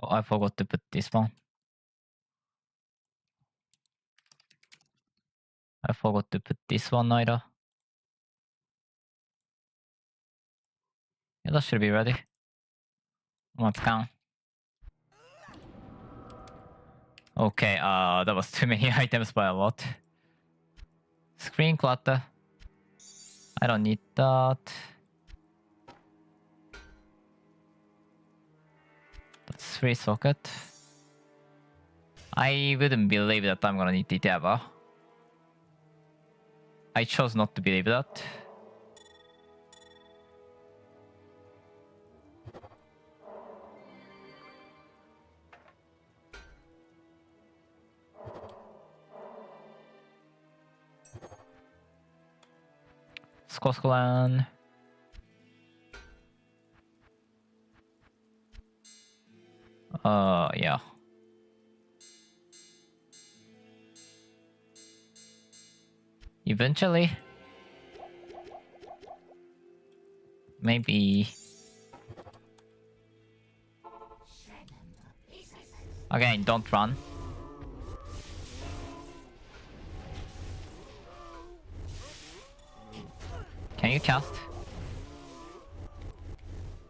Oh, I forgot to put this one. I forgot to put this one either. Yeah, that should be ready. Let's count. Okay, that was too many items by a lot. Screen clutter. I don't need that. That's 3 socket. I wouldn't believe that I'm gonna need it ever. I chose not to believe that. Skoskolan. Yeah. Eventually. Maybe. Again, don't run. Can you cast?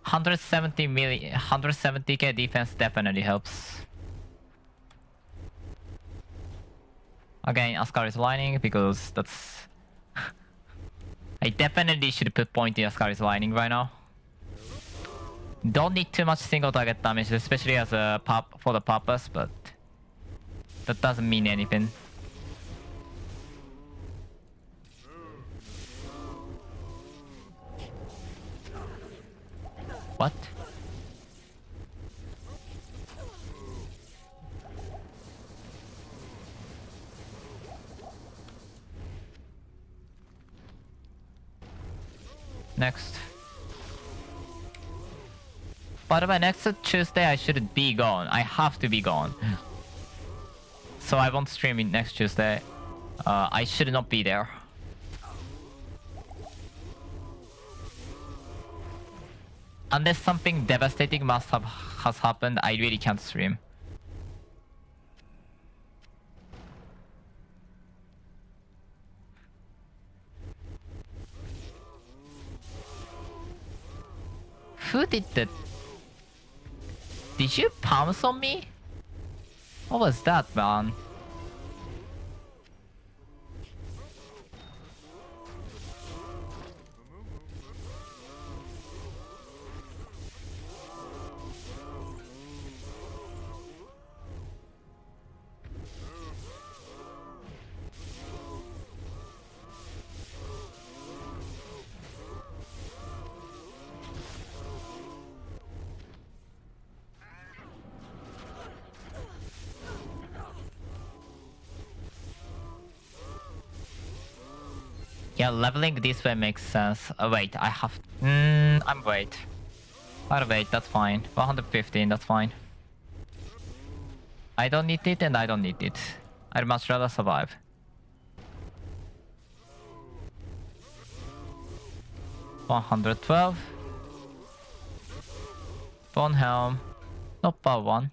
170k defense definitely helps. Again, Ascari's Lightning because that's... I definitely should put point in Ascari's Lightning right now. Don't need too much single target damage, especially as a pop for the purpose, but that doesn't mean anything. What? Next. By the way, next Tuesday I should be gone. I have to be gone. So I won't stream it next Tuesday. I should not be there. Unless something devastating has happened, I really can't stream. Who did that? Did you pounce on me? What was that, man? Yeah, leveling this way makes sense. Wait, I have... I'm wait. I'll wait, that's fine. 115, that's fine. I don't need it and I don't need it. I'd much rather survive. $112. Bone helm. Not power 1.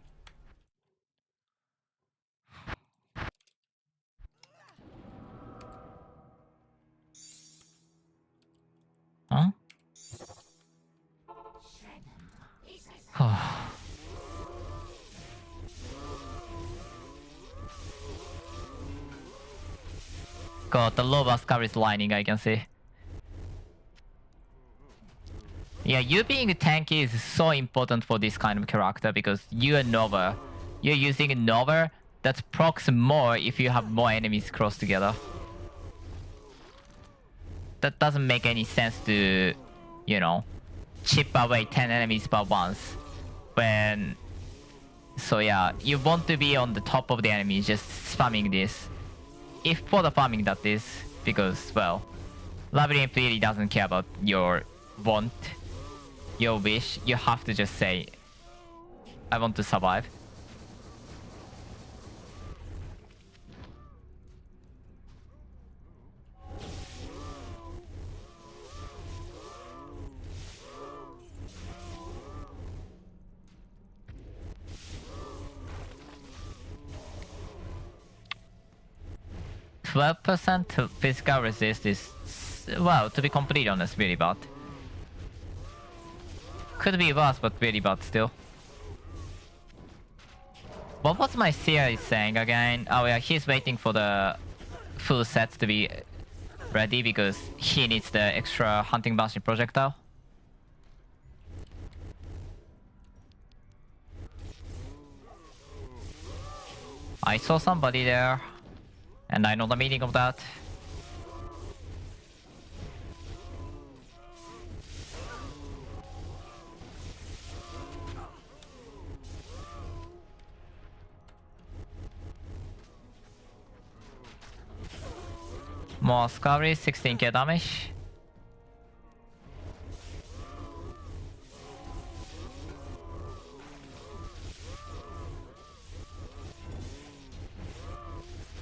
Huh? God, the low Ascar is lining, I can see. Yeah, you being tanky is so important for this kind of character because you are Nova. You're using Nova that procs more if you have more enemies close together. That doesn't make any sense to, you know, chip away 10 enemies per once. When... So yeah, you want to be on the top of the enemy, just spamming this. If for the farming that is, because, well, Labyrinth really doesn't care about your want, your wish. You have to just say, I want to survive. 12% physical resist is, well, to be completely honest, really bad. Could be worse, but really bad still. What was my series saying again? Oh yeah, he's waiting for the full set to be ready because he needs the extra hunting bouncing projectile. I saw somebody there, and I know the meaning of that. More Scary, 16k damage.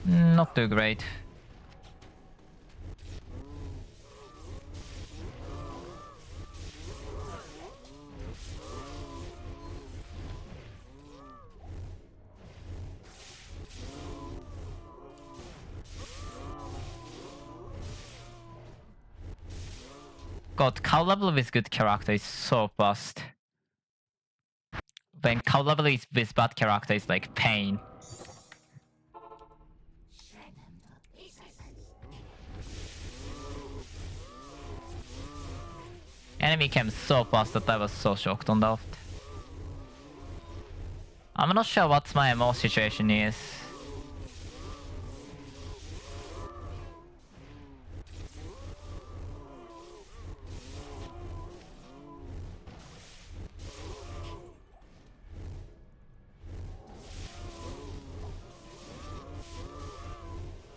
Not too great. God, cow level with good character is so fast. When cow level is with bad character is like pain. Enemy came so fast that I was so shocked on that. I'm not sure what my MO situation is.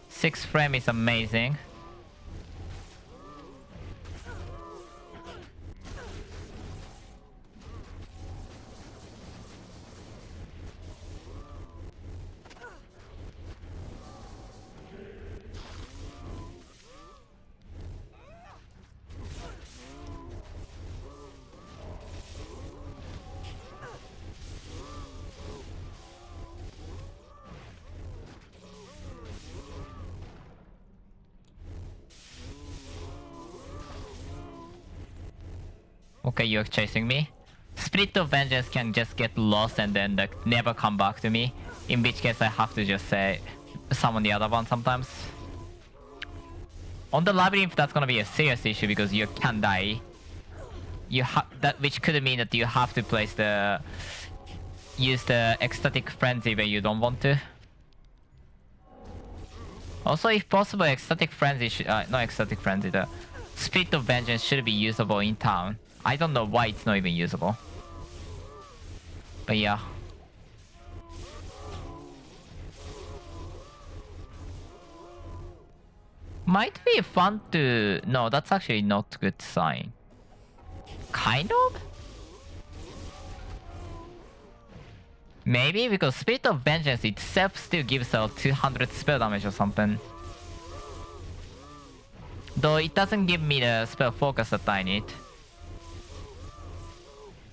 Six frame is amazing. Okay, you're chasing me. Spirit of Vengeance can just get lost and then like, never come back to me. In which case I have to just say summon the other one sometimes. On the Labyrinth, that's gonna be a serious issue because you can die. That which could mean that you have to use the Ecstatic Frenzy where you don't want to. Also, if possible, Ecstatic Frenzy not Ecstatic Frenzy, the Spirit of Vengeance should be usable in town. I don't know why it's not even usable. But yeah. Might be fun to... No, that's actually not a good sign. Kind of? Maybe because Spirit of Vengeance itself still gives out 200 spell damage or something. Though it doesn't give me the spell focus that I need.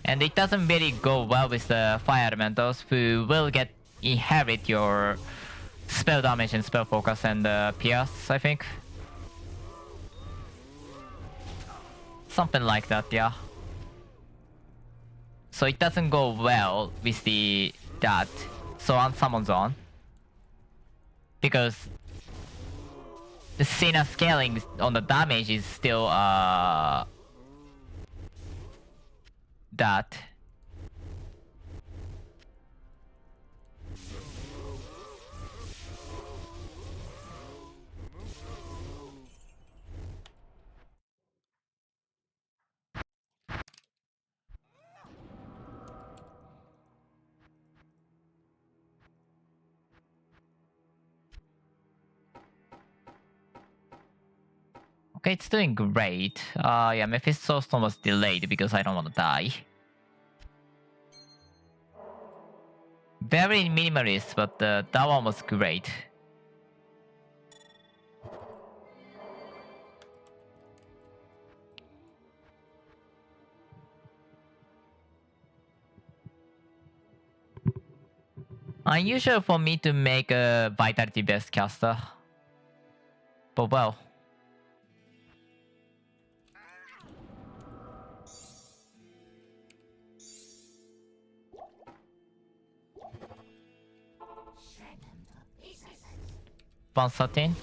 And it doesn't really go well with the fire elementals who will inherit your spell damage and spell focus and pierce, I think. Something like that, yeah. So it doesn't go well with that. So on summon zone. Because the Cena scaling on the damage is still that. Okay, it's doing great. Yeah, Mephisto's Storm was delayed because I don't want to die. Very minimalist, but that one was great. Unusual for me to make a Vitality based caster. But well. $113.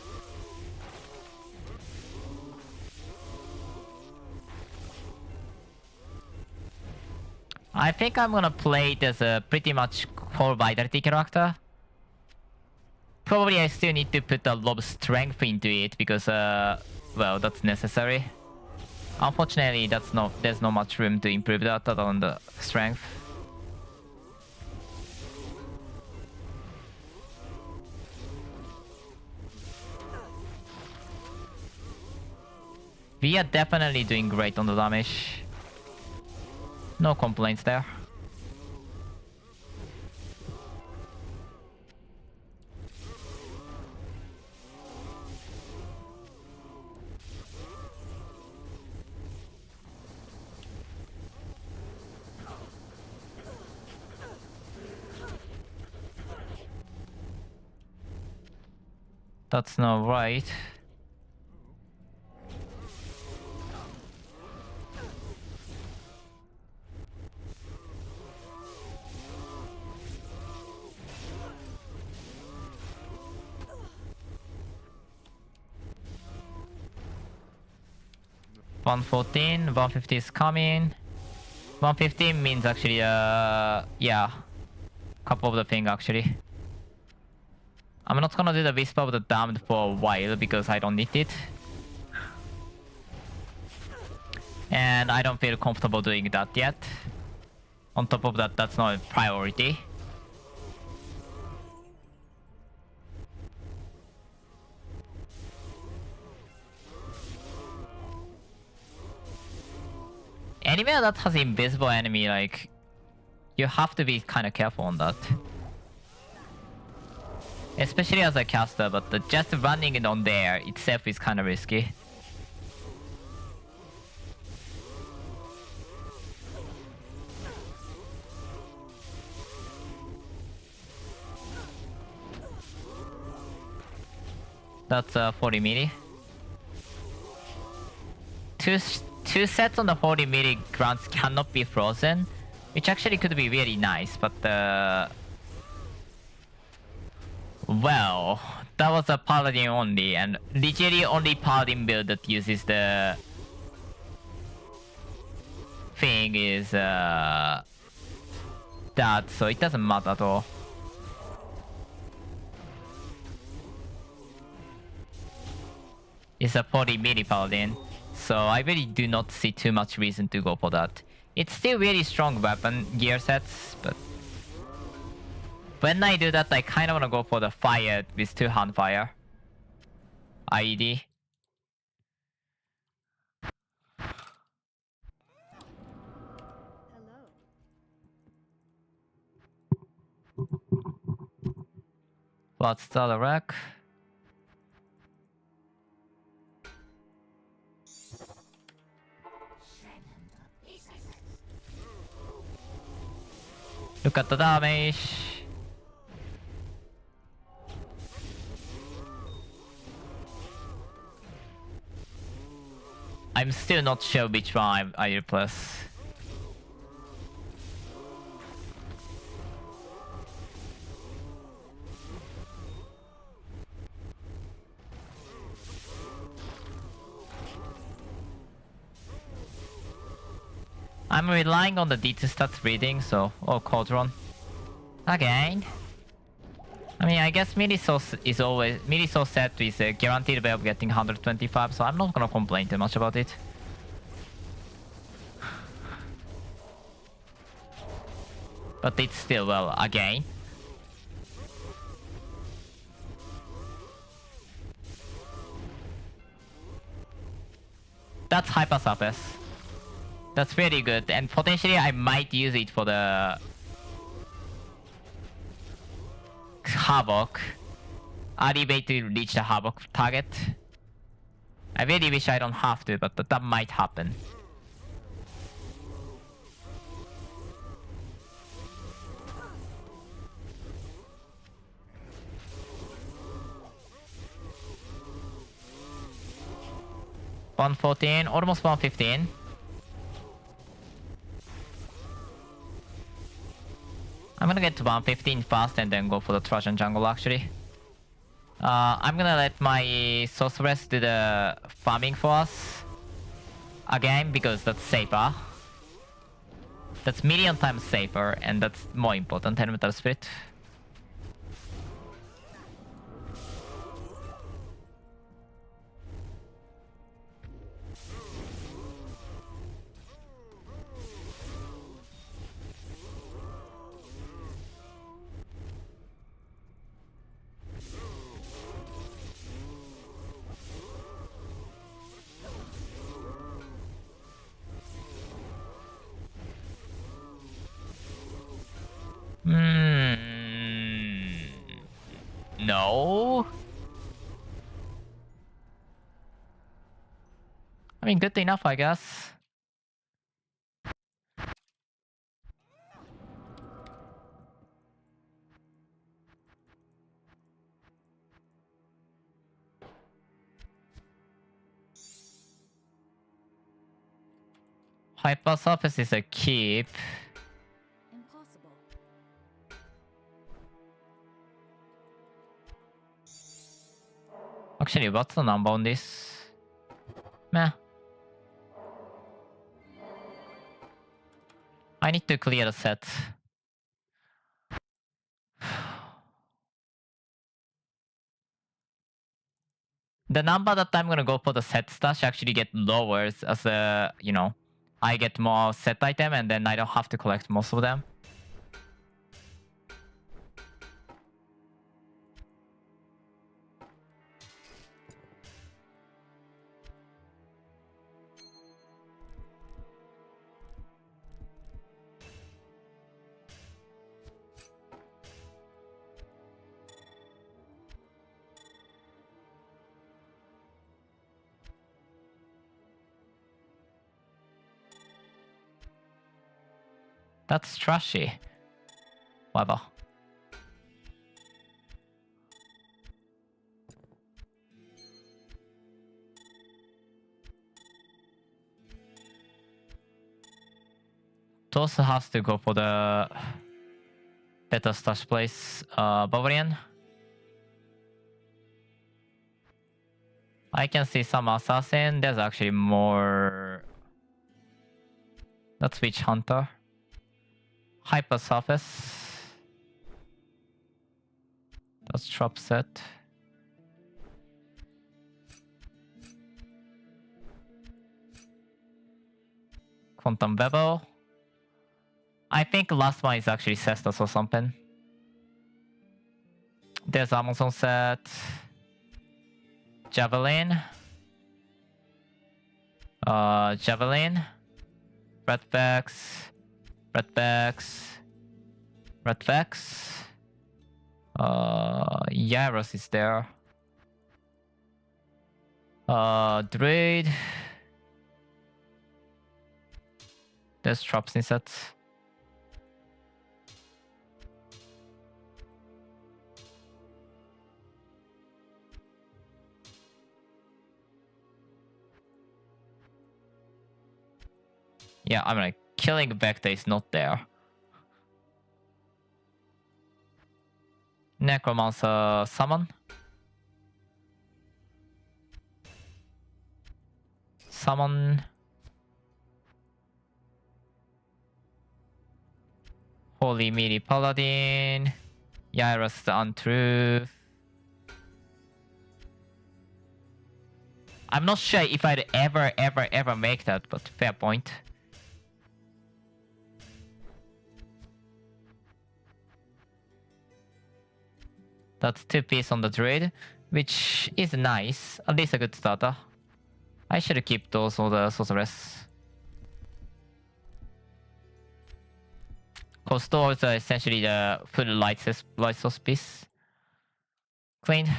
I think I'm gonna play it as a pretty much core vitality character. Probably I still need to put a lot of strength into it because, well, that's necessary. Unfortunately, there's not much room to improve that other than the strength. We are definitely doing great on the damage. No complaints there. That's not right. $114, $150 is coming. $115 means actually, yeah, couple of the thing actually. I'm not gonna do the Whisper of the Damned for a while because I don't need it. And I don't feel comfortable doing that yet. On top of that, that's not a priority. Anywhere that has invisible enemy, like, you have to be kind of careful on that. Especially as a caster, but just running it on there itself is kind of risky. That's 40 milli. Two sets on the 40 milli grants cannot be frozen, which actually could be really nice, but well, that was a paladin only, and literally only paladin build that uses the thing is that, so it doesn't matter at all. It's a 40 milli paladin, so I really do not see too much reason to go for that. It's still really strong weapon gear sets, but when I do that, I kind of want to go for the fire with two-hand fire. IED. What's the other rack? Look at the damage. I'm still not sure which one I replace. I'm relying on the D2 stats reading, so... Oh, Cauldron. Again. I mean, I guess Milisource is always... Milisource set is a guaranteed way of getting 125, so I'm not gonna complain too much about it. But it's still, well, again. That's Hyper Surface. That's really good, and potentially I might use it for the Havoc. Early way to reach the Havoc target. I really wish I don't have to, but that might happen. 114, almost 115. I'm gonna get to 115 fast and then go for the Trojan jungle actually. I'm gonna let my sorceress do the farming for us again because that's safer. That's million times safer and that's more important, Elemental Spirit. No. I mean, good enough, I guess. Hyper Surface is a keep. Impossible. Actually, what's the number on this? Meh. I need to clear the set. The number that I'm gonna go for the set stash actually get lower as a, you know, I get more set item and then I don't have to collect most of them. That's trashy. Whatever. Those has to go for the better stash place. Bavarian. I can see some assassin. There's actually more. That's Witch Hunter. Hyper Surface. That's Trap Set. Quantum Bevel. I think last one is actually Cestus or something. There's Amazon set. Javelin. Javelin. Redvex. Redvex. Redvex. Yaros is there. Druid. There's traps in sets. Yeah, I'm like, killing Vector is not there. Necromancer summon. Summon. Holy Meaty Paladin. Yaros the Untruth. I'm not sure if I'd ever make that, but fair point. That's 2 piece on the Druid, which is nice. At least a good starter. I should keep those for the Sorceress. Cause those are essentially the full light source piece. Clean.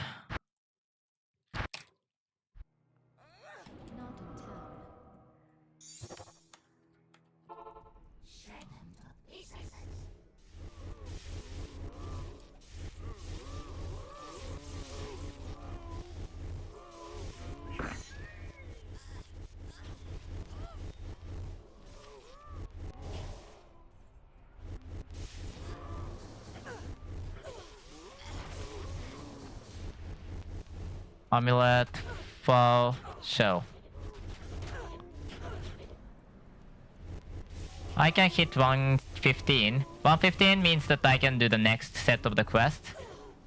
Amulet, foul, shell. I can hit 115. 115 means that I can do the next set of the quest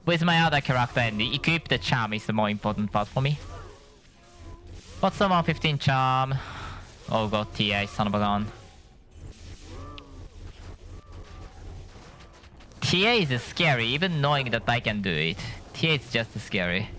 with my other character, and equip the charm is the more important part for me. What's the 115 charm? Oh god, TA, son of a gun. TA is scary, even knowing that I can do it. TA is just scary.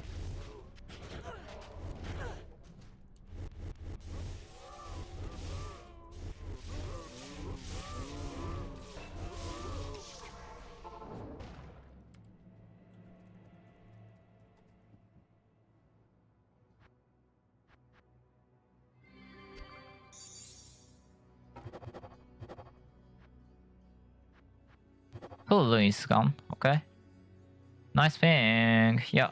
Oh, Louis is gone. Okay. Nice thing. Yeah.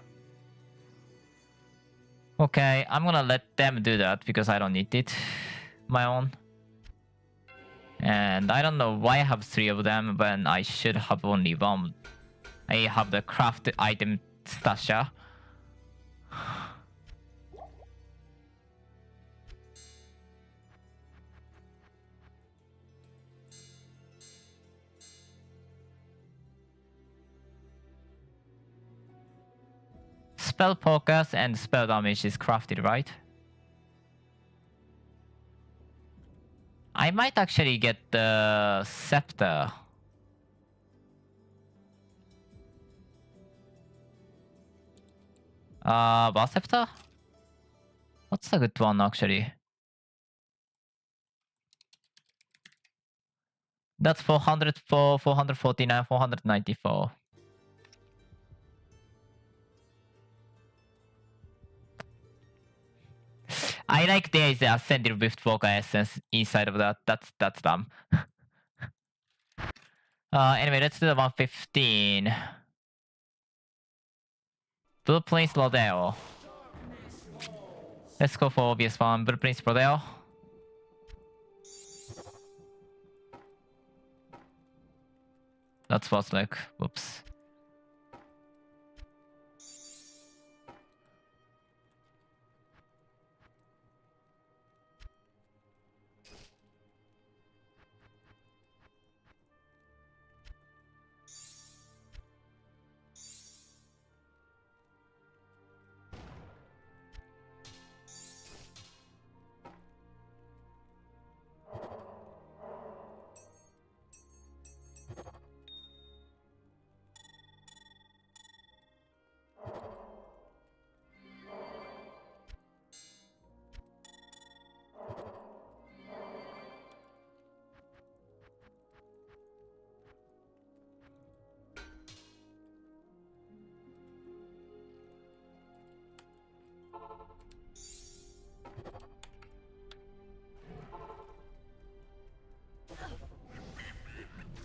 Okay, I'm gonna let them do that because I don't need it. My own. And I don't know why I have 3 of them when I should have only 1. I have the craft item stasher. Spell focus and spell damage is crafted, right? I might actually get the scepter. Bar scepter? What's a good one actually? That's 404, 449, 494. I like there is a Ascended Rift Walker essence inside of that. That's dumb. Anyway, let's do the 115. Blue Prince Rodeo. Let's go for obvious one. Blue Prince Rodeo. That's what's like. Whoops.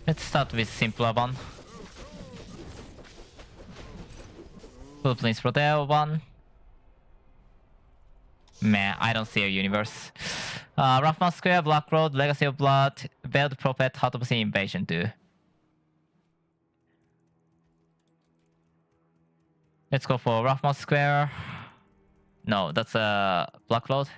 Let's start with simpler one. Blue Prince Rodeo 1. Meh, I don't see a universe. Roughman Square, Black Road, Legacy of Blood, Veiled Prophet, Heart of Sea Invasion 2. Let's go for Roughman Square. No, that's Black Road.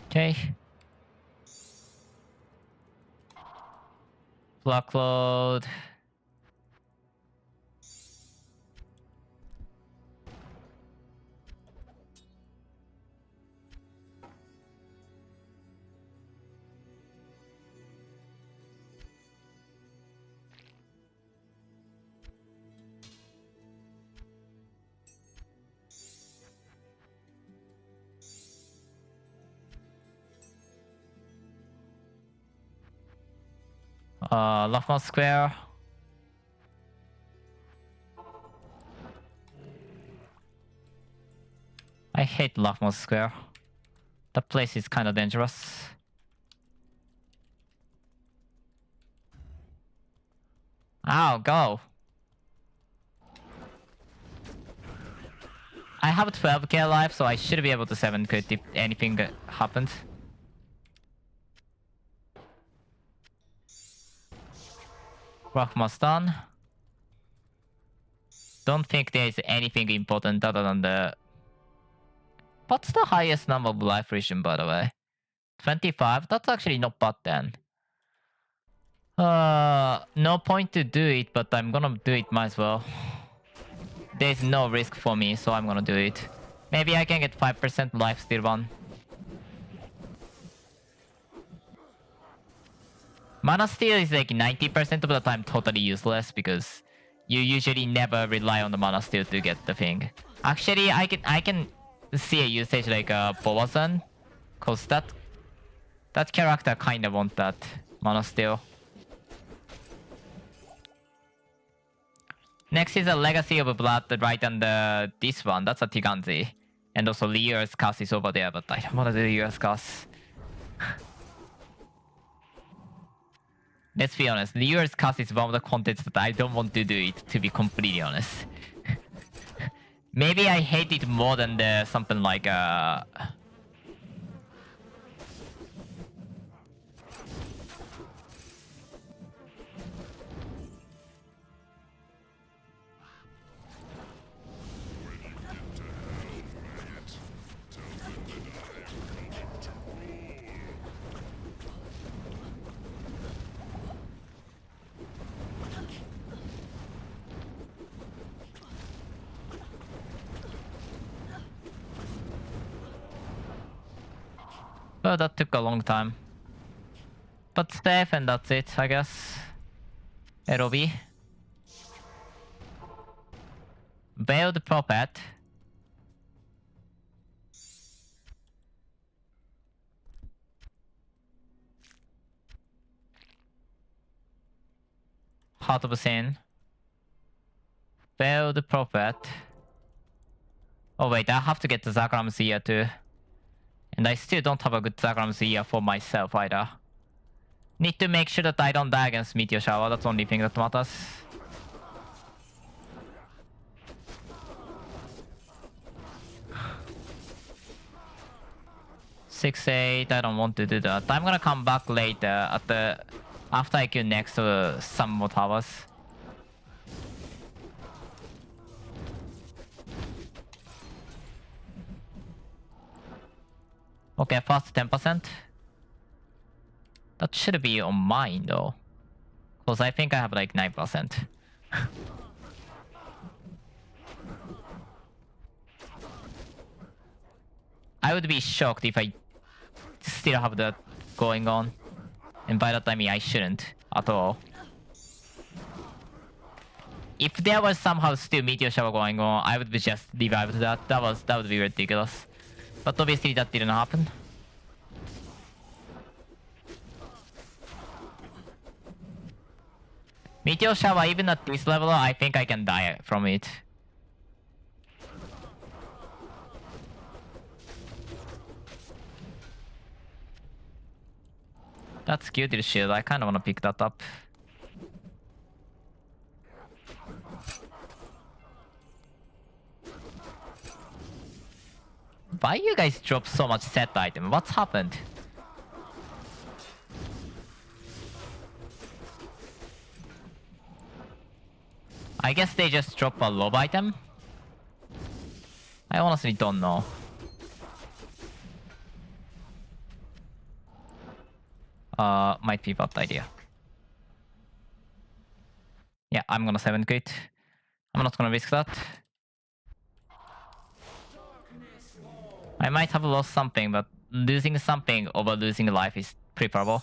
Okay. Black Road. Loughman Square. I hate Loughman Square. That place is kind of dangerous. Ow, go. I have 12k life, so I should be able to 7 crit if anything happens. Rockmoss done. Don't think there is anything important other than the... What's the highest number of life region, by the way? 25? That's actually not bad then. No point to do it, but I'm gonna do it might as well. There's no risk for me, so I'm gonna do it. Maybe I can get 5% life steal one. Mana steal is like 90% of the time totally useless because you usually never rely on the mana steal to get the thing. Actually, I can see a usage like Boazan, cause that character kinda want that mana steal. Next is a Legacy of Blood right under this one. That's a Tiganzi. And also Liur's Curse is over there, but I don't want to do Liur's Curse. Let's be honest, Liur's Curse is one of the contents that I don't want to do it, to be completely honest. Maybe I hate it more than the something like oh, that took a long time. But safe and that's it, I guess. LOB. Veiled Prophet. Heart of Sin. Veiled Prophet. Oh wait, I have to get the Zakram's Ear too. And I still don't have a good Zakram's Ear for myself either. Need to make sure that I don't die against Meteor Shower, that's the only thing that matters. Six, 8, I don't want to do that. I'm gonna come back later at the... after I kill next to some more towers. Okay, first 10%. That should be on mine though. Because I think I have like 9%. I would be shocked if I still have that going on. And by that I mean I shouldn't at all. If there was somehow still Meteor Shower going on, I would be just revive that. That would be ridiculous. But obviously that didn't happen. Meteor Shower, even at this level, I think I can die from it. That's cute shield, I kinda wanna pick that up. Why you guys drop so much set item? What's happened? I guess they just drop a lob item? I honestly don't know. Might be a bad idea. Yeah, I'm gonna 7 crit. I'm not gonna risk that. I might have lost something, but losing something over losing life is preferable.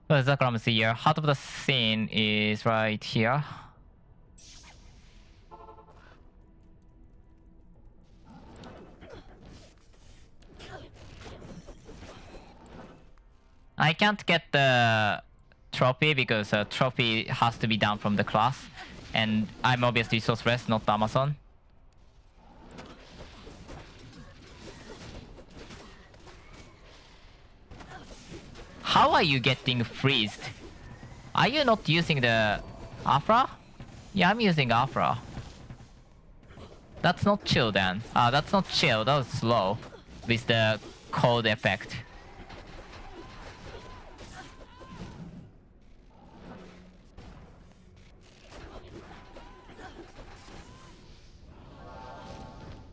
So Zakram's here. Heart of the Sin is right here. I can't get the trophy because trophy has to be done from the class. And I'm obviously resourceless, not Amazon. How are you getting freezed? Are you not using the Afra? Yeah, I'm using Afra. That's not chill then. That's not chill, that was slow. With the cold effect.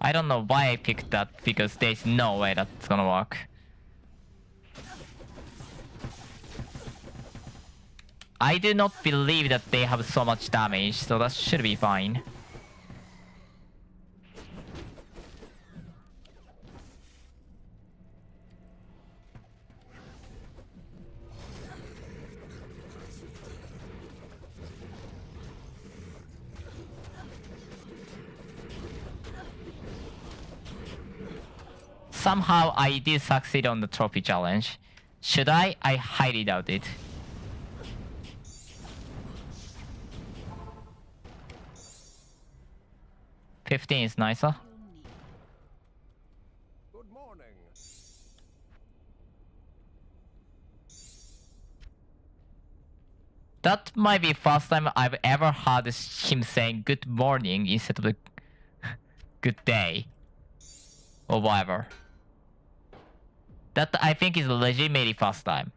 I don't know why I picked that, because there's no way that's gonna work. I do not believe that they have so much damage, so that should be fine. Somehow I did succeed on the trophy challenge. Should I? I highly doubt it. $15 is nicer. Good morning. That might be first time I've ever heard him saying good morning instead of the good day. Or whatever. That I think is legitimately first time.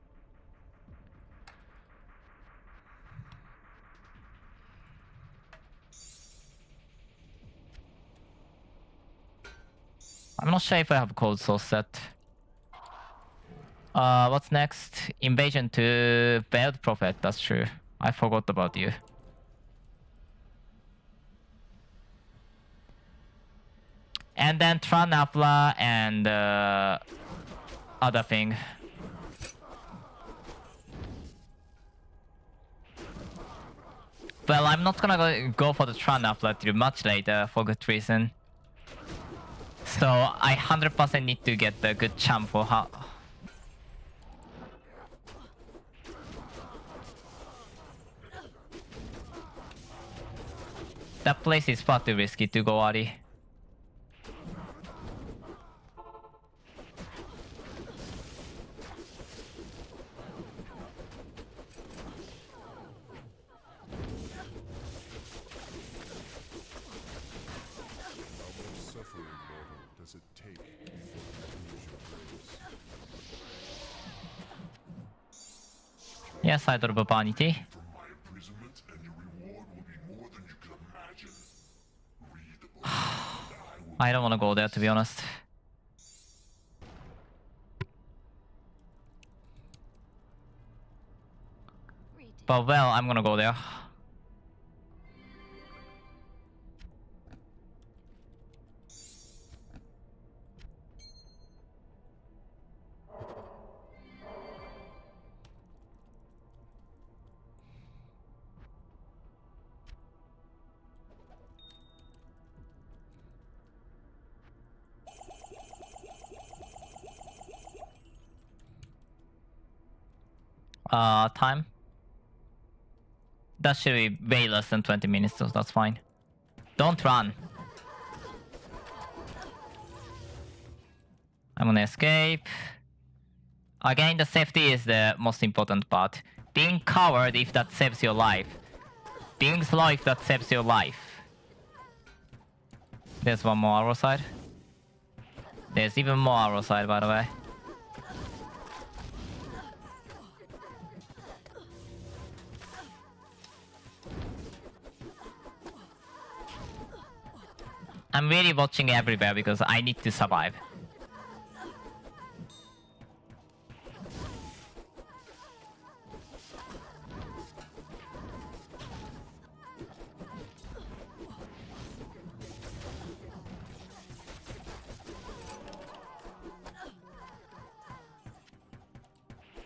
I'm not sure if I have cold source set. What's next? Invasion to Veiled Prophet, that's true. I forgot about you. And then Tranafla and other thing. Well, I'm not gonna go for the Tranafla till much later for good reason. So I 100% need to get the good champ for her. That place is far too risky to go early. Yes, I drop a vanity. I don't want to go there, to be honest. But well, I'm gonna go there. Time? That should be way less than 20 minutes, so that's fine. Don't run. I'm gonna escape. Again, the safety is the most important part. Being covered if that saves your life. Being slow if that saves your life. There's one more arrow side. There's even more arrow side, by the way. I'm really watching everywhere because I need to survive.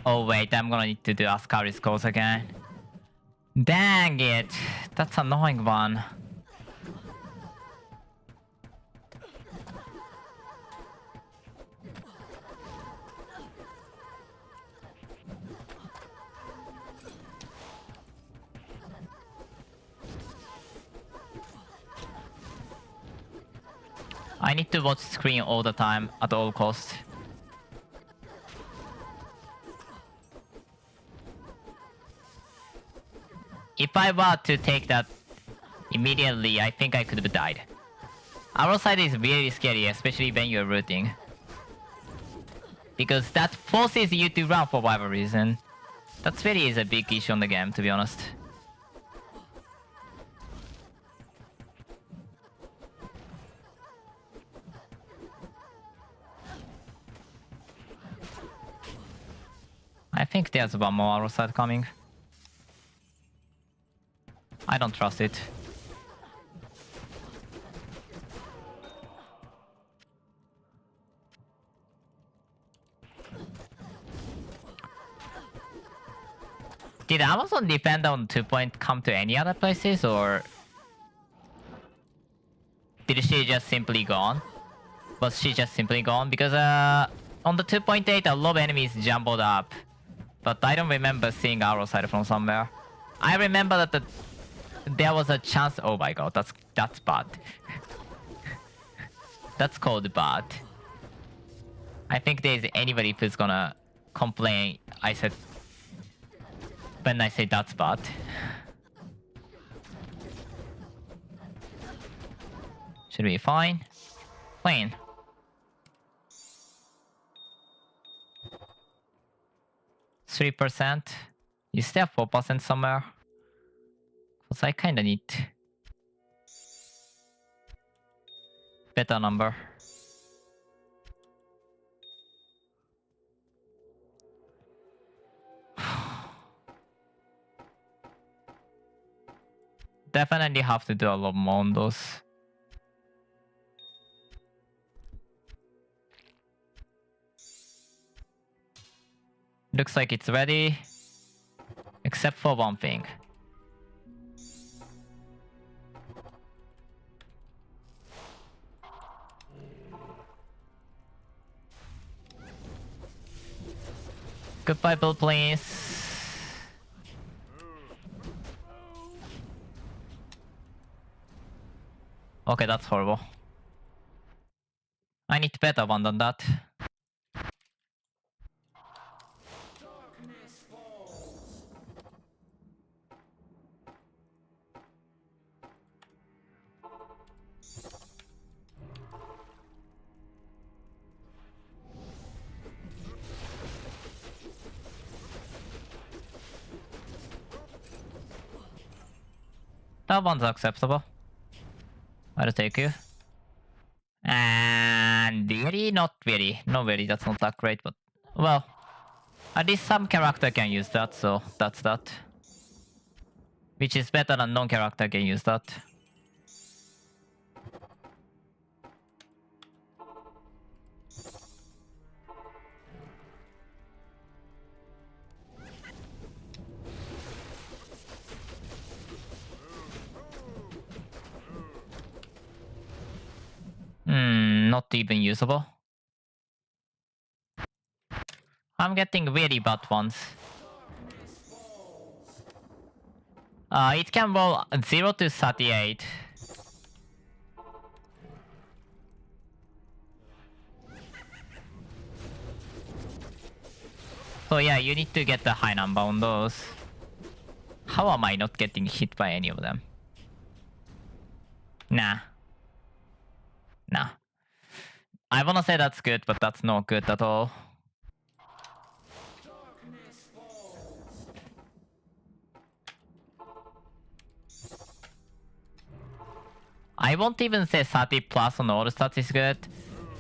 Oh wait, I'm gonna need to do Ascari's calls again. Dang it! That's an annoying one. I need to watch screen all the time, at all costs. if I were to take that immediately, I think I could have died. Arrow side is really scary, especially when you're rooting. Because that forces you to run for whatever reason. That really is a big issue on the game, to be honest. I think there's one more arrow side coming. I don't trust it. Did Amazon defend on 2-point come to any other places, or did she just simply gone? Was she just simply gone? Because on the 2.8 a lot of enemies jumbled up, but I don't remember seeing arrow side from somewhere. I remember that there was a chance. Oh my god, that's bad. That's called bad. I think there's anybody who's gonna complain. I said. When I say that's bad. Should be fine. Clean. %. Is there 4% somewhere? Cause I kinda need better number. Definitely have to do a lot more on those. Looks like it's ready. Except for one thing. Goodbye, Bill, please. Okay, that's horrible. I need better one than that. That one's acceptable. I'll take you. And really? Not really. Not really, that's not that great, but... Well, at least some character can use that, so that's that. Which is better than non-character can use that. Not even usable. I'm getting really bad ones. It can roll 0 to 38. So yeah, you need to get the high number on those. How am I not getting hit by any of them? Nah. Nah. I wanna say that's good, but that's not good at all. I won't even say 30 plus on all stats is good.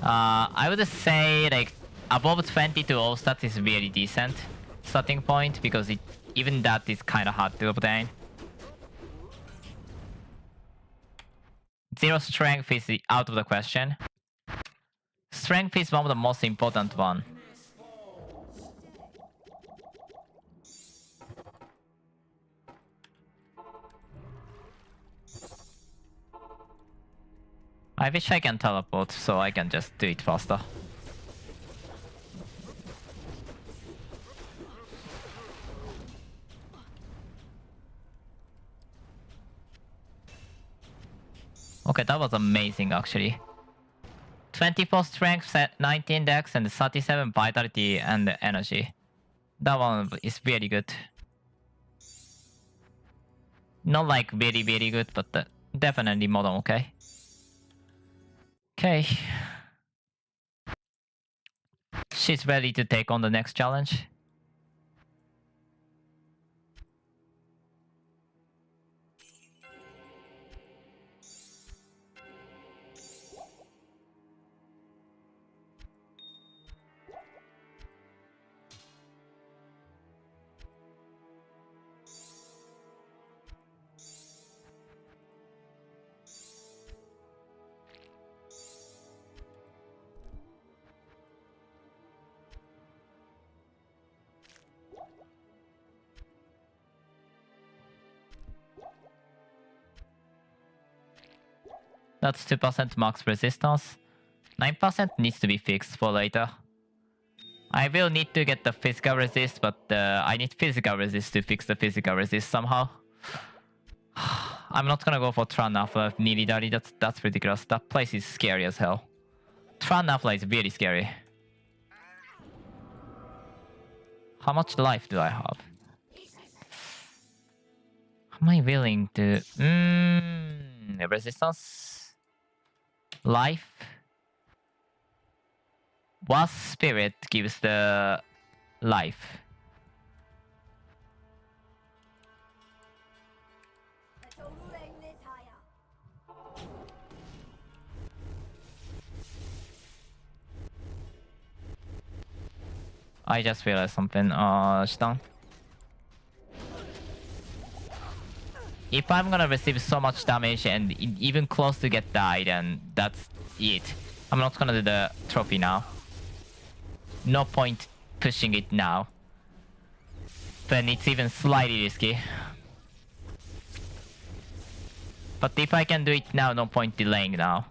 I would say like above 20 to all stats is really decent starting point, because even that is kind of hard to obtain. 0 strength is out of the question. Strength is one of the most important one. I wish I can teleport so I can just do it faster. Okay, that was amazing actually. 24 strength, 19 dex, and 37 vitality and energy. That one is really good. Not like very, very good, but definitely more than okay. Okay. She's ready to take on the next challenge. That's 2% max resistance. 9% needs to be fixed for later. I will need to get the physical resist, but I need physical resist to fix the physical resist somehow. I'm not gonna go for Tran Afla Nilidari, that's ridiculous. That place is scary as hell. Tran Afla is really scary. How much life do I have? Am I willing to... resistance? Life? What spirit gives the life? I just realized something. Shitang. If I'm gonna receive so much damage and even close to get died, then that's it. I'm not gonna do the trophy now. No point pushing it now. Then it's even slightly risky. But if I can do it now, no point delaying now.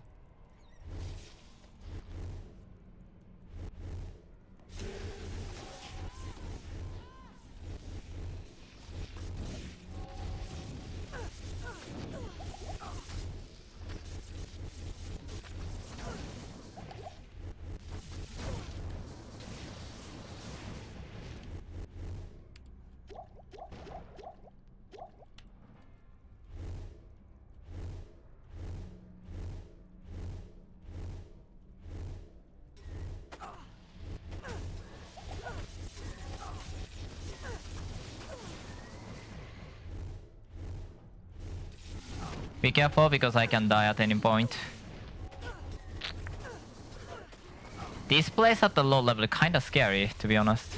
Be careful because I can die at any point. This place at the low level is kinda scary, to be honest.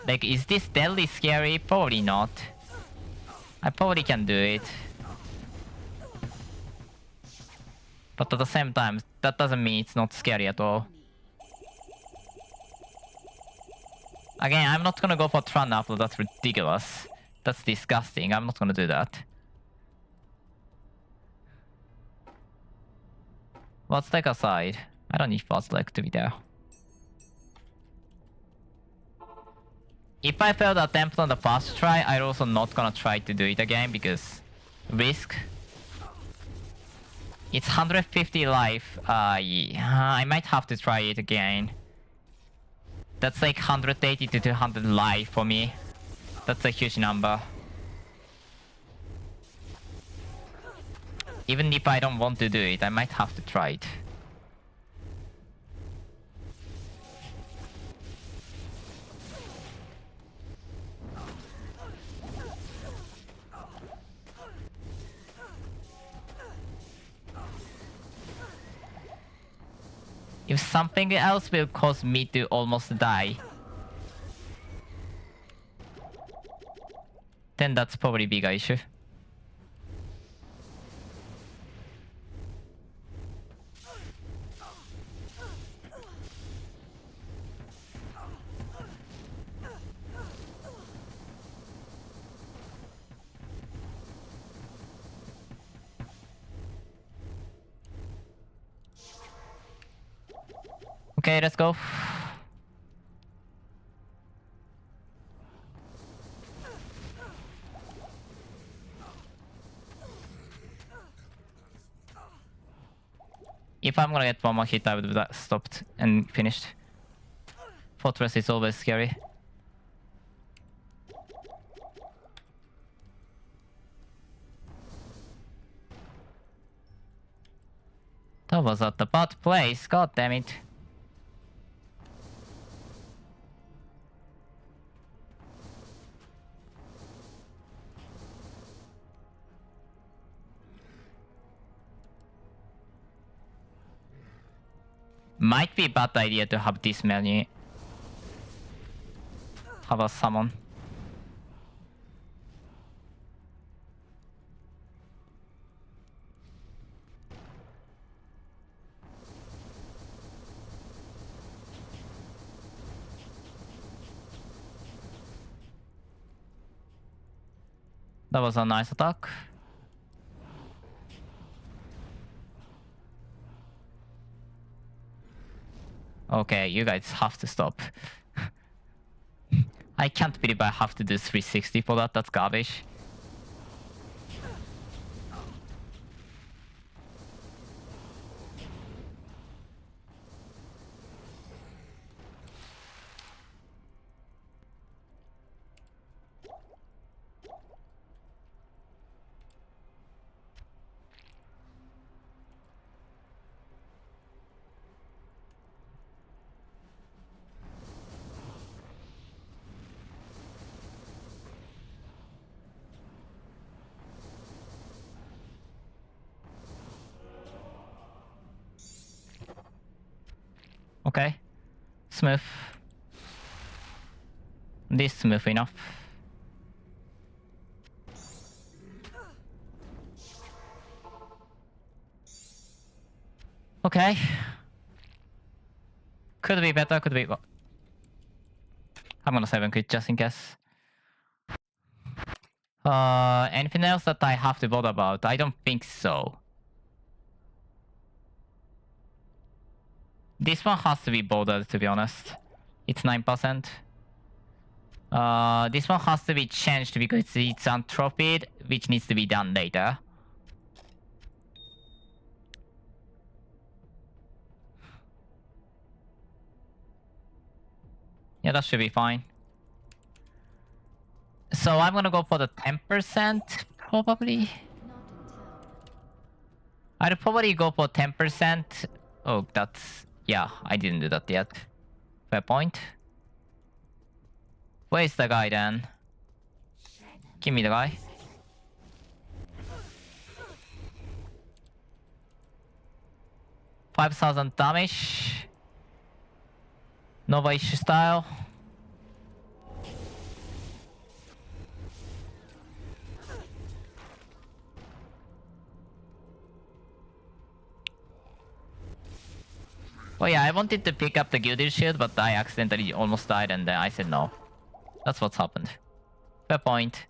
Like, is this deadly scary? Probably not. I probably can do it. But at the same time, that doesn't mean it's not scary at all. Again, I'm not gonna go for Tran Apple, that's ridiculous. That's disgusting, I'm not gonna do that. Let's take aside. I don't need fast leg to be there. If I failed the attempt on the first try, I'm also not gonna try to do it again because risk. It's 150 life. Yeah, I might have to try it again. That's like 180 to 200 life for me. That's a huge number. Even if I don't want to do it, I might have to try it. If something else will cause me to almost die, then that's probably a big issue. Okay, let's go. If I'm gonna get one more hit, I would have stopped and finished. Fortress is always scary. That was at the bad place, god damn it. Might be a bad idea to have this many. Have a summon. That was a nice attack. Okay, you guys have to stop. I can't believe I have to do 360 for that, that's garbage. Okay, smooth. This smooth enough. Okay. Could be better, could be... I'm gonna 7 quit just in case. Anything else that I have to bother about? I don't think so. This one has to be bothered, to be honest. It's 9%. This one has to be changed because it's untropied, which needs to be done later. Yeah, that should be fine. So I'm gonna go for the 10%, probably. I'd probably go for 10%. Oh, that's... Yeah, I didn't do that yet. Fair point. Where's the guy then? Give me the guy. $5,000 damage. Nova issue style. Oh yeah, I wanted to pick up the Gilded Shield, but I accidentally almost died and then I said no. That's what's happened. Fair point.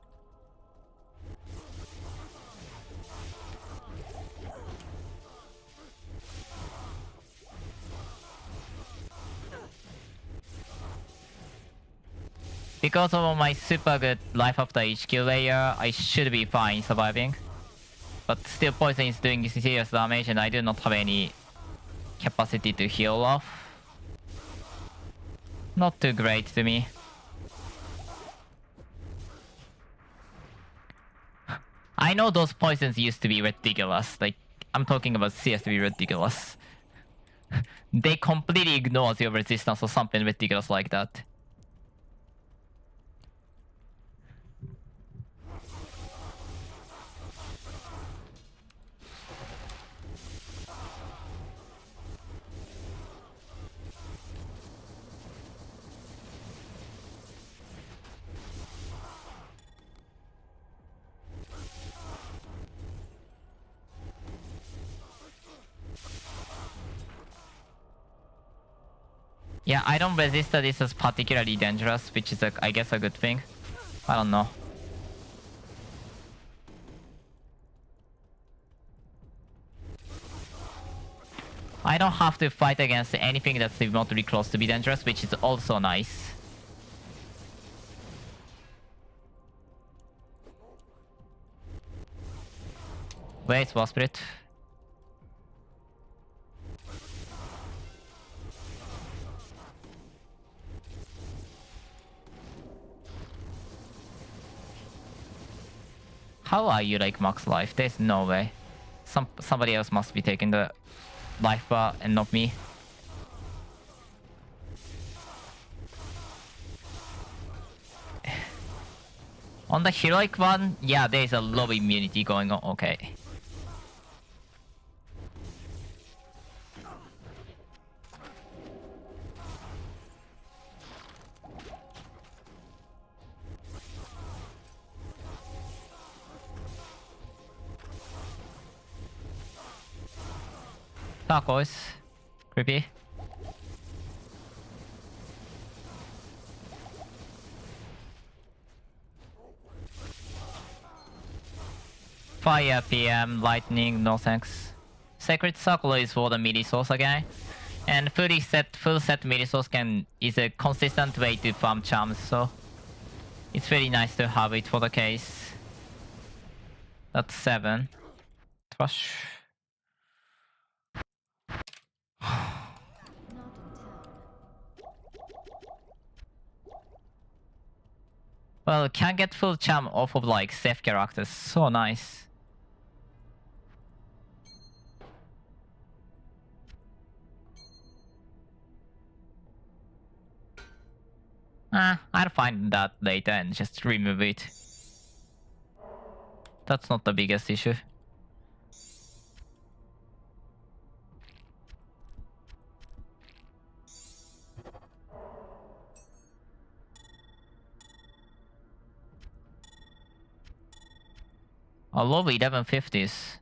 Because of my super good life after HQ layer, I should be fine surviving. But still poison is doing serious damage and I do not have any capacity to heal off. Not too great to me. I know those poisons used to be ridiculous. Like, I'm talking about seriously ridiculous. They completely ignore your resistance or something ridiculous like that. Yeah, I don't resist that this is particularly dangerous, which is, I guess, a good thing. I don't know. I don't have to fight against anything that's remotely close to be dangerous, which is also nice. Wait, War Spirit. How are you like max life? There's no way. Somebody else must be taking the life bar and not me. On the heroic one, yeah, there is a low immunity going on. Okay. Turquoise. Creepy. Fire PM, lightning, no thanks. Sacred Circle is for the midi source again. And full set midi source is a consistent way to farm charms, so it's very nice to have it for the case. That's 7. Trash. Well, can get full charm off of like safe characters, so nice. I'll find that later and just remove it. That's not the biggest issue. I love 1150s.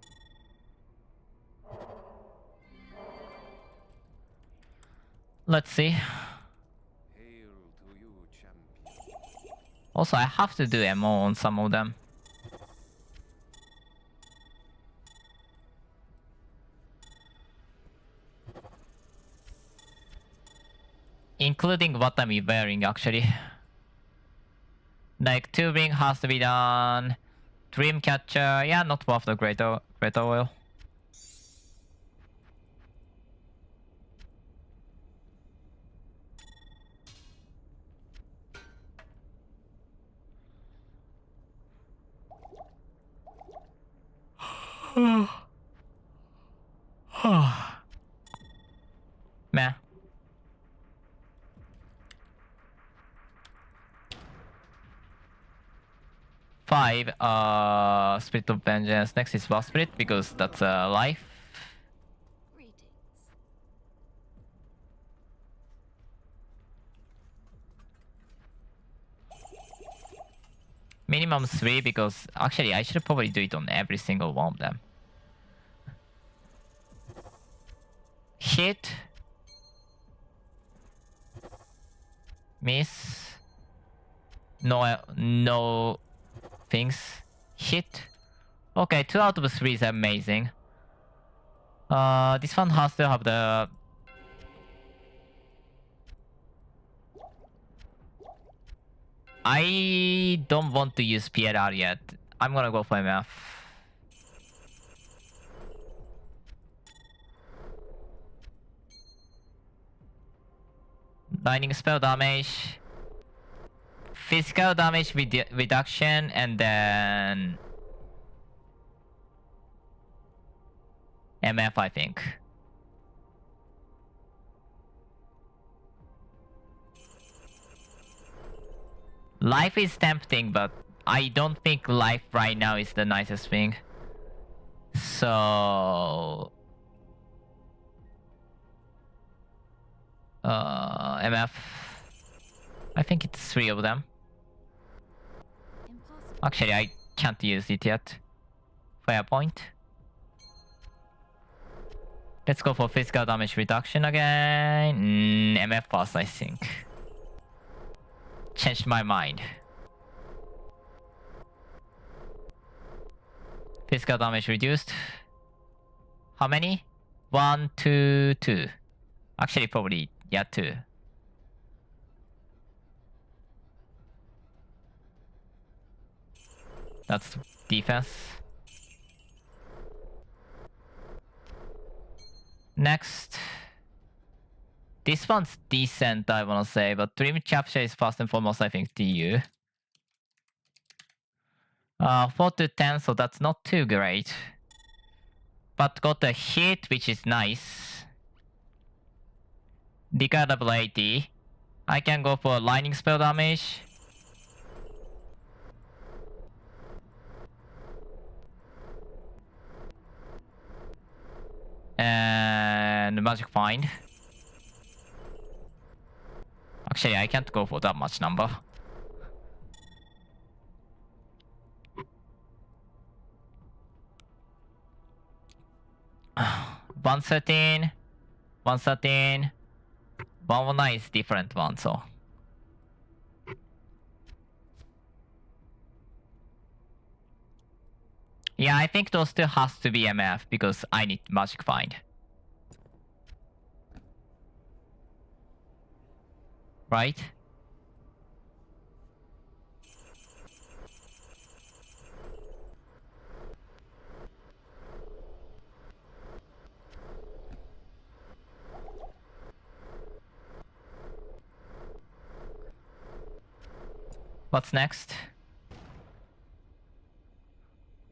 Let's see. Also, I have to do MO on some of them. Including what I'm wearing, actually. Like, tubing has to be done. Dreamcatcher, yeah, not worth the greater oil. Meh. Five, Spirit of Vengeance. Next is War Spirit because that's life. Greetings. Minimum 3 because actually I should probably do it on every single one of them. Hit. Miss. No things. Hit. Okay, 2 out of 3 is amazing. This one has to have the... I don't want to use PLR yet. I'm gonna go for MF. Lightning spell damage. Physical damage reduction and then... MF, I think. Life is tempting, but I don't think life right now is the nicest thing. So... MF. I think it's 3 of them. Impossible. Actually, I can't use it yet. Fair point. Let's go for physical damage reduction again. MF first, I think. Changed my mind. Physical damage reduced. How many? 1, 2, 2. Actually, probably, yeah, 2. That's defense. Next. This one's decent, I wanna say, but Dream Capture is first and foremost, I think, TU. 4 to 10, so that's not too great. But got a hit, which is nice. Decard ability. I can go for lightning spell damage. And magic find. Actually, I can't go for that much number. One 13, 113, 119 is different one, so. Yeah, I think those two has to be MF because I need magic find. Right? What's next?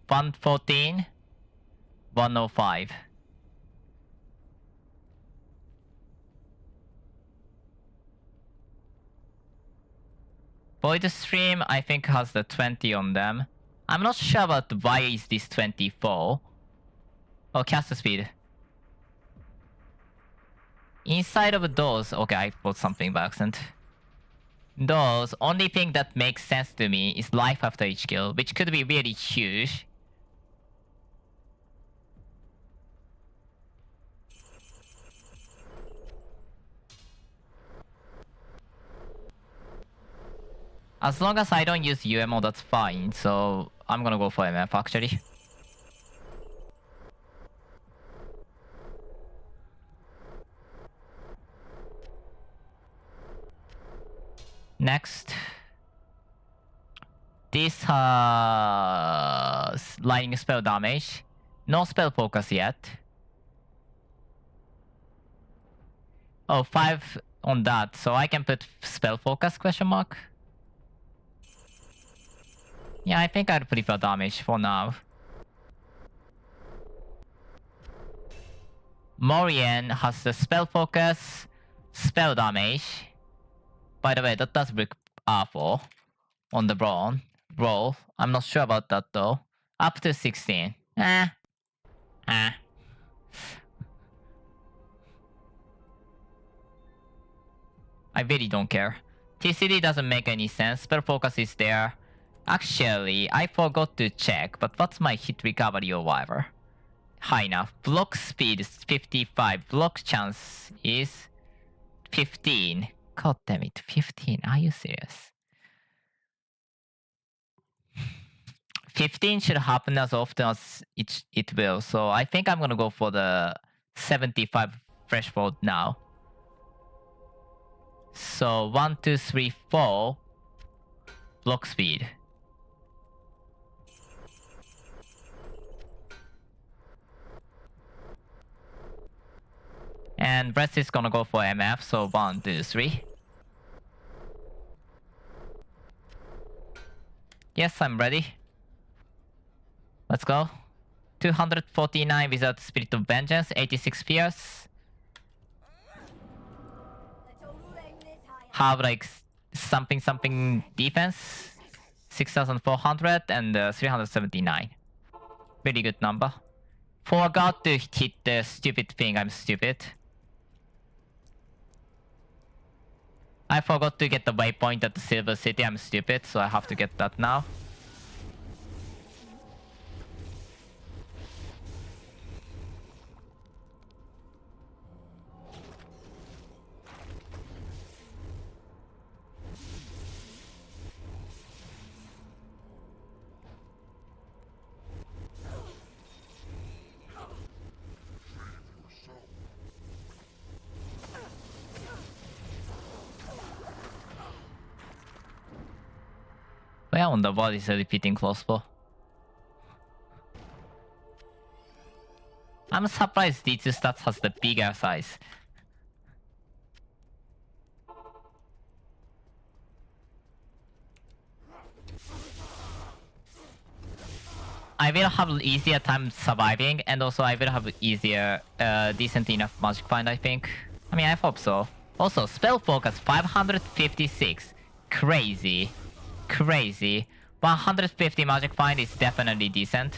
114, 105. Void Stream, I think, has the 20 on them. I'm not sure about why is this 24. Oh, cast speed. Inside of those, okay, I put something by accident. Those, only thing that makes sense to me is life after each kill, which could be really huge. As long as I don't use UMO, that's fine, so I'm gonna go for MF actually. Next. This has lightning spell damage. No spell focus yet. Oh, 5 on that, so I can put spell focus question mark. Yeah, I think I'd prefer damage for now. Morian has the spell focus, spell damage. By the way, that does break R4 on the roll. I'm not sure about that though. Up to 16. I really don't care. TCD doesn't make any sense. Spell focus is there. Actually, I forgot to check, but what's my hit recovery or whatever? High enough. Block speed is 55. Block chance is 15. God damn it, 15. Are you serious? 15 should happen as often as it will. So I think I'm gonna go for the 75 threshold now. So 1, 2, 3, 4. Block speed. And rest is gonna go for MF, so 1, 2, 3. Yes, I'm ready. Let's go. 249 without Spirit of Vengeance, 86 pierce. Have like something defense. 6400 and 379. Really good number. Forgot to hit the stupid thing, I'm stupid. I forgot to get the waypoint at the Silver City, I'm stupid, so I have to get that now. Where on the world is a repeating crossbow? I'm surprised D2 stats has the bigger size. I will have easier time surviving, and also I will have easier, decent enough magic find, I think. I mean, I hope so. Also, spell focus 556. Crazy. Crazy. 150 magic find is definitely decent.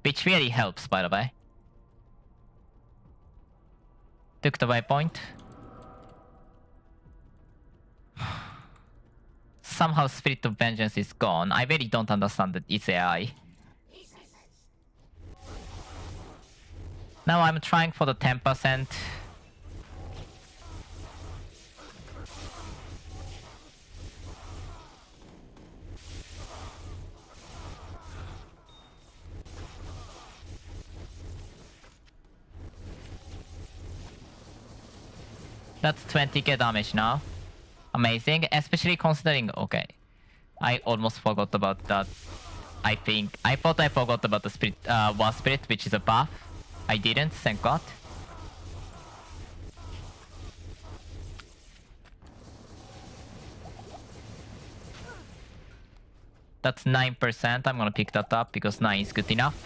Which really helps, by the way. Took the waypoint. Somehow Spirit of Vengeance is gone. I really don't understand that it's AI. Now I'm trying for the 10%. That's 20k damage now. Amazing, especially considering... Okay. I almost forgot about that. I think... I thought I forgot about the spirit, War Spirit, which is a buff. I didn't, thank god. That's 9%. I'm gonna pick that up because 9 is good enough.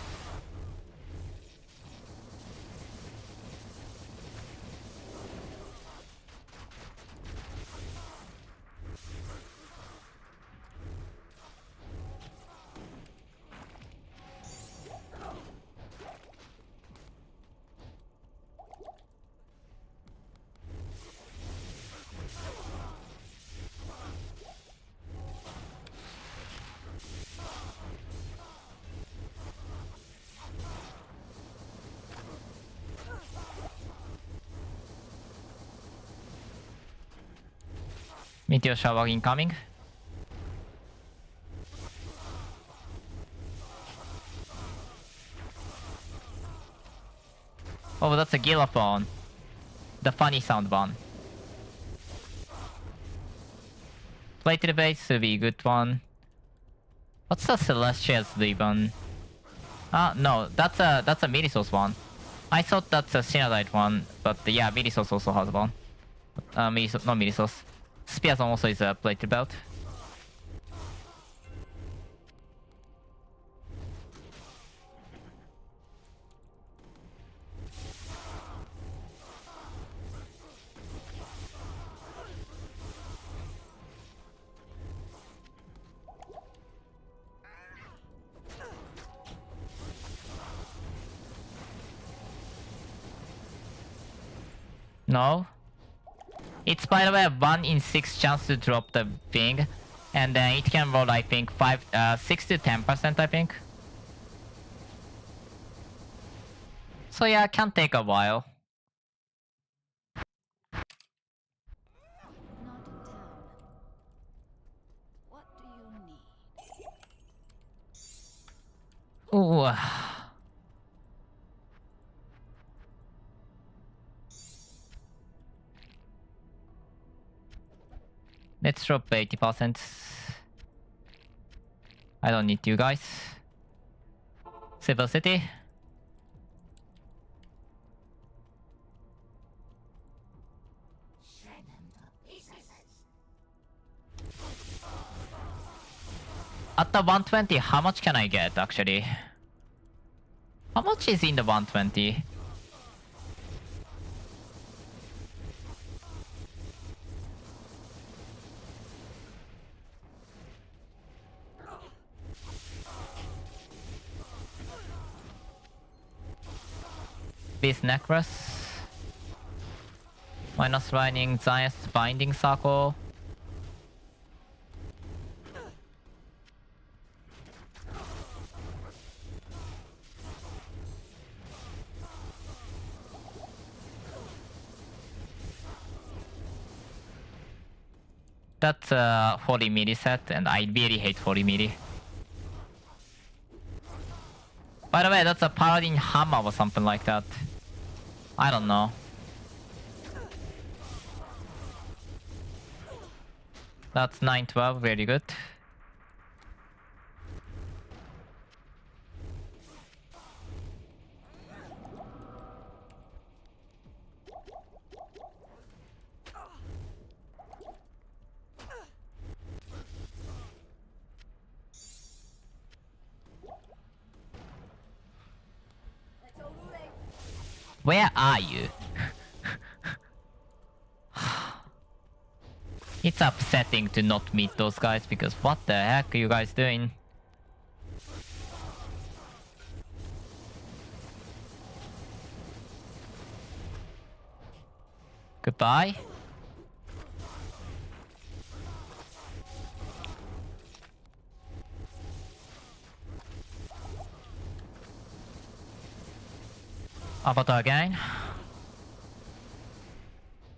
Meteor shower incoming. Oh, that's a Gillaphone. The funny sound one. Plated base will be a good one. What's the Celestial's ribbon? No, that's a Mirisos one. I thought that's a Synodite one, but yeah, Mirisos also has one. Mirisos, not Mirisos. Spearzone also is a plated belt. No. It's by the way a 1 in 6 chance to drop the thing. And then it can roll I think 6 to 10% I think. So yeah, it can take a while. Not in town. What do you need? Ooh. Let's drop 80%. I don't need you guys. Civil City. At the 120, how much can I get actually? How much is in the 120? Beast Necklace. Minus Lightning, Giant's Binding Circle. That's a 40 milli set, and I really hate 40 milli. By the way, that's a Paladin Hammer or something like that. I don't know. That's 912, very good. Where are you? It's upsetting to not meet those guys because what the heck are you guys doing? Goodbye. Avatar again.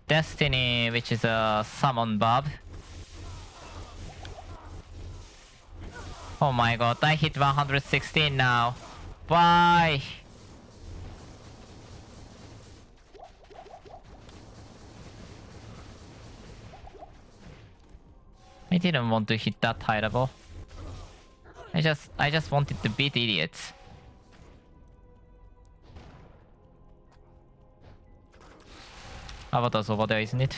Destiny, which is a summon bob. Oh my god, I hit 116 now. Why? I didn't want to hit that high level. I just wanted to beat idiots. Avatar's over there, isn't it?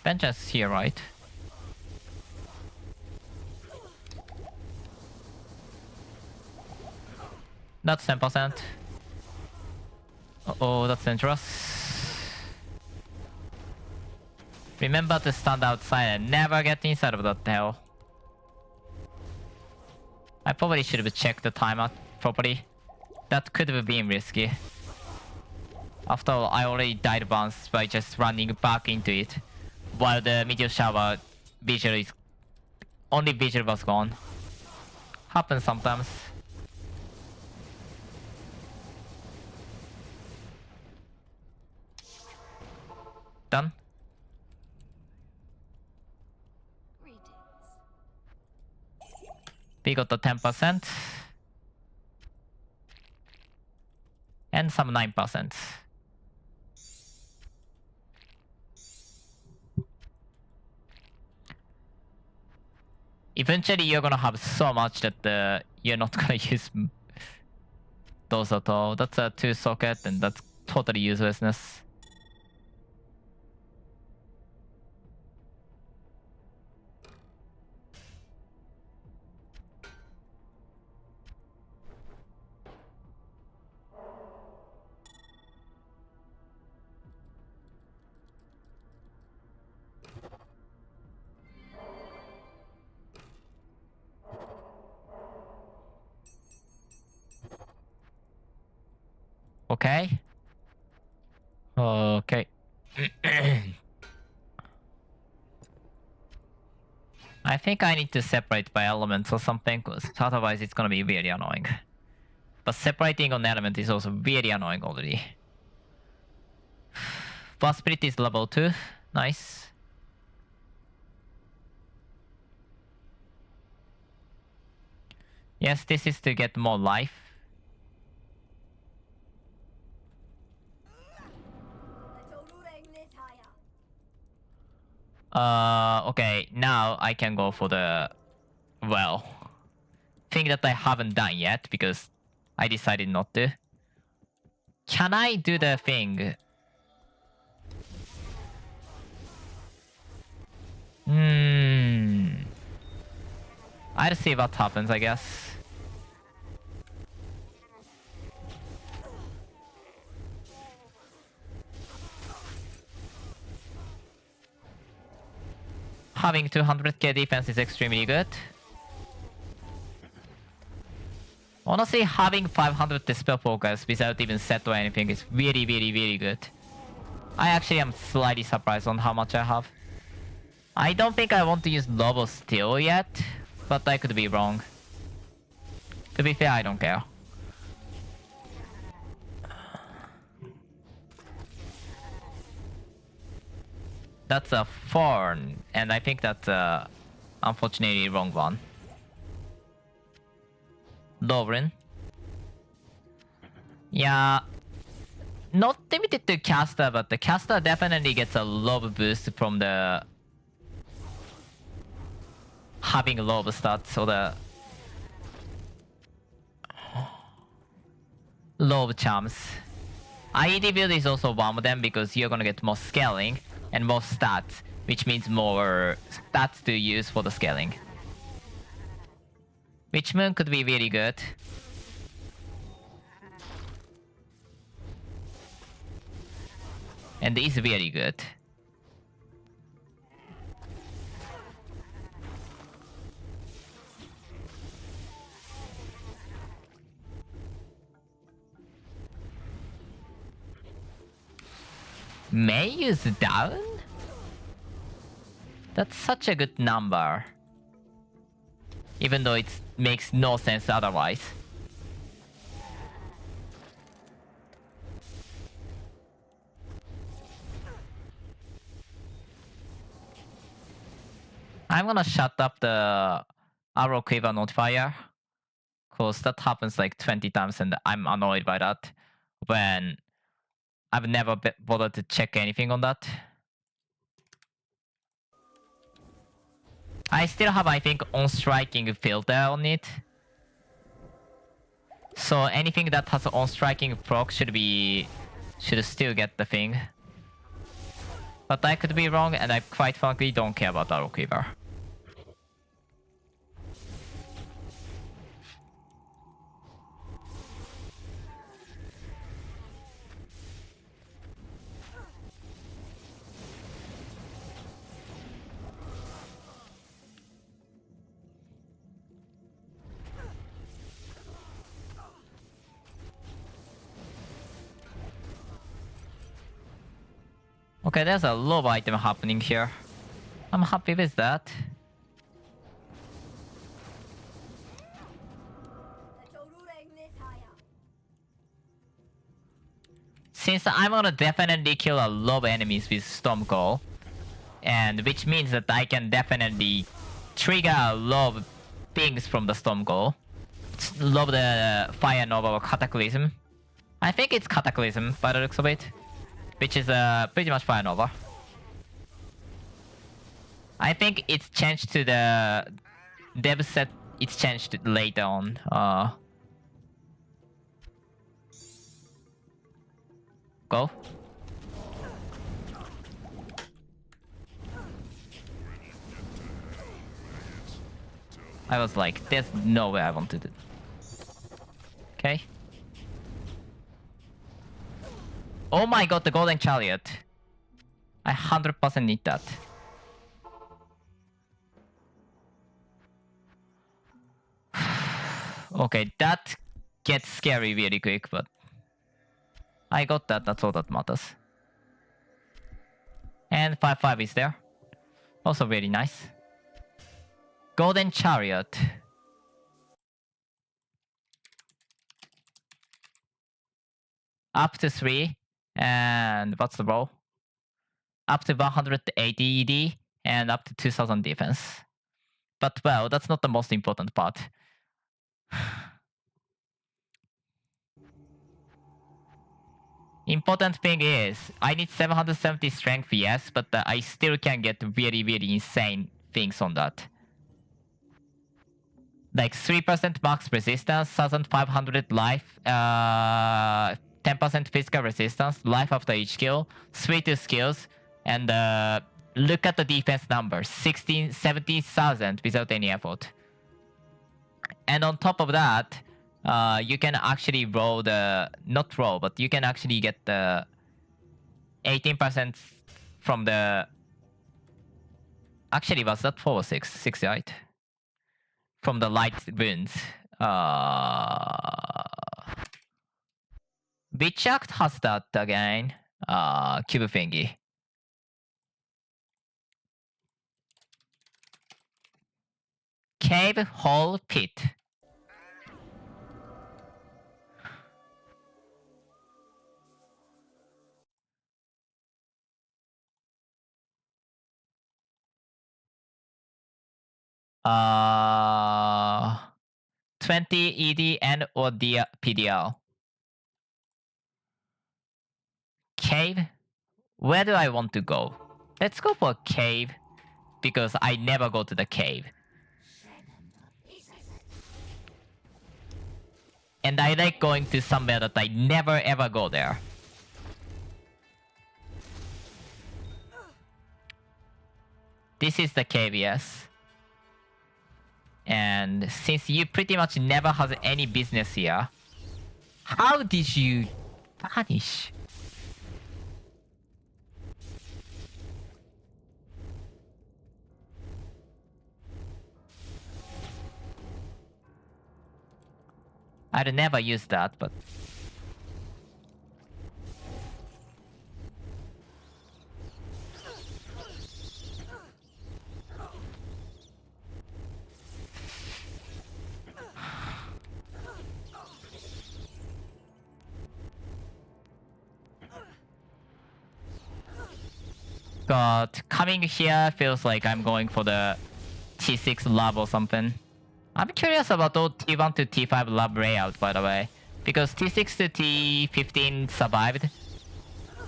Vengeance here, right? That's 10%. Uh-oh, that's dangerous. Remember to stand outside and never get inside of that hell. I probably should have checked the timer properly. That could have been risky. After all, I already died once by just running back into it. While the meteor shower visual is... only visual was gone. Happens sometimes. Done? We got the 10%. And some 9%. Eventually you're gonna have so much that you're not gonna use those at all. That's a 2 socket and that's totally uselessness. Okay. Okay. I think I need to separate by elements or something, because otherwise it's gonna be really annoying. But separating on element is also really annoying already. Blast Spirit is level 2. Nice. Yes, this is to get more life. Okay, now I can go for the... well... thing that I haven't done yet, because I decided not to. Can I do the thing? I'll see what happens, I guess. Having 200k defense is extremely good. Honestly, having 500 dispel focus without even set or anything is really, really, really good. I actually am slightly surprised on how much I have. I don't think I want to use Lobo still yet, but I could be wrong. To be fair, I don't care. That's a Thorn, and I think that's unfortunately wrong one. Lovren. Yeah. Not limited to caster, but the caster definitely gets a lob boost from the having lob stats or the lob charms. IED build is also one of them because you're gonna get more scaling and more stats, which means more stats to use for the scaling. Witch Moon could be really good. And it's very good. May is down? That's such a good number. Even though it makes no sense otherwise. I'm gonna shut up the arrow quiver notifier. Cause that happens like 20 times and I'm annoyed by that. When I've never bothered to check anything on that. I still have, I think, on-striking filter on it. So anything that has on-striking proc should still get the thing. But I could be wrong, and I quite frankly don't care about Arrow Quiver. Okay, there's a lot of item happening here. I'm happy with that. Since I'm gonna definitely kill a lot of enemies with Storm Call, and which means that I can definitely trigger a lot of things from the Storm Call. Love the Fire Nova or Cataclysm. I think it's Cataclysm by the looks of it. Which is pretty much Fire Nova. I think it's changed to the dev set. It's changed later on. Go. I was like, there's no way I wanted it. Okay. Oh my god, the Golden Chariot. I 100% need that. Okay, that gets scary really quick, but... I got that, that's all that matters. And 5-5 is there. Also very nice. Golden Chariot. Up to 3. And what's the roll? Up to 180 ED and up to 2000 defense. But well, that's not the most important part. Important thing is, I need 770 strength, yes, but I still can get really, really insane things on that. Like 3% max resistance, 1500 life, 10% physical resistance, life after each kill, 3-2 skills, and look at the defense numbers, 70,000 without any effort. And on top of that, you can actually roll the, not roll, but you can actually get the 18% from the, actually was that 4 or 6? 6, right? From the light runes. Which act has that again? Cube thingy. Cave, hole, pit. Uh, 20 ED and or PDL. Cave? Where do I want to go? Let's go for cave, because I never go to the cave. And I like going to somewhere that I never ever go there. This is the cave, yes. And since you pretty much never has any business here, how did you vanish? I'd never use that, but... God, coming here feels like I'm going for the T6 lab or something. I'm curious about the T1 to T5 lab layout, by the way. Because T6 to T15 survived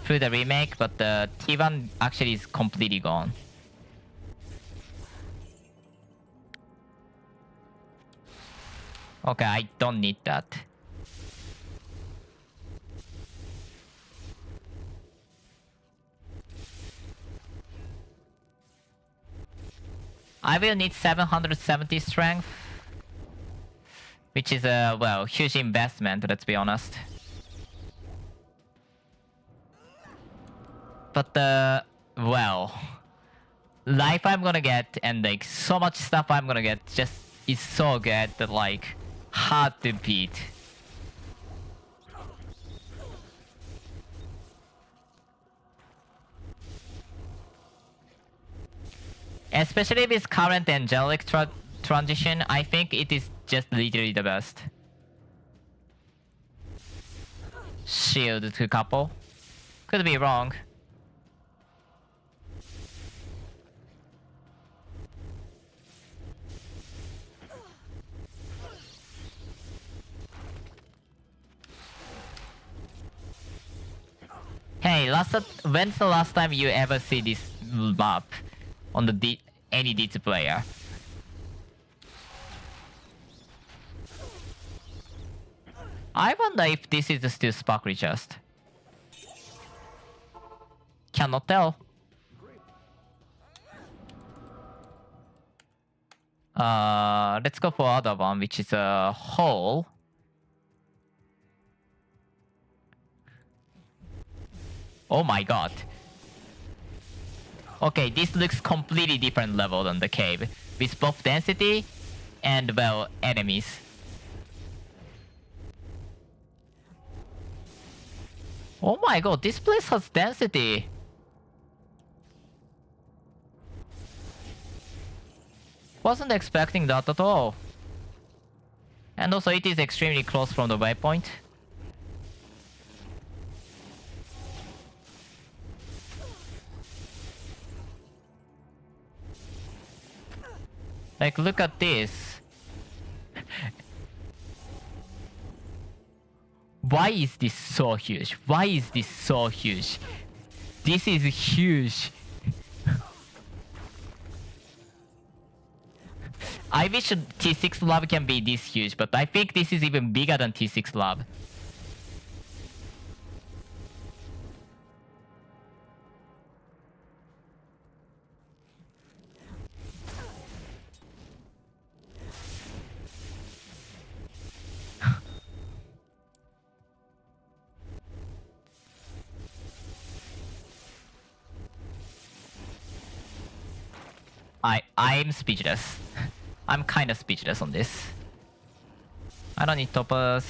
through the remake, but the T1 actually is completely gone. Okay, I don't need that. I will need 770 strength, which is a, well, huge investment, let's be honest. But well, life I'm gonna get and like so much stuff I'm gonna get just is so good that like hard to beat. Especially with current angelic transition, I think it is just literally the best. Shield to couple. Could be wrong. Hey, when's the last time you ever see this map on the any D2 player? I wonder if this is still Sparkly Chest. Cannot tell. Let's go for other one, which is a hole. Oh my god. Okay, this looks completely different level than the cave, with both density and, well, enemies. Oh my god, this place has density. Wasn't expecting that at all. And also it is extremely close from the waypoint. Like, look at this. Why is this so huge? Why is this so huge? This is huge. I wish T6 lab can be this huge, but I think this is even bigger than T6 lab. I'm speechless. I'm kind of speechless on this. I don't need toppers.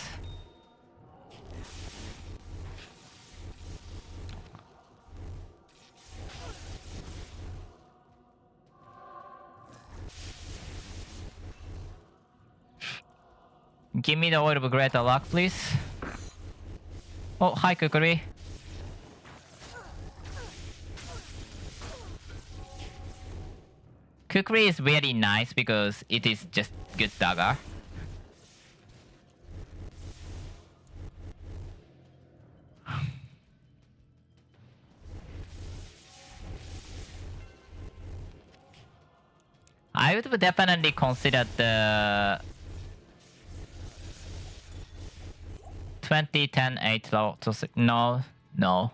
Give me the oil of greater luck, please. Oh, hi, Kukuri. Kukuri is very nice because it is just good dagger. I would definitely consider the 20, 10, 8, no, no.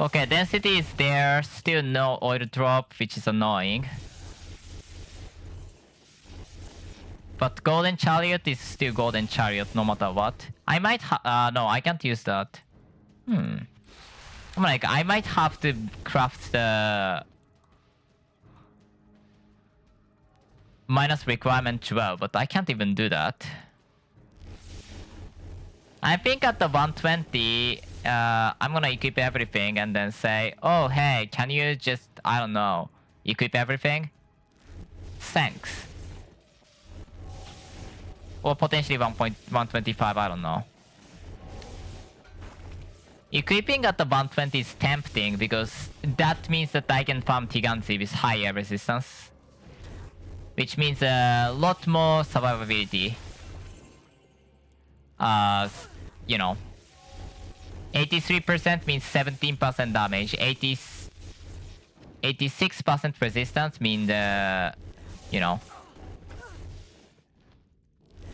Okay, density is there. Still no oil drop, which is annoying. But Golden Chariot is still Golden Chariot no matter what. I might no, I can't use that. I'm like, I might have to craft the minus requirement 12, but I can't even do that. I think at the 120, I'm gonna equip everything and then say, oh hey, can you just, I don't know, equip everything? Thanks. Or potentially 1.125, I don't know. Equipping at the 120 is tempting because that means that I can farm Tiganzi with higher resistance. Which means a lot more survivability. You know. 83% means 17% damage. 86% resistance means, you know.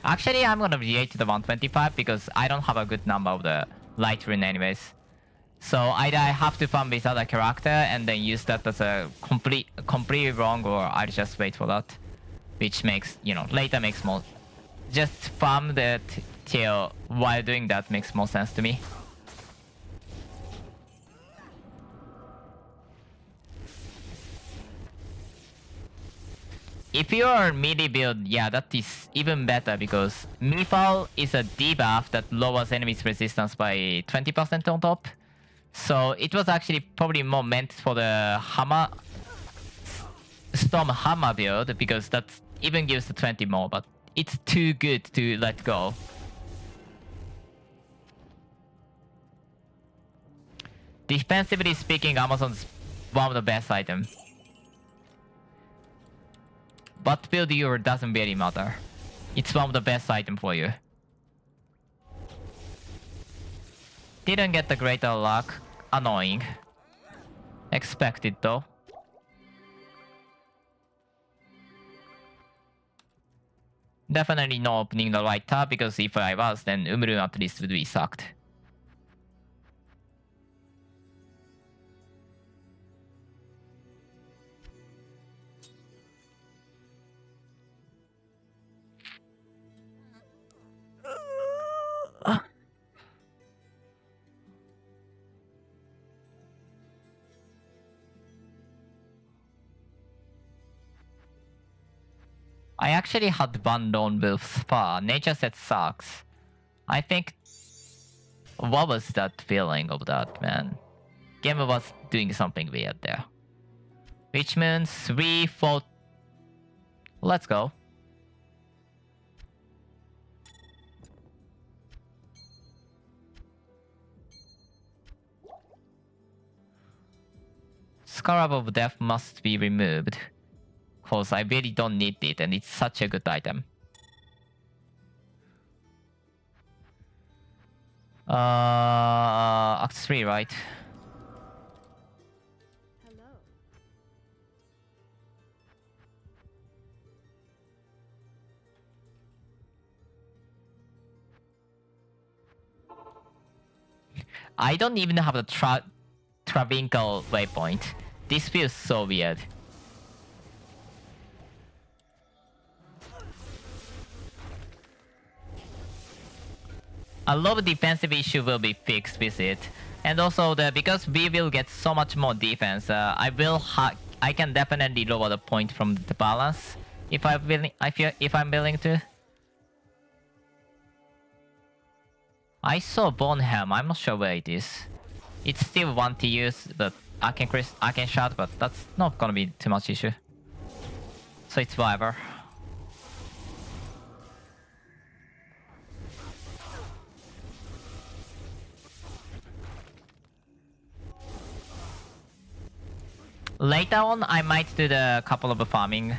Actually, I'm gonna relate to the 125 because I don't have a good number of the light rune anyways. So either I have to farm with other character and then use that as a completely wrong, or I'll just wait for that. Which makes, you know, later makes more... Just farm that till while doing that makes more sense to me. If you are melee build, yeah, that is even better because Mifal is a debuff that lowers enemies' resistance by 20% on top. So it was actually probably more meant for the hammer, Storm Hammer build because that even gives the 20 more, but it's too good to let go. Defensively speaking, Amazon's one of the best items. But build your doesn't really matter. It's one of the best items for you. Didn't get the greater luck. Annoying. Expected though. Definitely not opening the right tab because if I was, then Umru at least would be sucked. I actually had one lone wolf spa. Nature set sucks. I think... What was that feeling of that, man? Game was doing something weird there. Which means 3, 4... Let's go. Scarab of Death must be removed. Cause I really don't need it and it's such a good item. Act 3, right? Hello. I don't even have the Travinkle waypoint. This feels so weird. A lot of defensive issue will be fixed with it, and also because we will get so much more defense, I can definitely lower the point from the balance if I'm willing to. I saw Bonehelm. I'm not sure where it is. It's still one to use, but I can shot, but that's not gonna be too much issue. So it's whatever. Later on, I might do the couple of farming,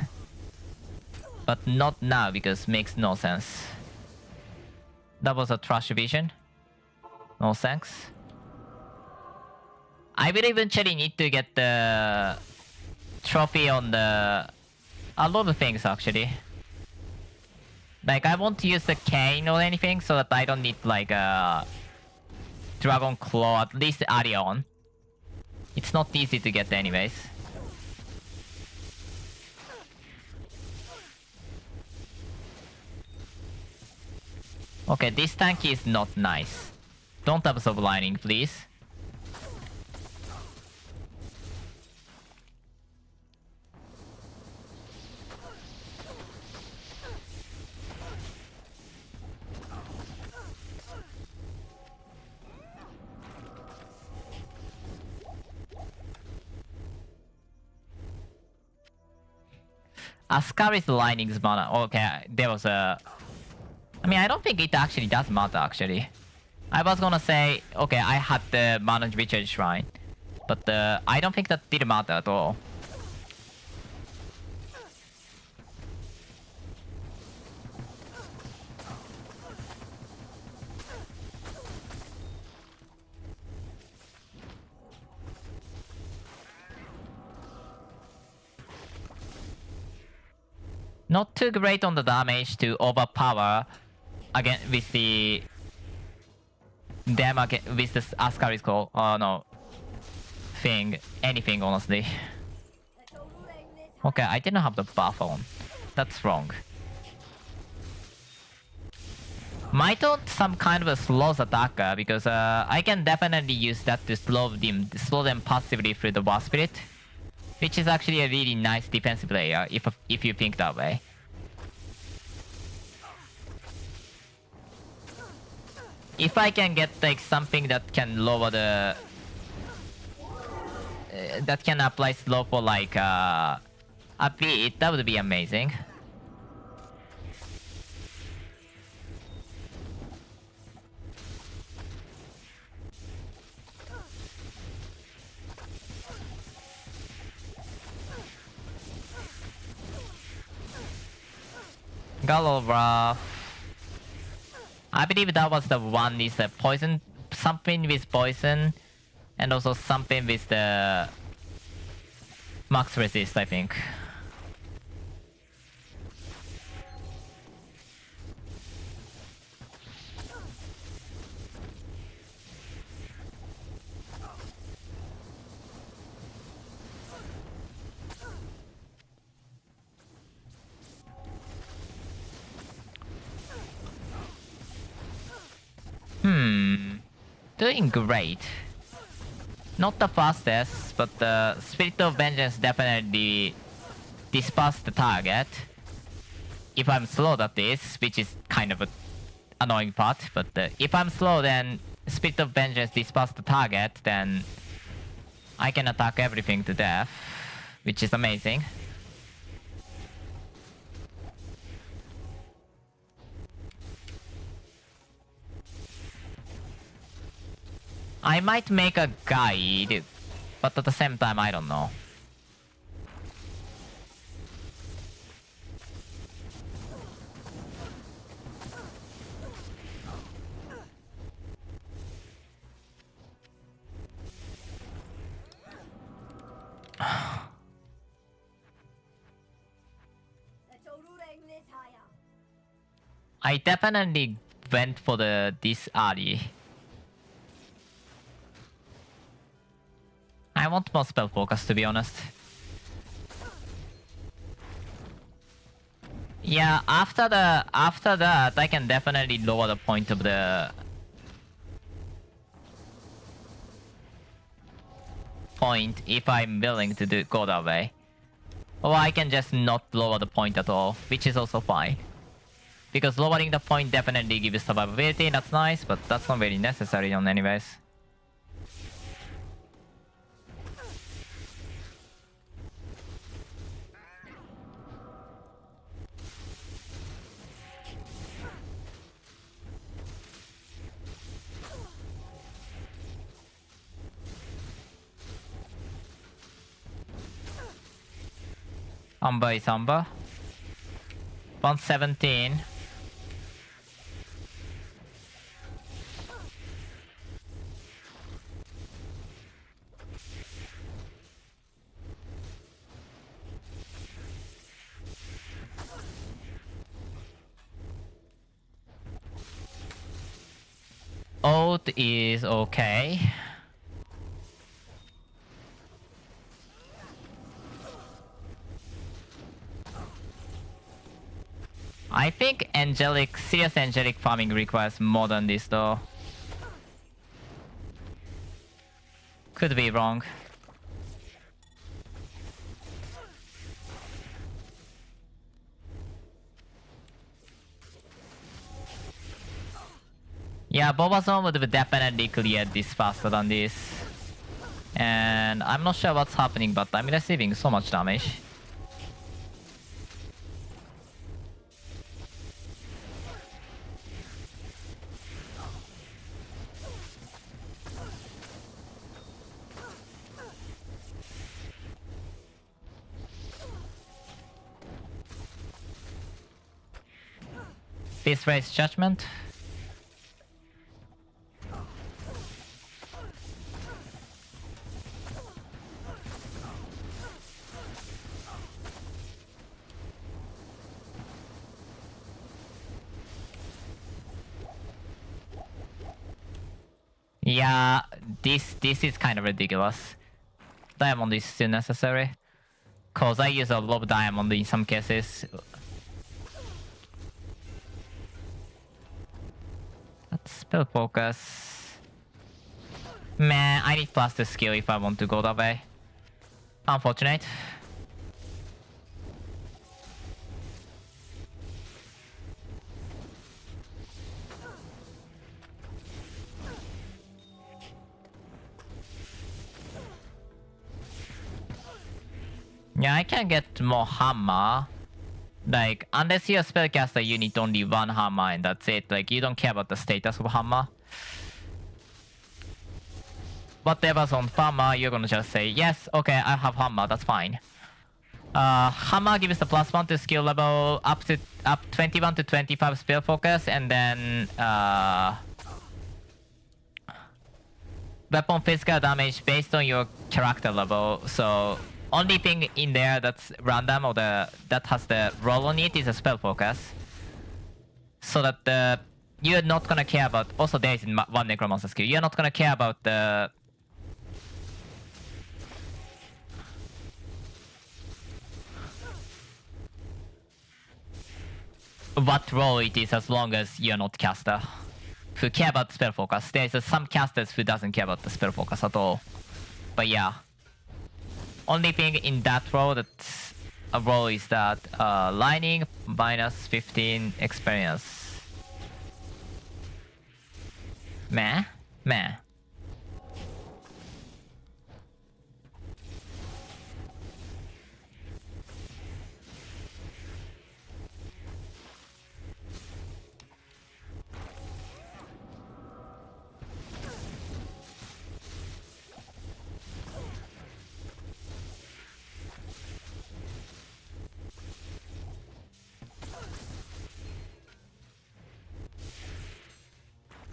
but not now because makes no sense. That was a trash vision. No thanks. I will eventually need to get the trophy on a lot of things actually. Like I want to use the cane or anything so that I don't need like a Dragon Claw at least early on. It's not easy to get anyways. Okay, this tank is not nice. Don't absorb lightning, please. Ascari's lightning's mana. Okay, there was a... I mean, I don't think it actually does matter, actually. I was gonna say, okay, I had the mana recharge shrine. But I don't think that did matter at all. Not too great on the damage to overpower again with the again with the Ascari's call. Oh no. Anything honestly. Okay, I didn't have the buff on. That's wrong. Mito some kind of a slows attacker because I can definitely use that to slow them passively through the War Spirit. Which is actually a really nice defensive player, if you think that way. If I can get like something that can lower the... that can apply slow for like a bit, that would be amazing. Galova. I believe that was the one is the poison, something with poison, and also something with the max resist, I think. Doing great. Not the fastest, but the Spirit of Vengeance definitely disperses the target. If I'm slow, that is, which is kind of an annoying part. But if I'm slow, then Spirit of Vengeance disperses the target, then I can attack everything to death, which is amazing. I might make a guide, but at the same time, I don't know. I definitely went for this early. I want more spell focus, to be honest. Yeah, after that, I can definitely lower the point of the point if I'm willing to go that way. Or I can just not lower the point at all, which is also fine. Because lowering the point definitely gives survivability, that's nice, but that's not really necessary on anyways. Amber is Amber. 117. Oath is okay. I think serious angelic farming requires more than this though. Could be wrong. Yeah, Bulbasaur would have definitely cleared this faster than this. And I'm not sure what's happening, but I'm receiving so much damage. This raise judgment. Yeah, this is kind of ridiculous. Diamond is still necessary. Cause I use a lot of diamond in some cases. That's spell focus. Man, I need plus 2 skill if I want to go that way. Unfortunate. Yeah, I can get more hammer. Like, unless you're a spellcaster, you need only one hammer and that's it. Like, you don't care about the status of hammer. Whatever's on farmer, you're gonna just say, yes, okay, I have hammer, that's fine. Hammer gives the +1 to skill level up 21 to 25 spell focus, and then weapon physical damage based on your character level. So only thing in there that's random or that has the roll on it is a spell focus. So that you're not gonna care about. Also, there is one necromancer skill. You're not gonna care about the what role it is as long as you're not caster who care about spell focus. There's some casters who doesn't care about the spell focus at all. But yeah. Only thing in that role that's a role is that lightning minus 15 experience. Meh? Meh.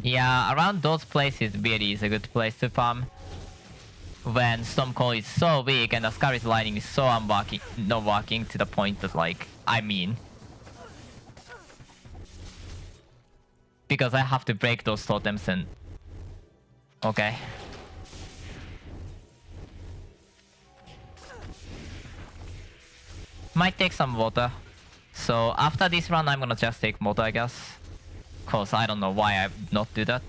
Yeah, around those places really is a good place to farm. When Storm Cold is so weak and the Ascari's Lightning is so not working to the point that, like, I mean. Because I have to break those totems and... Okay. Might take some water. So after this run, I'm gonna just take water, I guess. Cause I don't know why I not do that.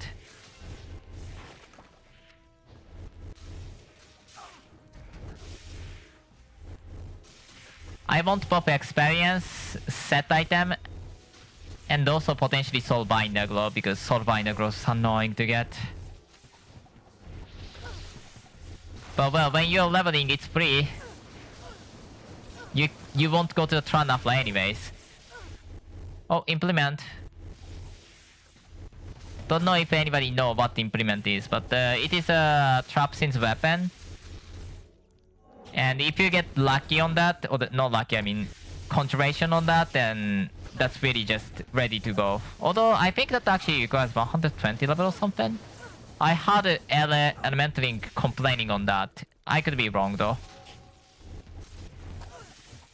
I want both experience, set item, and also potentially Soul Binder Glow, because Soul Binder Glow is annoying to get. But well, when you're leveling, it's free. You won't go to the Tranafla anyways. Oh, implement. Don't know if anybody know what implement is, but it is a Trapsin's weapon. And if you get lucky on that, or not lucky, I mean conjuration on that, then that's really just ready to go. Although I think that actually requires 120 level or something. I heard Elemental complaining on that. I could be wrong though.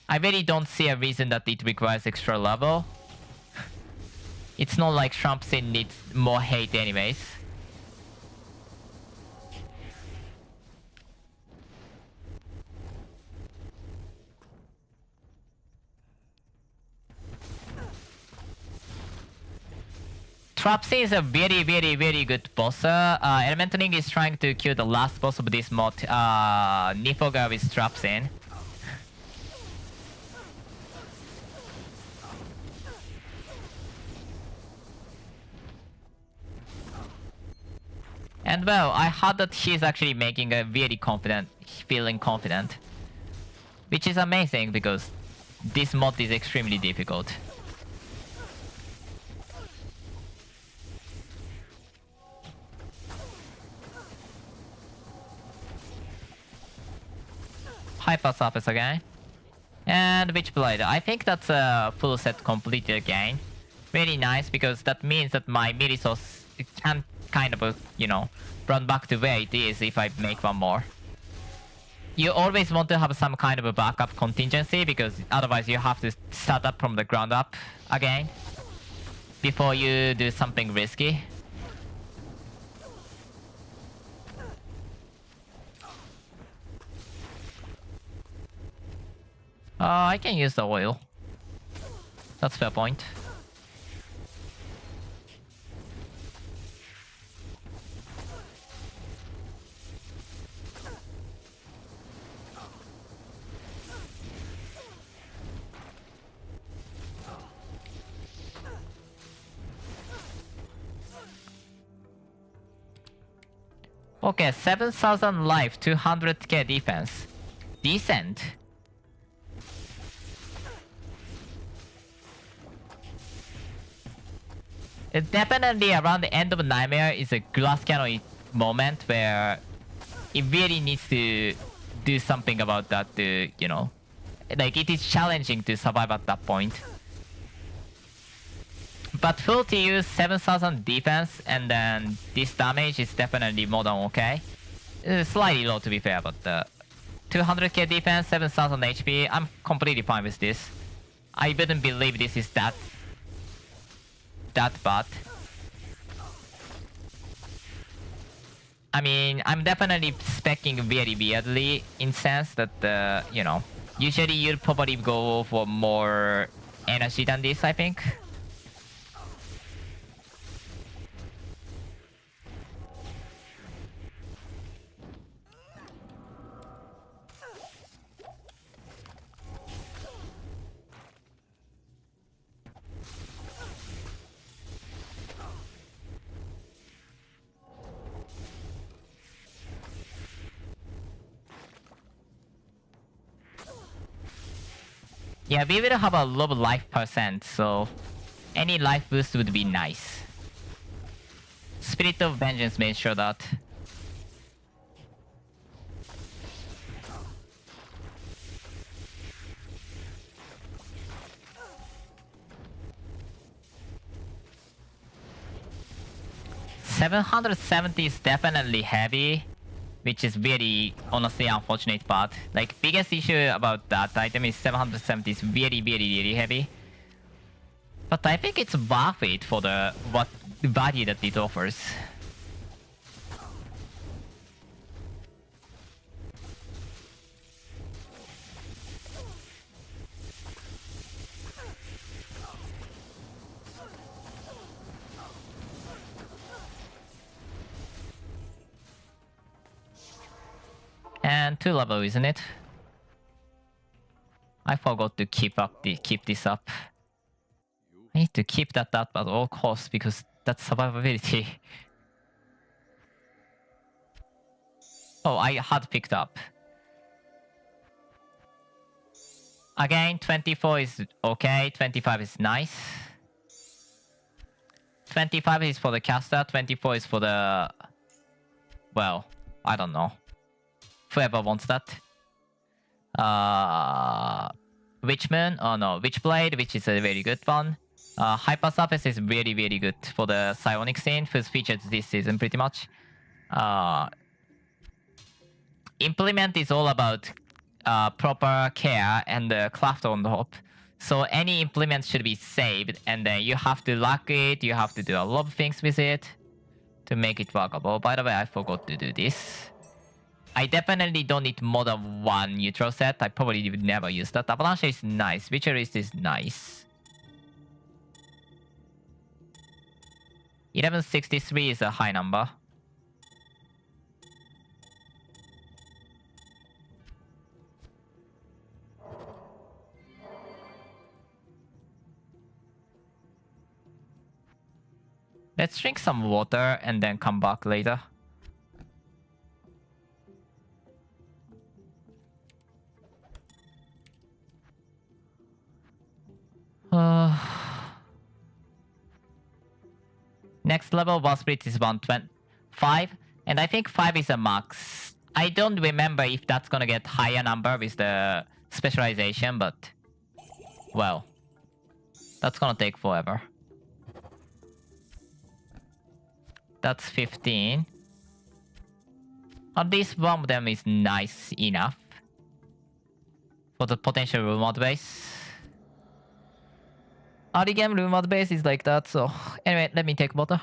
I really don't see a reason that it requires extra level. It's not like Trumpsin needs more hate anyways. Trapsin is a very good boss. Elemental is trying to kill the last boss of this mod, Nifoga with Trapsin. And well, I heard that he's actually making a very confident, feeling confident. Which is amazing because this mod is extremely difficult. Hyper Surface again. And Witchblade. I think that's a full set completed again. Very nice because that means that my melee source can kind of, you know, run back to where it is if I make one more. You always want to have some kind of a backup contingency because otherwise you have to start up from the ground up again before you do something risky. I can use the oil. That's fair point. Okay, 7,000 life, 200k defense. Decent. It definitely around the end of Nightmare is a glass cannon moment where it really needs to do something about that to, you know, like it is challenging to survive at that point. But full TU, 7,000 defense, and then this damage is definitely more than okay. It's slightly low to be fair, but 200k defense, 7,000 HP, I'm completely fine with this. I wouldn't believe this is that bad. I mean, I'm definitely speccing very weirdly in sense that, you know, usually you'll probably go for more energy than this, I think. Yeah, we will have a low life percent, so any life boost would be nice. Spirit of Vengeance made sure that. $770 is definitely heavy, which is very honestly unfortunate part. Like biggest issue about that item is 770 is very heavy. But I think it's worth it for the value that it offers. And 2 level, isn't it? I forgot to keep this up. I need to keep that up at all costs because that's survivability. Oh, I had picked up. Again, 24 is okay, 25 is nice. 25 is for the caster, 24 is for the... Well, I don't know. Whoever wants that. Witchmoon, oh no, Witchblade, which is a very good one. Hyper Surface is very good for the Psionic scene, who's featured this season pretty much. Implement is all about proper care and craft on top. So any implement should be saved, and then you have to lock it, you have to do a lot of things with it to make it workable. By the way, I forgot to do this. I definitely don't need more than one neutral set. I probably would never use that. Avalanche is nice. Witcherist is nice. 1163 is a high number. Let's drink some water and then come back later. Next level boss split is 125, and I think 5 is a max. I don't remember if that's gonna get higher number with the specialization, but well, that's gonna take forever. That's 15. At least one of them is nice enough for the potential remote base. Early game remote base is like that, so anyway, let me take water.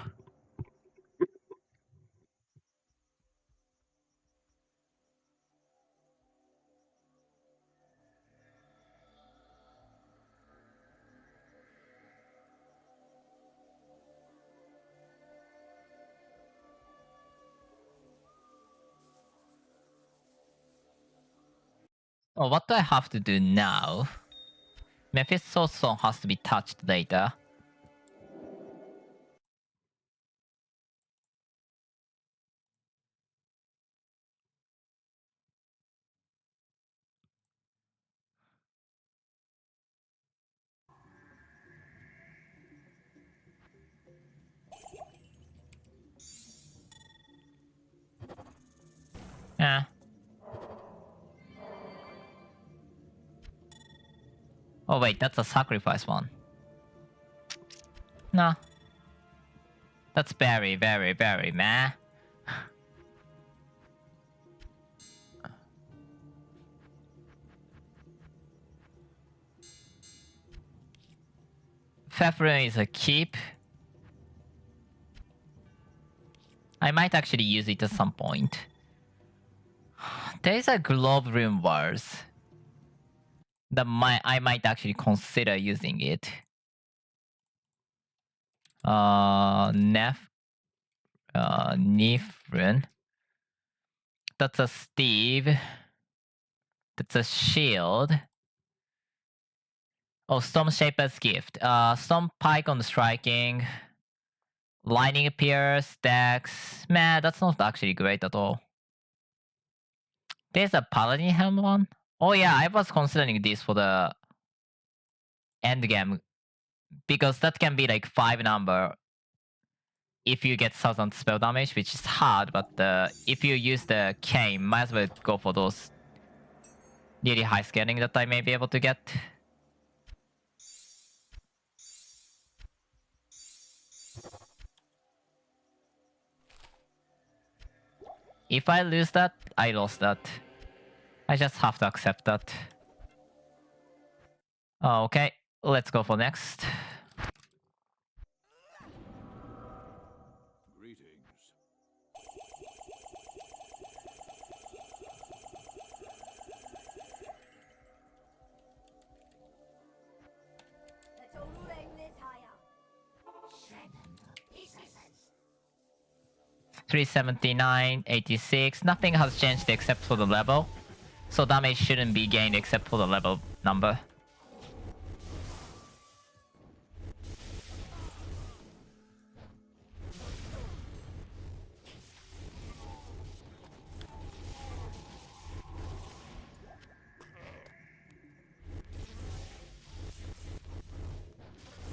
Oh, what do I have to do now? Memphis Stormzon has to be touched later. Yeah. Oh wait, that's a sacrifice one. Nah. That's very, very, very meh. Pfefferin is a keep. I might actually use it at some point. There's a Globe Room Wars. I might actually consider using it. Nifrin. That's a Steve. That's a shield. Oh, Storm Shaper's Gift. Storm Pike on the striking. Lightning Pierce, Dex. Man, that's not actually great at all. There's a Paladin Helm one. Oh yeah, I was considering this for the end game. Because that can be like 5 number if you get 1000 spell damage, which is hard, but if you use the cane, might as well go for those really high scaling that I may be able to get. If I lose that, I lost that. I just have to accept that. Okay, let's go for next. Greetings. Let's bring this higher. 379, 86. Nothing has changed except for the level. So damage shouldn't be gained except for the level number.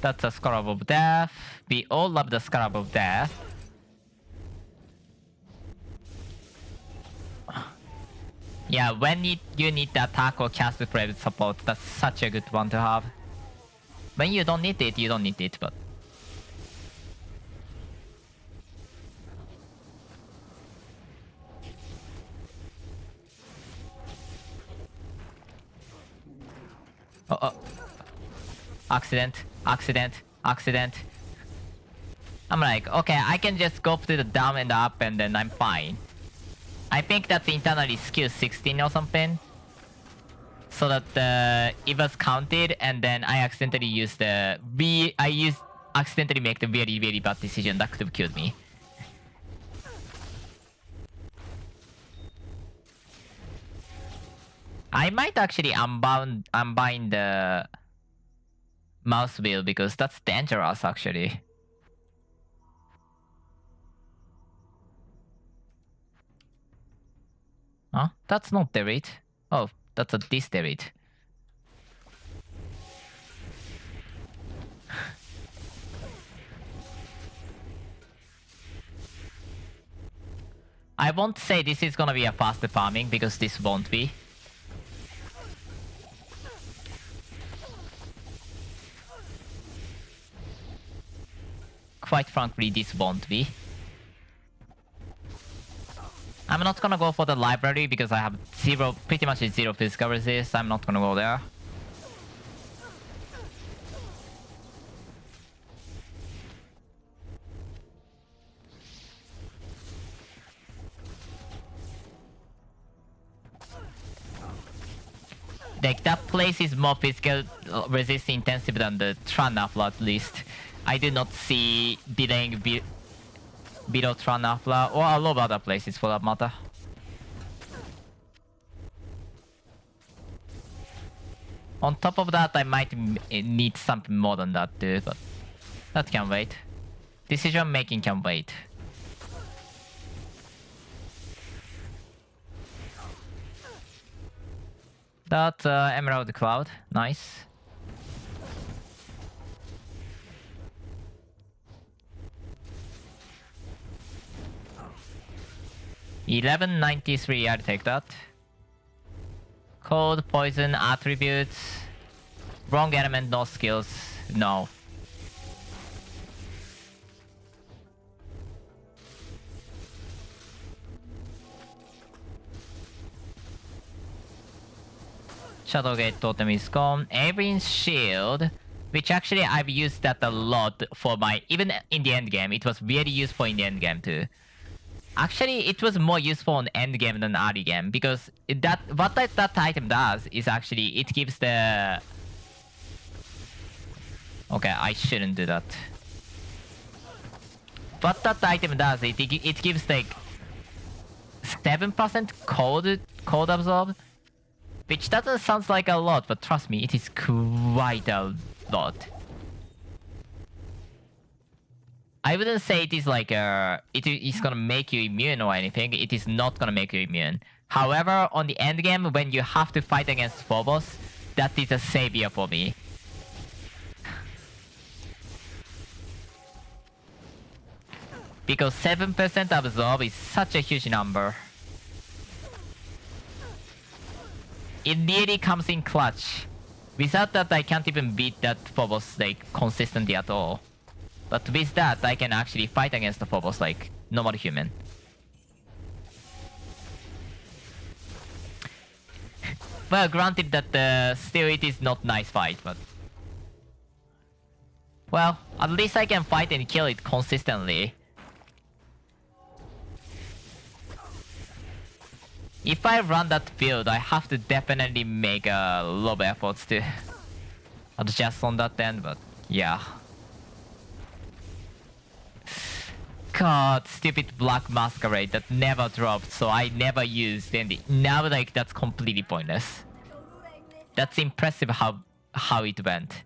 That's a Scarab of Death. We all love the Scarab of Death. Yeah, when you need the attack or cast with private support, that's such a good one to have. When you don't need it, you don't need it, but... Oh. Accident, accident, accident. I'm like, okay, I can just go to the down and up and then I'm fine. I think that's internally skill 16 or something. So that it was counted and then I accidentally used the accidentally make the very, very bad decision that could have killed me. I might actually unbind the mouse wheel because that's dangerous actually. Huh? That's not delete. Oh, that's a dis delete. I won't say this is gonna be a faster farming because this won't be. Quite frankly, this won't be. I'm not gonna go for the library because I have pretty much zero physical resist. I'm not gonna go there. Like, that place is more physical resist intensive than the Tranafla at least. I do not see delaying below Tranafla or a lot of other places for that matter. On top of that, I might need something more than that too, but that can wait. Decision making can wait. That Emerald Cloud, nice. $11.93, I'll take that. Cold, poison, attributes. Wrong element, no skills. No. Shadowgate Totem is gone. Avery's Shield, which actually I've used that a lot for my... Even in the end game, it was very useful in the end game too. Actually, it was more useful in end game than early game because that item does is actually it gives the... Okay, I shouldn't do that. What that item does, it gives like 7% cold absorb, which doesn't sound like a lot, but trust me, it is quite a lot. I wouldn't say it is like it is gonna make you immune or anything. It is not gonna make you immune. However, on the end game, when you have to fight against Phobos, that is a savior for me. Because 7% absorb is such a huge number. It really comes in clutch. Without that, I can't even beat that Phobos like consistently at all. But with that, I can actually fight against the Phobos like normal human. Well, granted that still it is not nice fight, but... Well, at least I can fight and kill it consistently. If I run that build, I have to definitely make a lot of efforts to adjust on that end, but yeah. God, stupid Black Masquerade that never dropped, so I never used, and now like that's completely pointless. That's impressive how it went.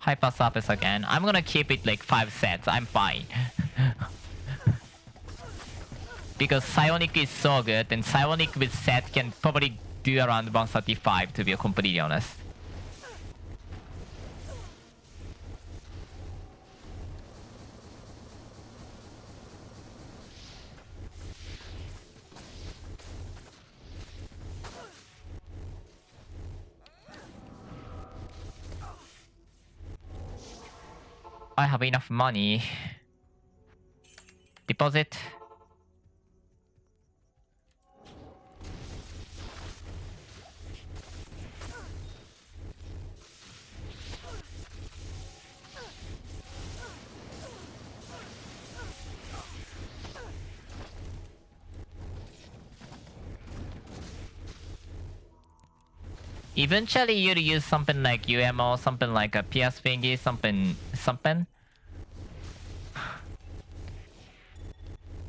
Hyper Surface again. I'm gonna keep it like 5 sets, I'm fine. Because Psionic is so good, and Psionic with set can probably do around 135 to be completely honest. I have enough money. Deposit. Eventually you'd use something like UMO, something like a PS thingy, something.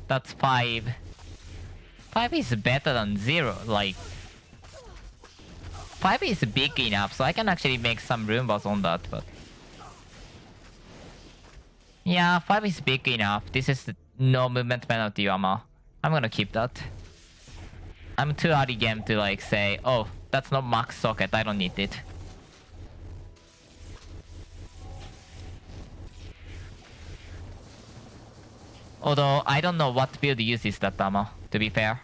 That's 5. 5 is better than 0, like... 5 is big enough, so I can actually make some Roombas on that, but... Yeah, 5 is big enough. This is no movement penalty armor. I'm gonna keep that. I'm too early game to like say, oh, that's not max socket, I don't need it. Although, I don't know what build uses that armor, to be fair.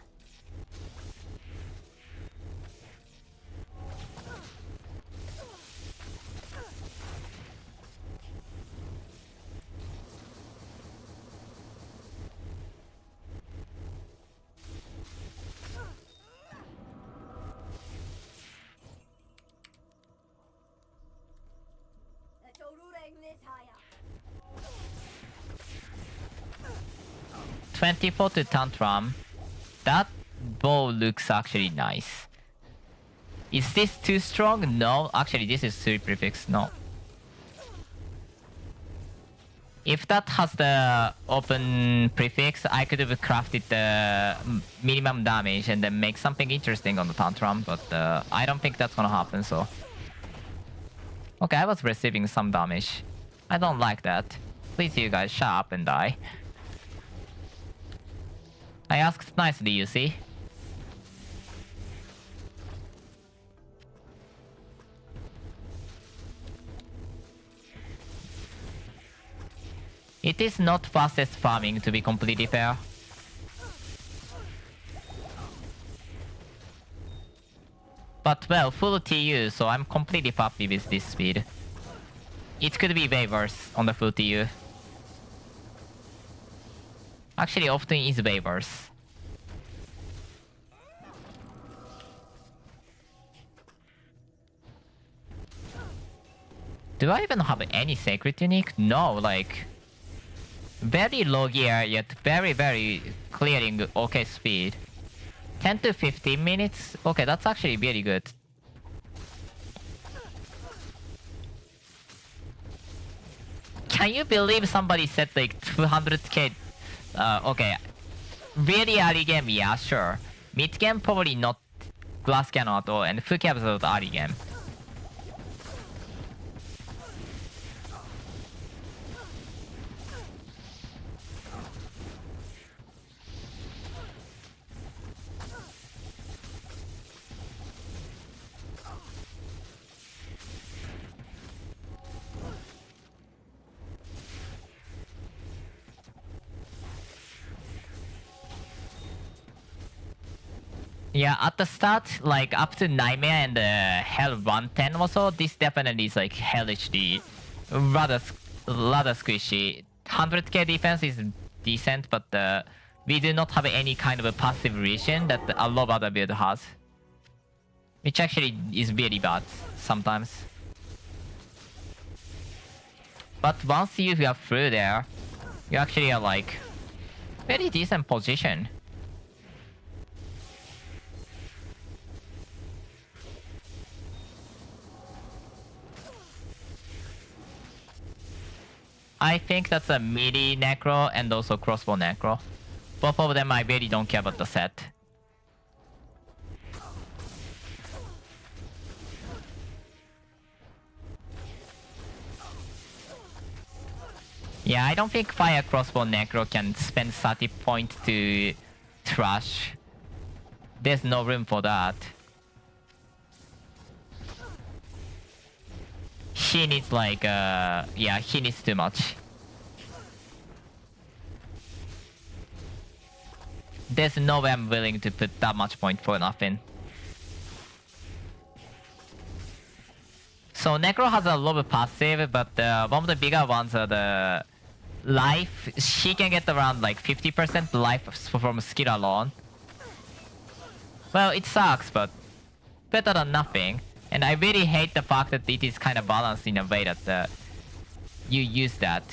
Let's ring this higher. 24 to Tantrum. That bow looks actually nice. Is this too strong? No. Actually, this is 3 prefix. No. If that has the open prefix, I could have crafted the minimum damage and then make something interesting on the Tantrum, but I don't think that's gonna happen, so... Okay, I was receiving some damage. I don't like that. Please, you guys, shut up and die. I asked nicely, you see? It is not fastest farming, to be completely fair. But well, full TU, so I'm completely happy with this speed. It could be way worse on the full TU. Actually, often is way worse. Do I even have any sacred unique? No, like... Very low gear, yet very, very clearing okay speed. 10 to 15 minutes? Okay, that's actually very good. Can you believe somebody said like 200k? Okay. Really early game, yeah, sure. Mid game, probably not glass cannon at all, and full caps at early game. Yeah, at the start, like up to Nightmare and Hell 110 or so, this definitely is like Hell HD. Rather squishy. 100k defense is decent, but we do not have any kind of a passive reaction that a lot of other build has. Which actually is very bad sometimes. But once you are through there, you actually are like very decent position. I think that's a melee necro and also crossbow necro. Both of them I really don't care about the set. Yeah, I don't think fire crossbow necro can spend 30 points to trash. There's no room for that. He needs like, yeah, he needs too much. There's no way I'm willing to put that much point for nothing. So Necro has a lot of passive, but one of the bigger ones are the life. She can get around like 50% life from skill alone. Well, it sucks, but better than nothing. And I really hate the fact that it is kind of balanced in a way that you use that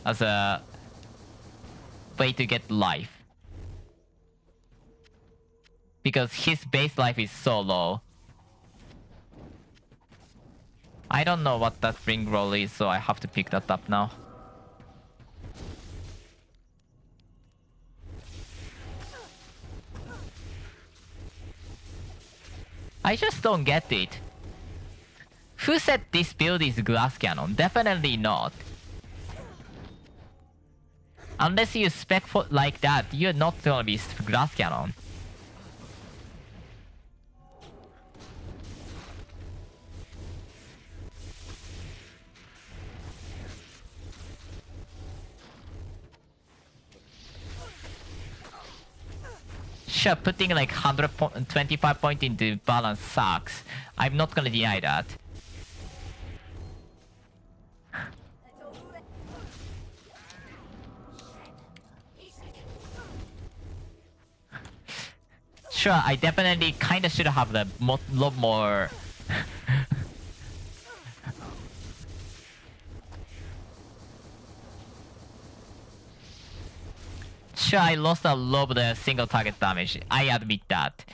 as a way to get life. Because his base life is so low. I don't know what that ring roll is, so I have to pick that up now. I just don't get it. Who said this build is glass cannon? Definitely not. Unless you spec for like that, you're not gonna be glass cannon. Sure, putting like 125 point into balance sucks. I'm not gonna deny that. Sure, I definitely kinda should have the lot more. Sure, I lost a lot of the single target damage. I admit that.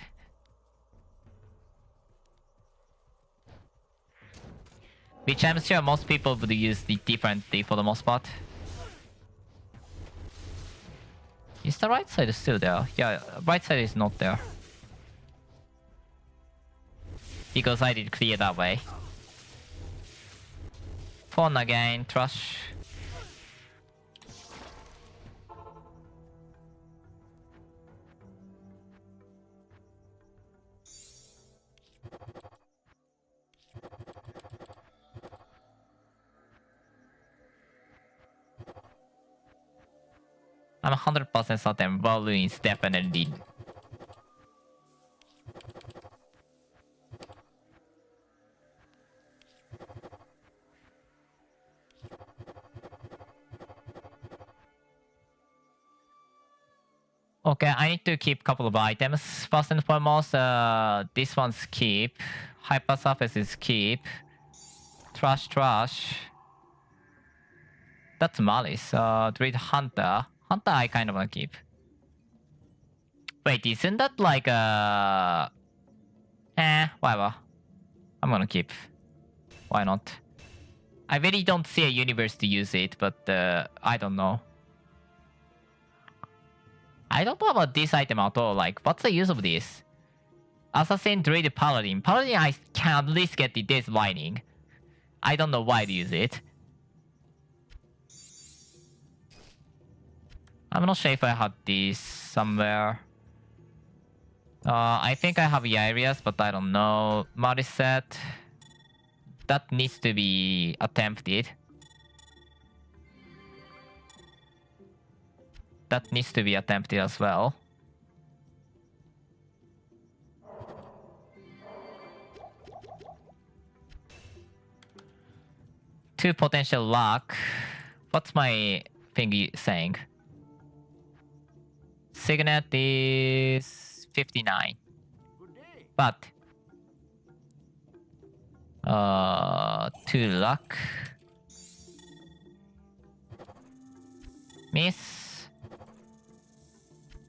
Which I'm sure most people would use it differently for the most part. Is the right side still there? Yeah, right side is not there. Because I did clear that way. Phone again, trash. I'm 100% certain Balloon is definitely. Okay, I need to keep a couple of items. First and foremost, this one's keep. Hyper surface is keep. Trash, trash. That's Malice. Druid Hunter. Hunter I kind of want to keep. Wait, isn't that like whatever. I'm gonna keep. Why not? I really don't see a universe to use it, but I don't know. I don't know about this item at all. Like, what's the use of this? Assassin, Druid, Paladin. Paladin I can at least get the Death Lightning. I don't know why to use it. I'm not sure if I had this somewhere. I think I have Yairias, but I don't know. Mariset. That needs to be attempted. That needs to be attempted as well. Two potential luck. What's my thing saying? Signet is 59. But 2 luck. Miss.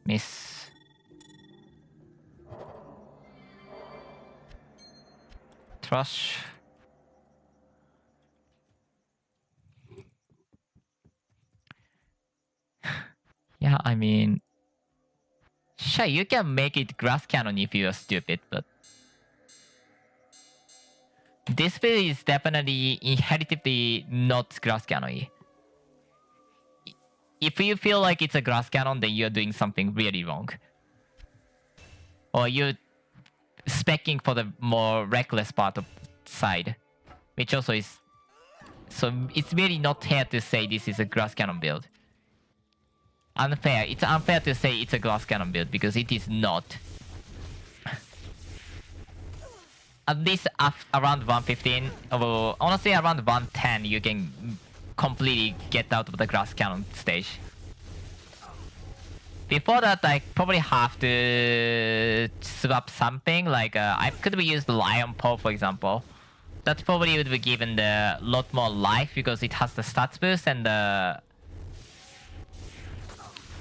Miss. Trash. Yeah, I mean, sure, you can make it grass cannon if you're stupid, but this build is definitely inherently not grass cannon-y. If you feel like it's a grass cannon, then you're doing something really wrong. Or you're speccing for the more reckless part of side, which also is... So it's really not fair to say this is a grass cannon build. Unfair. It's unfair to say it's a glass cannon build because it is not. At least around 115, or honestly around 110, you can completely get out of the glass cannon stage. Before that, I probably have to swap something like I could have used Lion Paw, for example. That probably would be given a lot more life because it has the stats boost and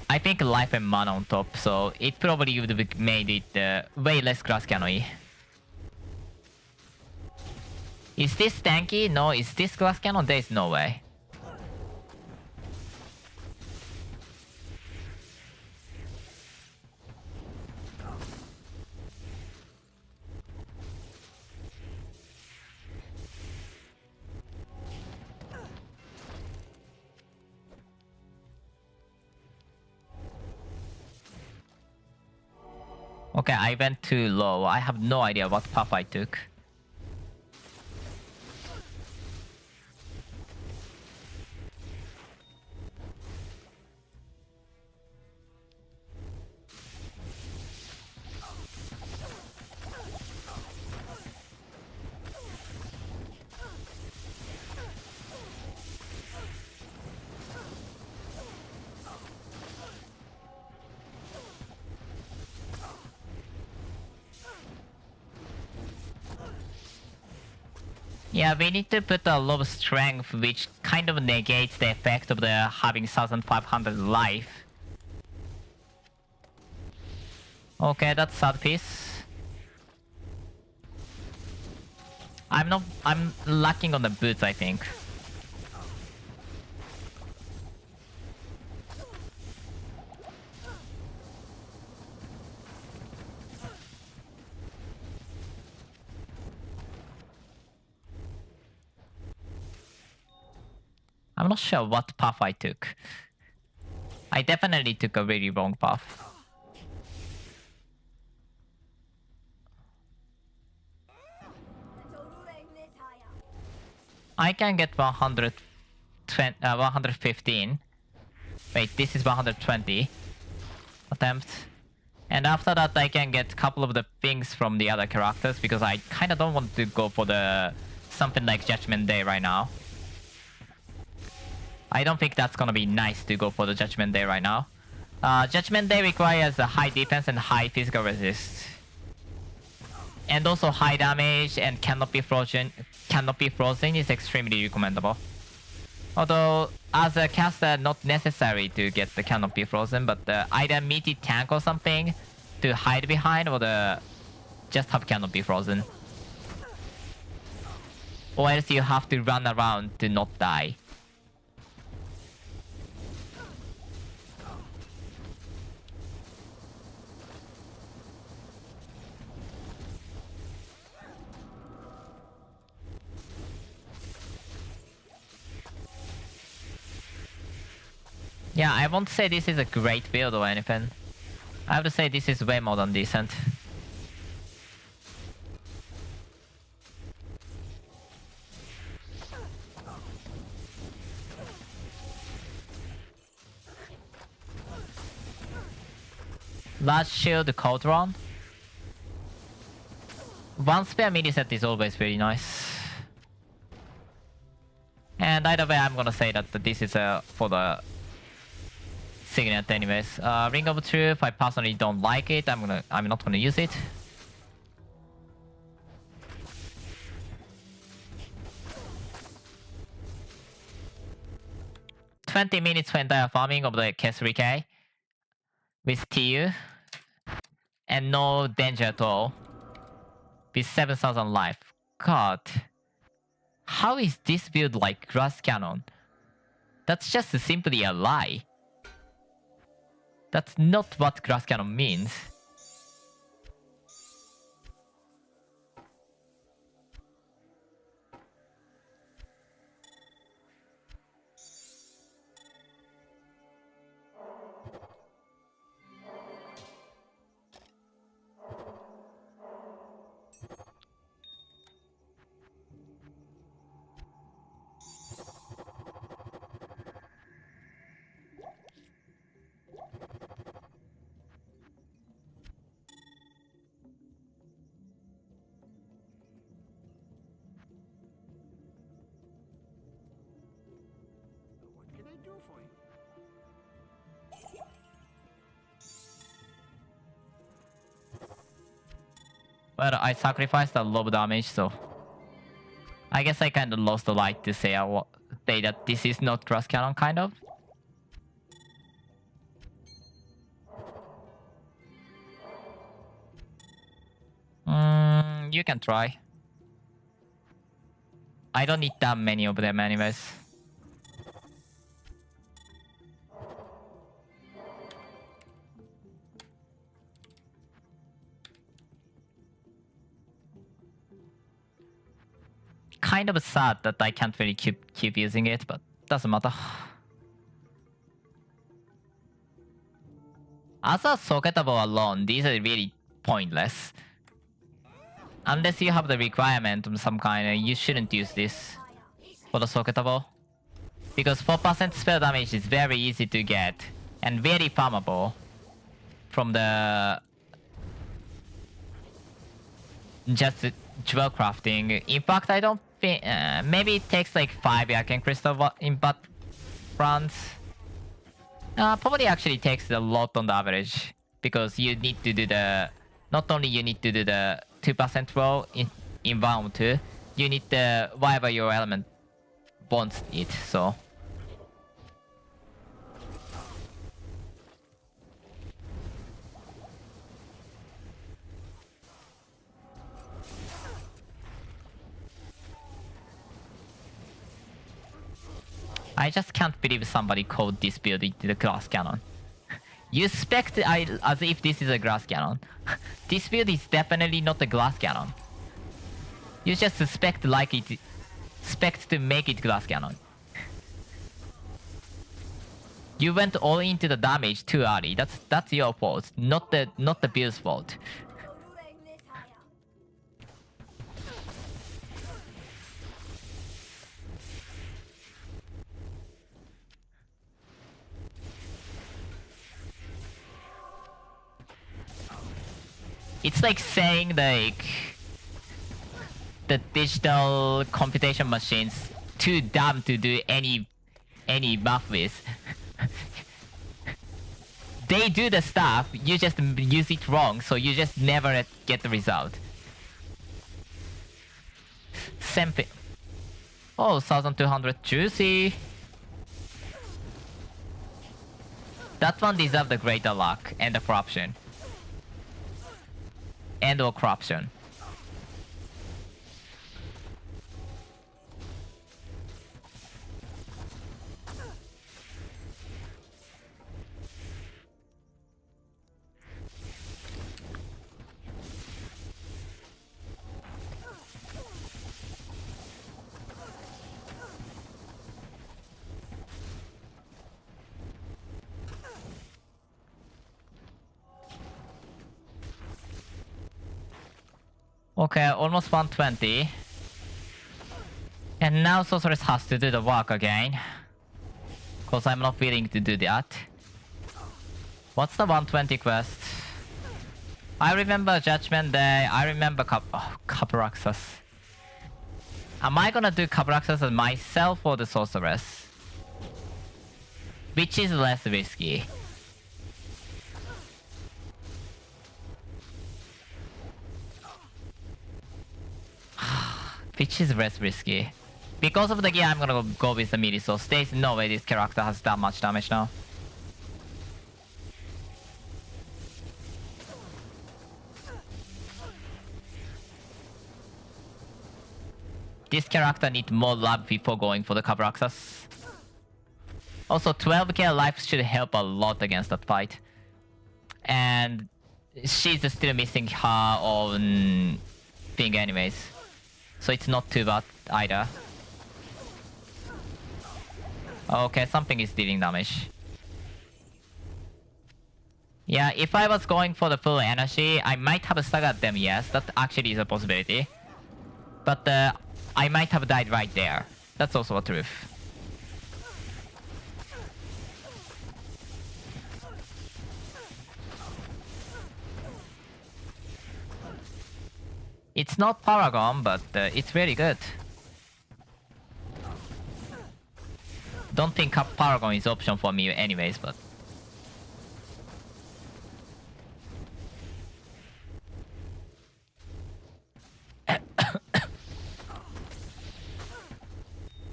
I think life and mana on top, so it probably would have made it way less grass cannon-y. Is this tanky? No. Is this glass cannon? There's no way. Okay, I went too low. I have no idea what path I took. Yeah, we need to put a lot of strength, which kind of negates the effect of the having 1500 life. Okay, that's sad piece. I'm lacking on the boots, I think. I'm not sure what path I took. I definitely took a really wrong path. I can get 115. Wait, this is 120 attempt. And after that, I can get a couple of the things from the other characters because I kind of don't want to go for the something like Judgment Day right now. I don't think that's gonna be nice to go for the Judgment Day right now. Judgment Day requires a high defense and high physical resist. And also high damage and cannot be frozen is extremely recommendable. Although, as a caster, not necessary to get the cannot be frozen, but either meaty tank or something to hide behind, or just have cannot be frozen. Or else you have to run around to not die. Yeah, I won't say this is a great build or anything. I have to say this is way more than decent. Large shield cauldron. One spare mini set is always very nice. And either way, I'm gonna say that this is for the Signet anyways. Ring of Truth, I personally don't like it. I'm not gonna use it. $20 minutes for entire farming of the K3K with TU and no danger at all with 7,000 life. God, how is this build like Grass Cannon? That's just simply a lie. That's not what Grass Cannon means. But I sacrificed a low damage, so I guess I kind of lost the light to say that this is not Grass Cannon, kind of. You can try. I don't need that many of them anyways. Kind of sad that I can't really keep using it, but doesn't matter. As a socketable alone, these are really pointless. Unless you have the requirement of some kind, you shouldn't use this for the socketable. Because 4% spell damage is very easy to get and very farmable from the just jewel crafting. In fact, I don't think maybe it takes like 5 Arcane Crystal in butt runs. Probably actually takes a lot on the average because you need to do the not only you need to do the 2% roll in 1 or 2, you need the whatever your element wants it. So. I just can't believe somebody called this build into the glass cannon. You spec as if this is a glass cannon. This build is definitely not a glass cannon. You just suspect like it, expect to make it glass cannon. You went all into the damage too early. That's your fault, not the build's fault. It's like saying like the digital computation machines too dumb to do any math with. They do the stuff, you just use it wrong, so you just never get the result. Same thing. Oh, 1200 juicy. That one deserved the greater luck and the corruption. And or corruption. Okay, almost 120. And now Sorceress has to do the work again. Cause I'm not willing to do that. What's the 120 quest? I remember Judgment Day, I remember Cabraxas. Am I gonna do Cabraxas myself or the Sorceress? Which is less risky? Which is less risky? Because of the gear, I'm gonna go with the melee, so there's no way this character has that much damage now. This character needs more love before going for the Cabraxas. Also, 12k life should help a lot against that fight. And she's still missing her own thing anyways. So it's not too bad either. Okay, something is dealing damage. Yeah, if I was going for the full energy, I might have staggered them, yes. That actually is a possibility. But I might have died right there. That's also a truth. It's not Paragon, but it's really good. Don't think Paragon is option for me anyways, but...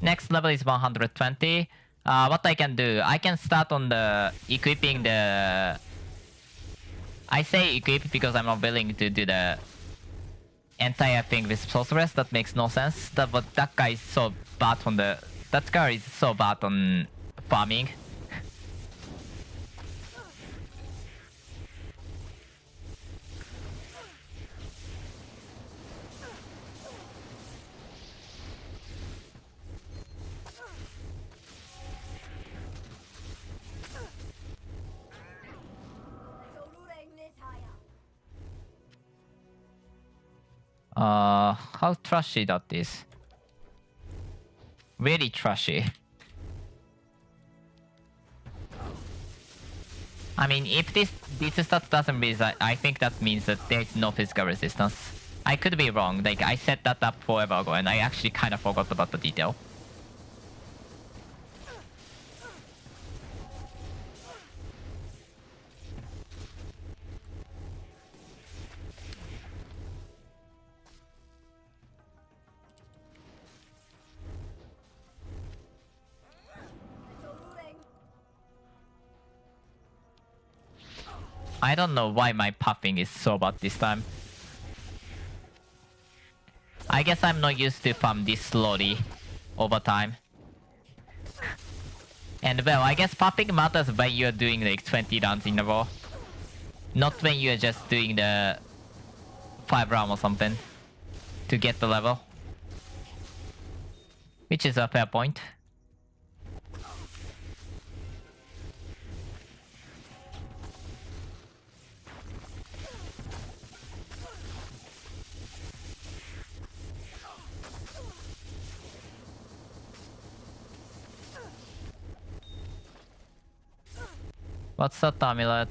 Next level is 120. What I can do, I can start on the equipping the... I say equip because I'm not willing to do the entire thing with sorceress. That makes no sense. But that guy is so bad on the. That guy is so bad on farming. How trashy that is. Really trashy. I mean, if this stat doesn't result, I think that means that there is no physical resistance. I could be wrong. Like, I set that up forever ago, and I actually kind of forgot about the detail. I don't know why my puffing is so bad this time. I guess I'm not used to farm this slowly over time. And well, I guess puffing matters when you're doing like 20 rounds in a row. Not when you're just doing the 5 round or something to get the level. Which is a fair point. What's that amulet?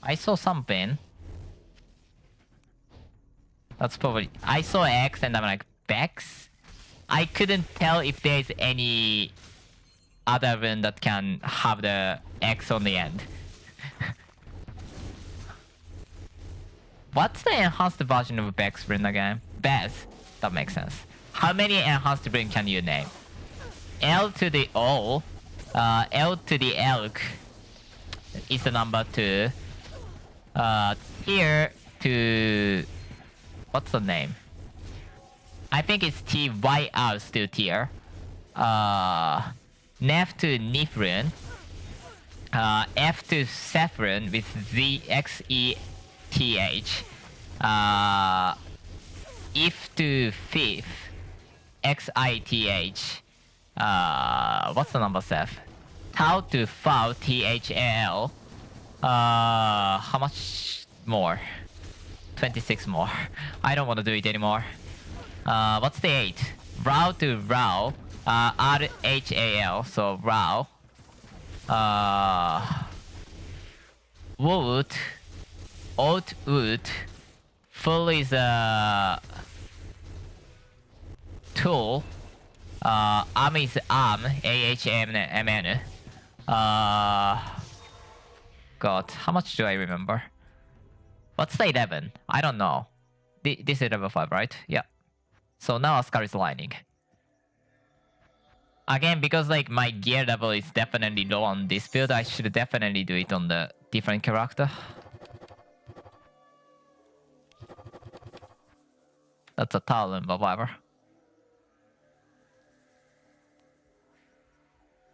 I saw something. That's probably... I saw X and I'm like, Vex? I couldn't tell if there's any other rune that can have the X on the end. What's the enhanced version of Vex rune again? Beth. That makes sense. How many enhanced rune can you name? L to the O, L to the elk is the number 2. Tier to... What's the name? I think it's TYR still tier. Nef to Nifrun. F to Saffron with ZXETH. If to Fifth. XITH. What's the number, Seth? Tau to Fau, THAL. How much more? 26 more. I don't want to do it anymore. What's the 8? Rao to Rao. RHAL, so Rao. Wood. Oat wood. Full is a tool. Arm is arm. AHMN. God, how much do I remember? What's the 11? I don't know. This is level 5, right? Yeah. So now Oscar is lining. Again, because like my gear level is definitely low on this build, I should definitely do it on the different character. That's a talent, but whatever.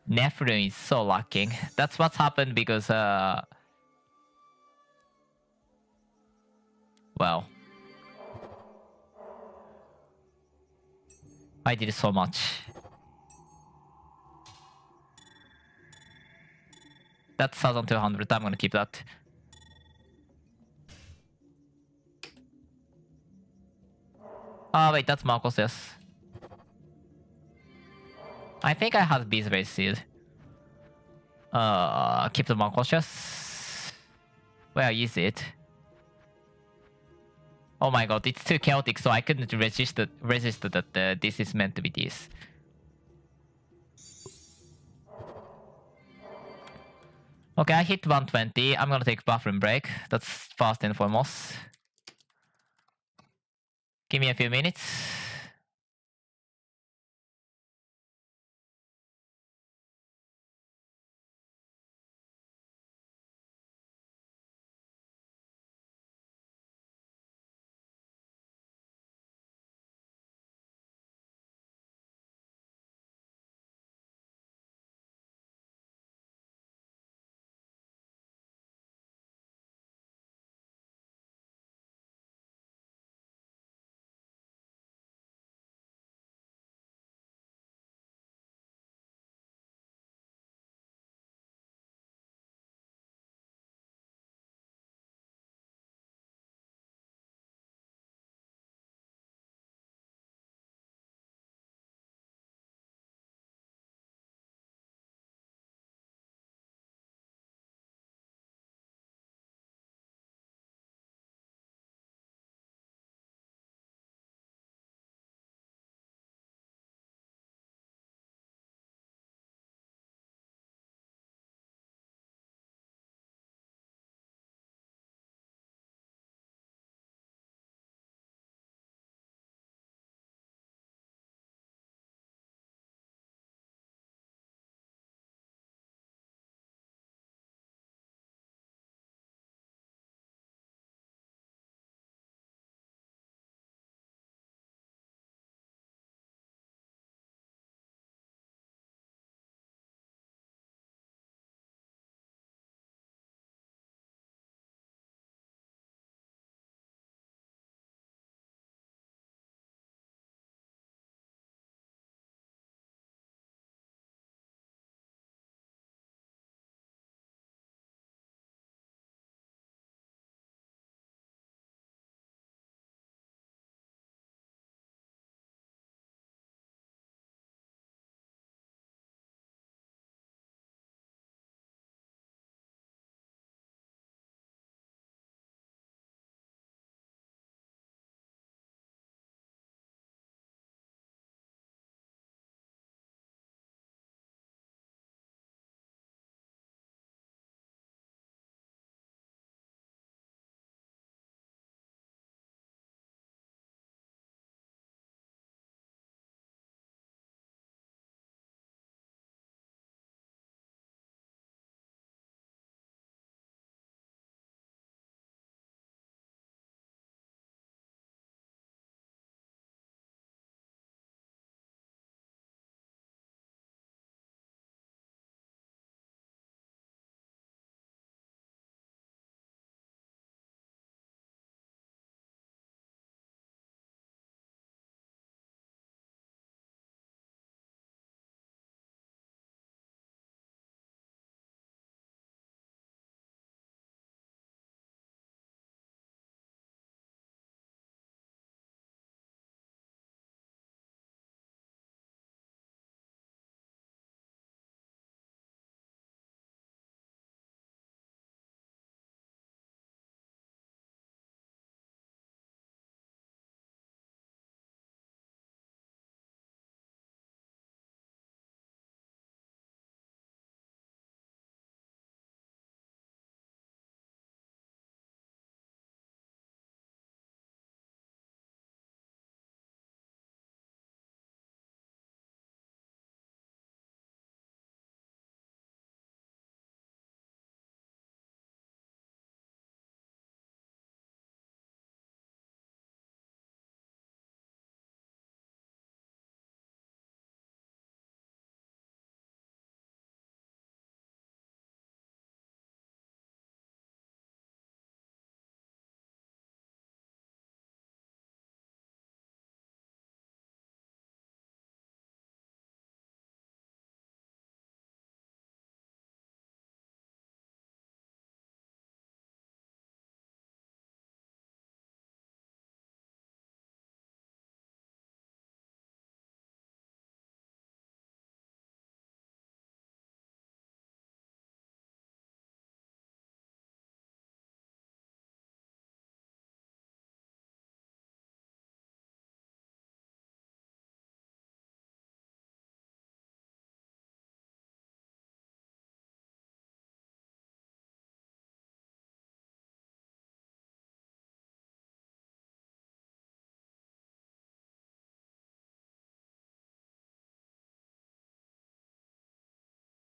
Nephrun is so lacking. That's what's happened because well, I did so much. That's 1200. I'm gonna keep that. Oh wait, that's Marcos, yes. I think I have Beast Base Seed. Keep the Marcos, yes. Where is it? Oh my god, it's too chaotic, so I couldn't resist that this is meant to be this. Okay, I hit 120. I'm gonna take bathroom break. That's first and foremost. Give me a few minutes.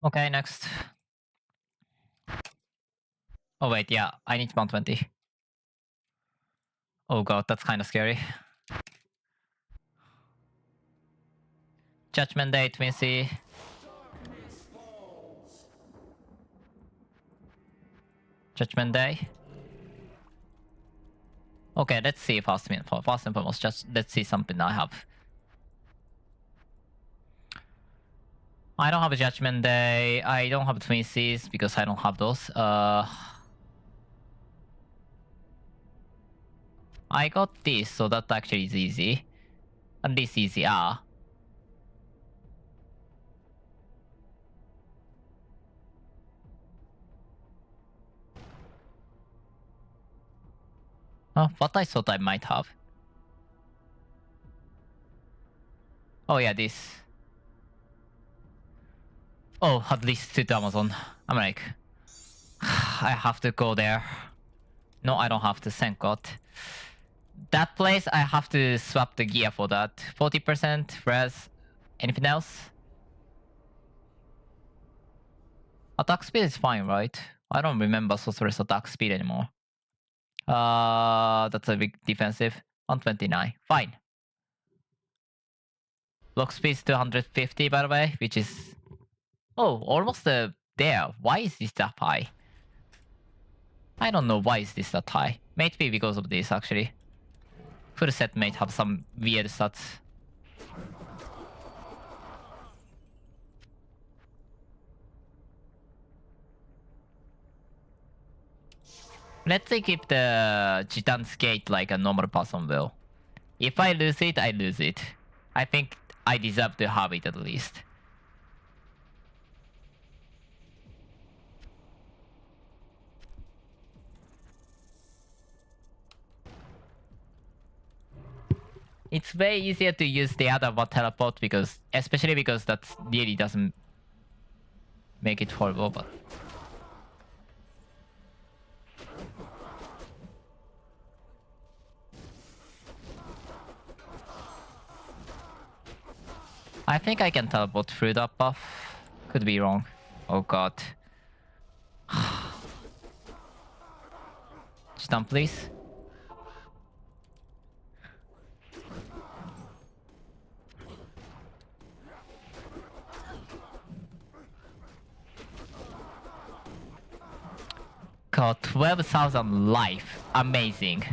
Okay, next. Oh wait, yeah, I need 120. Oh god, that's kind of scary. Judgment Day, Twin Sea. Judgment Day. Okay, let's see first and foremost. Just let's see something I have. I don't have a Judgment Day. I don't have Twin Seas because I don't have those. I got this, so that actually is easy. At least easy. Ah. What I thought I might have. Oh yeah, this. Oh, at least to Amazon. I'm like, I have to go there. No, I don't have to, thank God. That place, I have to swap the gear for that. 40% res. Anything else? Attack speed is fine, right? I don't remember Sorcerer's attack speed anymore. That's a big defensive. 129. Fine. Block speed is 250, by the way, which is... Oh, almost there. Why is this that high? I don't know why is this that high. Might be because of this, actually. Full set might have some weird stats. Let's keep the Gitan's Gate like a normal person will. If I lose it, I lose it. I think I deserve to have it at least. It's way easier to use the other one teleport because, especially because that really doesn't make it horrible, but... I think I can teleport through that buff. Could be wrong. Oh god. Stun, please. God, 12,000 life. Amazing.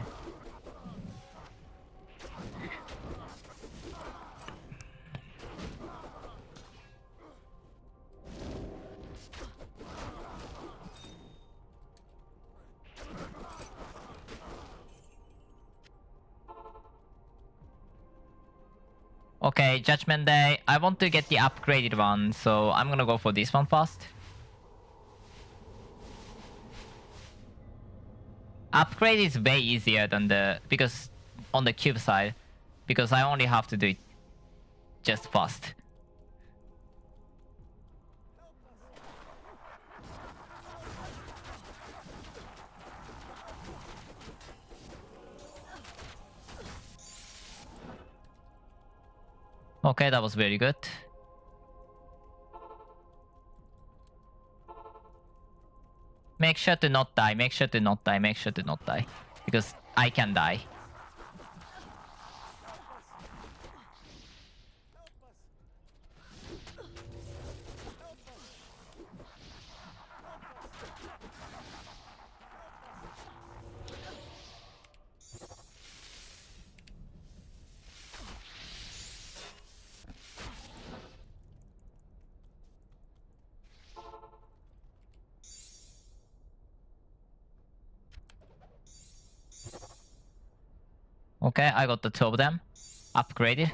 Okay, Judgment Day. I want to get the upgraded one, so I'm gonna go for this one first. Upgrade is way easier than the... because on the cube side. Because I only have to do it just fast. Okay, that was very good. Make sure to not die, make sure to not die, make sure to not die. Because I can die. Okay, I got the two of them. Upgraded.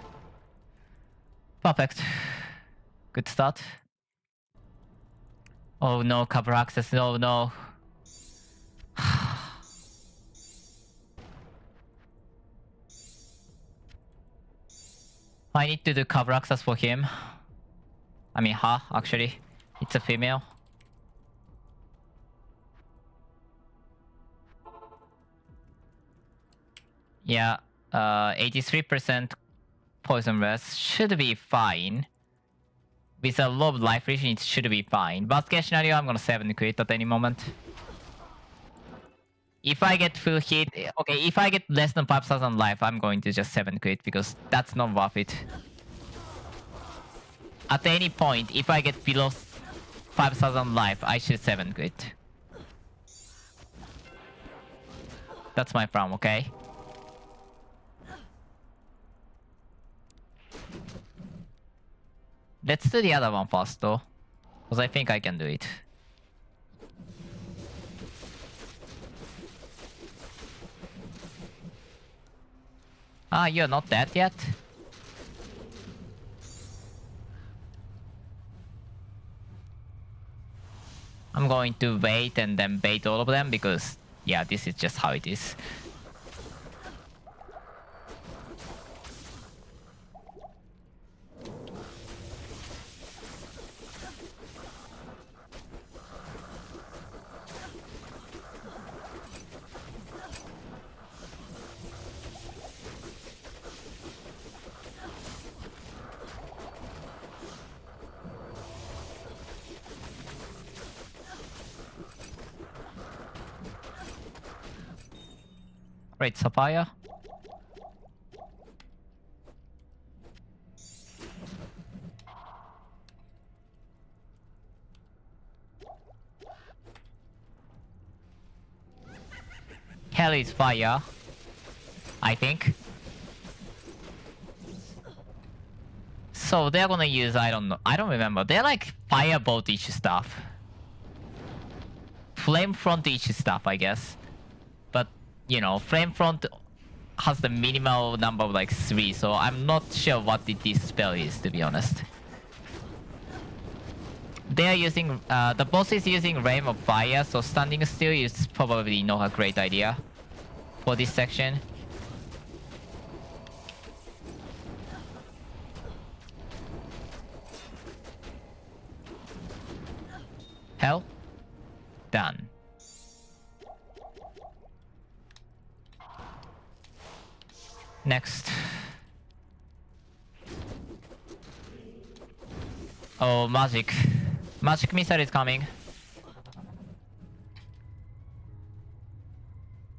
Perfect. Good start. Oh no, cover access, no, no. I need to do cover access for him. I mean, her, actually. It's a female. Yeah, 83% poison rest should be fine. with a low life reach, it should be fine. Best case scenario, I'm gonna 7 quit at any moment. If I get full hit, okay, if I get less than 5,000 life, I'm going to just 7 quit because that's not worth it. At any point, if I get below 5,000 life, I should 7 quit. That's my plan, okay? Let's do the other one first though, because I think I can do it. Ah, you're not dead yet? I'm going to wait and then bait all of them because, yeah, this is just how it is. Great Sapphire. Hell is fire, I think. So they're gonna use, I don't know, I don't remember. They're like firebolt each stuff. Flame front each stuff, I guess. But, you know, flame front has the minimal number of like 3, so I'm not sure what this spell is, to be honest. They are using, the boss is using Rain of Fire, so standing still is probably not a great idea for this section. Hell? Done. Next. Oh, magic. Magic missile is coming.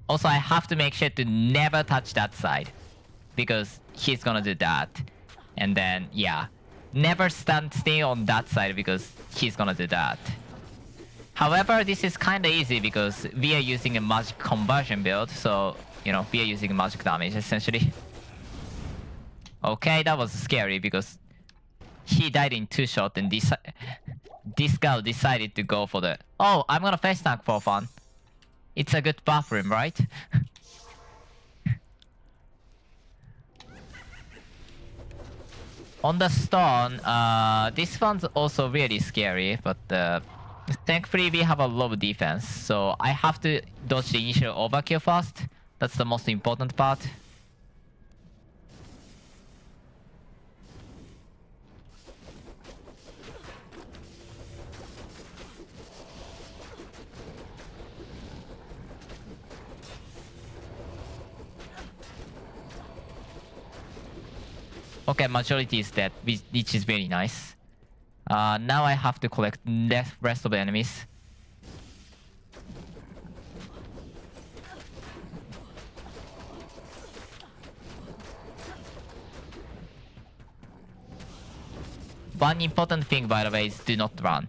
Also, I have to make sure to never touch that side, because he's gonna do that. And then, yeah. Never stand still on that side because he's gonna do that. However, this is kinda easy because we are using a magic conversion build, so, you know, we are using magic damage essentially. Okay, that was scary because he died in 2 shots and this guy decided to go for the... Oh, I'm gonna face tank for fun. It's a good bathroom, right? On the stone, this one's also really scary, but thankfully we have a low defense, so I have to dodge the initial overkill first. That's the most important part. Okay, majority is dead, which is very nice. Now I have to collect the rest of the enemies. One important thing, by the way, is do not run.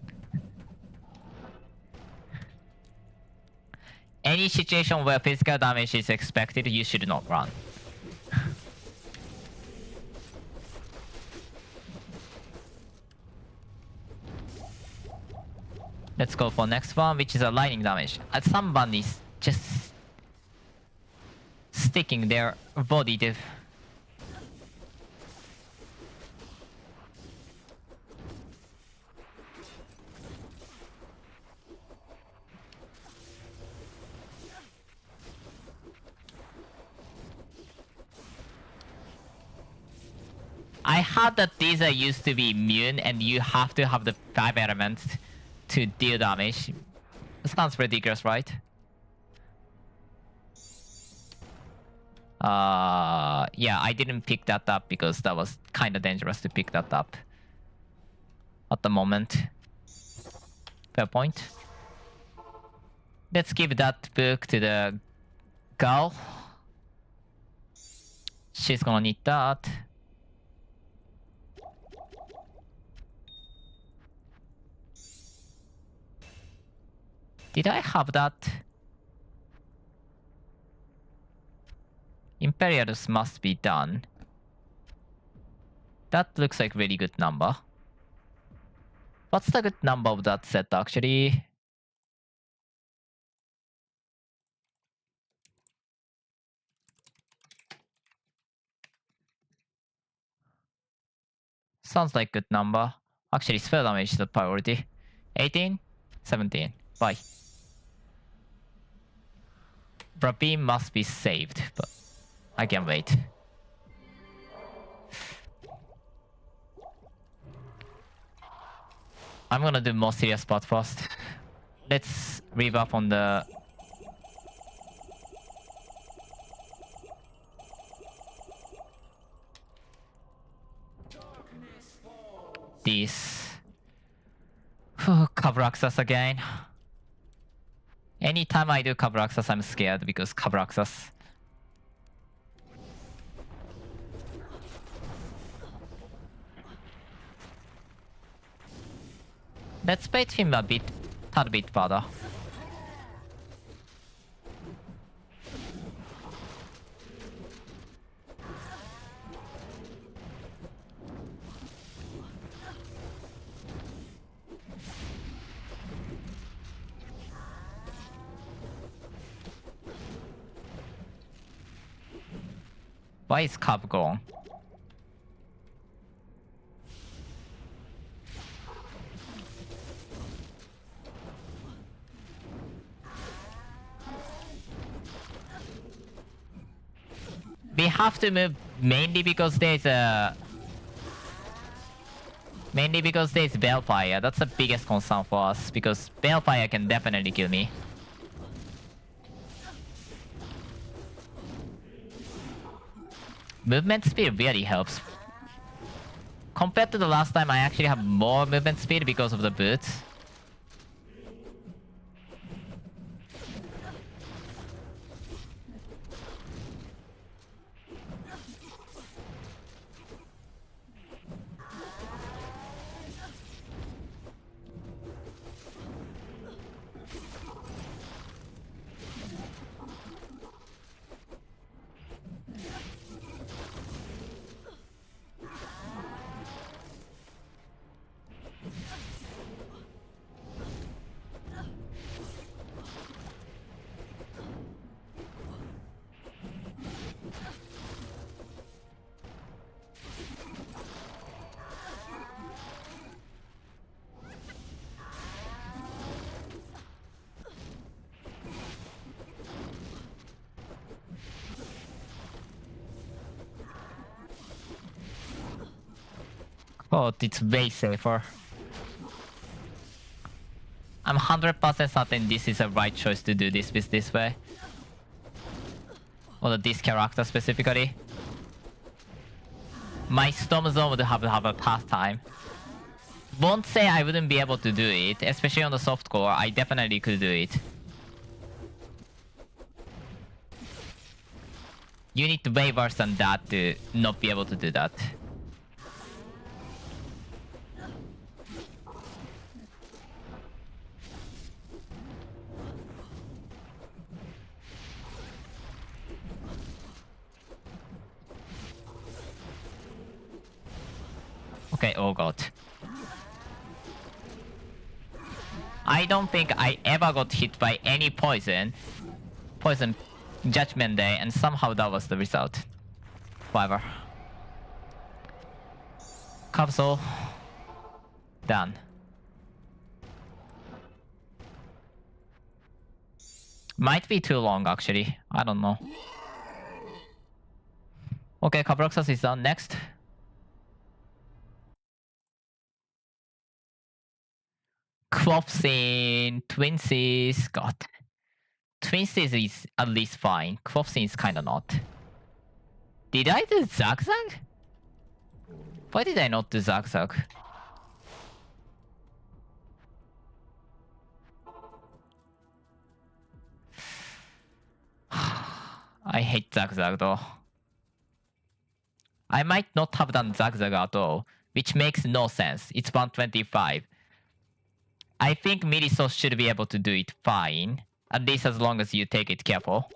Any situation where physical damage is expected, you should not run. Let's go for next one, which is a lightning damage. Someone is just sticking their body to... I heard that these are used to be immune and you have to have the 5 elements to deal damage. Sounds ridiculous, right? Yeah, I didn't pick that up because that was kinda dangerous to pick that up. at the moment. Fair point. Let's give that book to the girl. She's gonna need that. Did I have that? Imperials must be done. That looks like really good number. What's the good number of that set actually? Sounds like good number. Actually, spell damage is the priority. 18? 17. Bye. Brabin must be saved, but I can wait. I'm gonna do more serious part first. Let's rebuff on the... This. Cover access again. Anytime I do cover access, I'm scared because cover access. Let's bait him a bit, tad bit further. Why is Cub gone? We have to move mainly because there's a... Mainly because there's Balefire. That's the biggest concern for us because Balefire can definitely kill me. Movement speed really helps. Compared to the last time, I actually have more movement speed because of the boots. Oh, it's way safer. I'm 100% certain this is the right choice to do this with this way. Or this character specifically. My stormzon would have a tough time. Won't say I wouldn't be able to do it, especially on the soft core. I definitely could do it. You need way worse than that to not be able to do that. Okay, oh god. I don't think I ever got hit by any poison. Poison Judgment Day, and somehow that was the result. Whatever. Capsule. Done. Might be too long actually. I don't know. Okay, Cabroxas is done. Next. Quopsin, Twinsies, God. Twinsies is at least fine. Quopsin is kinda not. Did I do Zagzag? Why did I not do Zagzag? I hate Zag though. I might not have done Zag at all, which makes no sense. It's 125. I think Miriso should be able to do it fine. At least as long as you take it careful.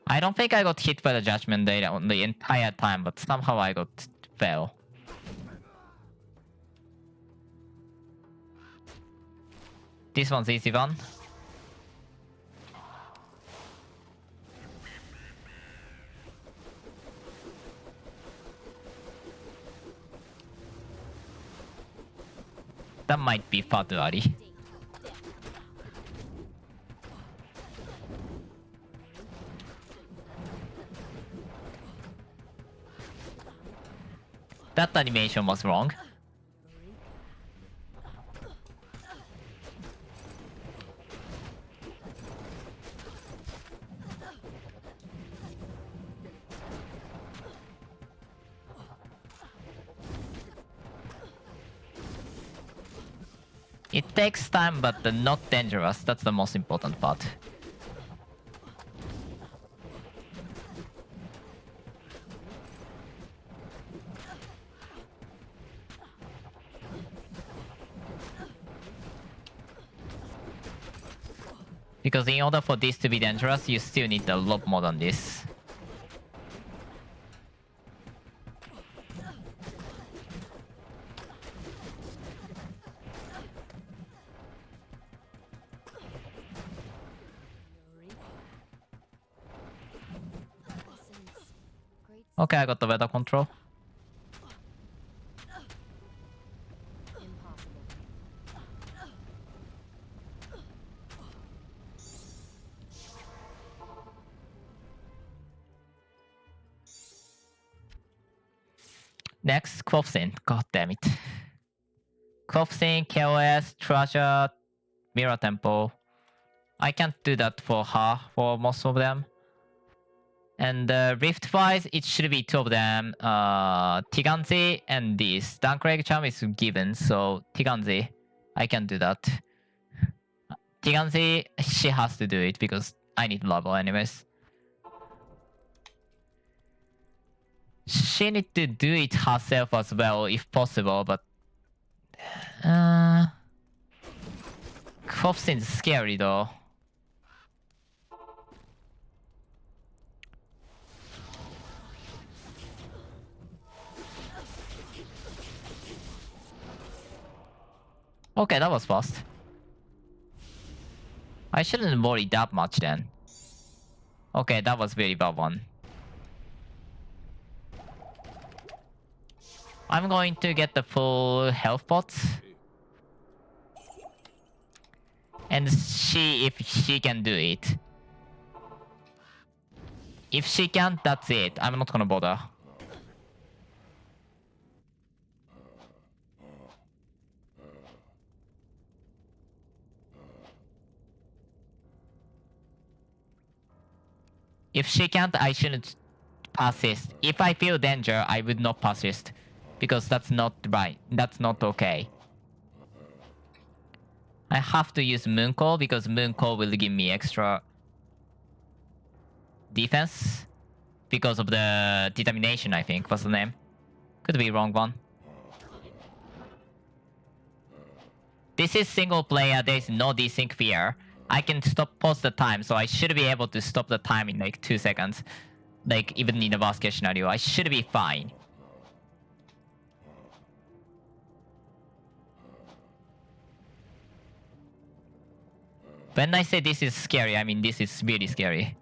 I don't think I got hit by the judgment data on the entire time, but somehow I got fell. This one's easy one. That might be far too early. That animation was wrong. It takes time, but not dangerous. That's the most important part. Because in order for this to be dangerous, you still need a lot more than this. Okay, I got the weather control. Next, Clofsin. God damn it. Clofsin, KOS, Treasure, Mirror Temple. I can't do that for her, for most of them. And Rift-wise, it should be two of them. Tiganzi and this. Dunkleg Charm is given, so Tiganzi. I can do that. Tiganzi, she has to do it because I need level anyways. She need to do it herself as well if possible, but... Clofsin's scary though. Okay, that was fast. I shouldn't worry that much then. Okay, that was very bad one. I'm going to get the full health pots. And see if she can do it. If she can't, that's it. I'm not gonna bother. If she can't, I shouldn't persist. If I feel danger, I would not persist. Because that's not right. That's not okay. I have to use Mooncall because Mooncall will give me extra defense. Because of the determination, I think. What's the name? Could be wrong one. This is single player. There is no desync fear. I can pause the time, so I should be able to stop the time in like 2 seconds. Like, even in the worst case scenario, I should be fine. When I say this is scary, I mean this is really scary.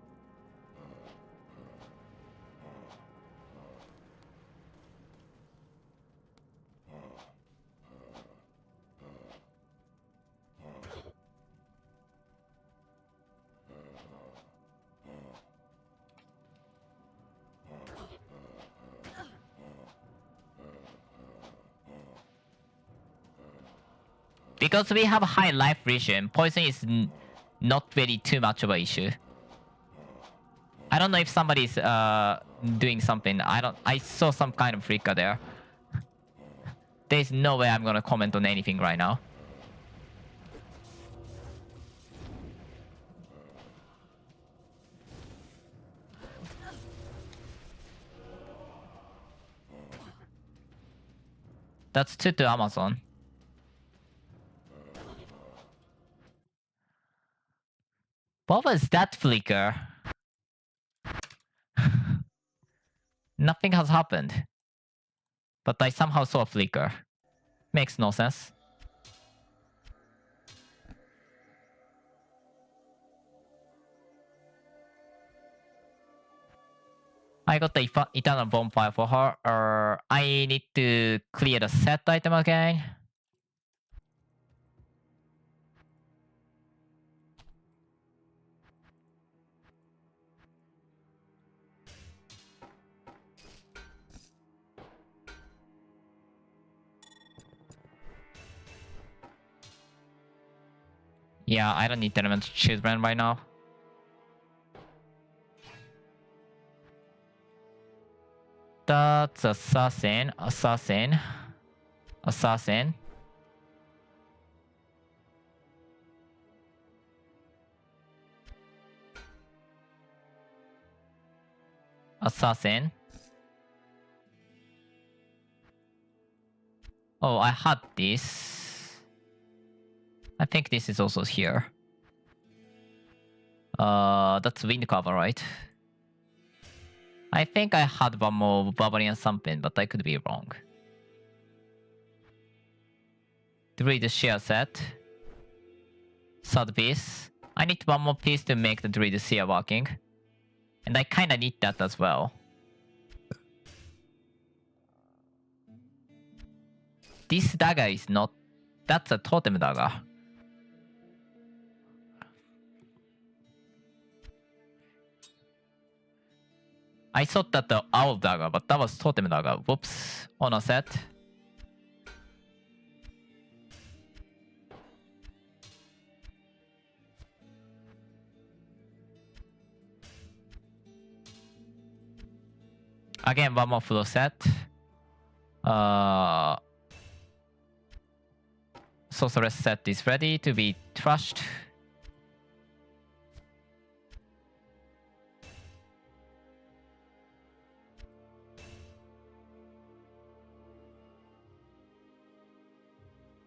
Because we have a high life region, poison is not really too much of an issue. I don't know if somebody's doing something. I saw some kind of flicker there. there's no way I'm gonna comment on anything right now. That's 2 to Amazon. What was that flicker? Nothing has happened. But I somehow saw a flicker. Makes no sense. I got the Eternal Bonfire for her. I need to clear the set item again. Yeah, I don't need Elemental Children right now. That's Assassin. Assassin. Assassin. Assassin. Oh, I had this. I think this is also here. That's wind cover, right? I think I had one more Barbarian something, but I could be wrong. Druid Shear set. Third piece. I need one more piece to make the Druid Shear working. And I kinda need that as well. This dagger is not... That's a totem dagger. I thought that the owl dagger, but that was totem dagger. Whoops. On a set. Again, one more flow set. Sorceress set is ready to be trashed.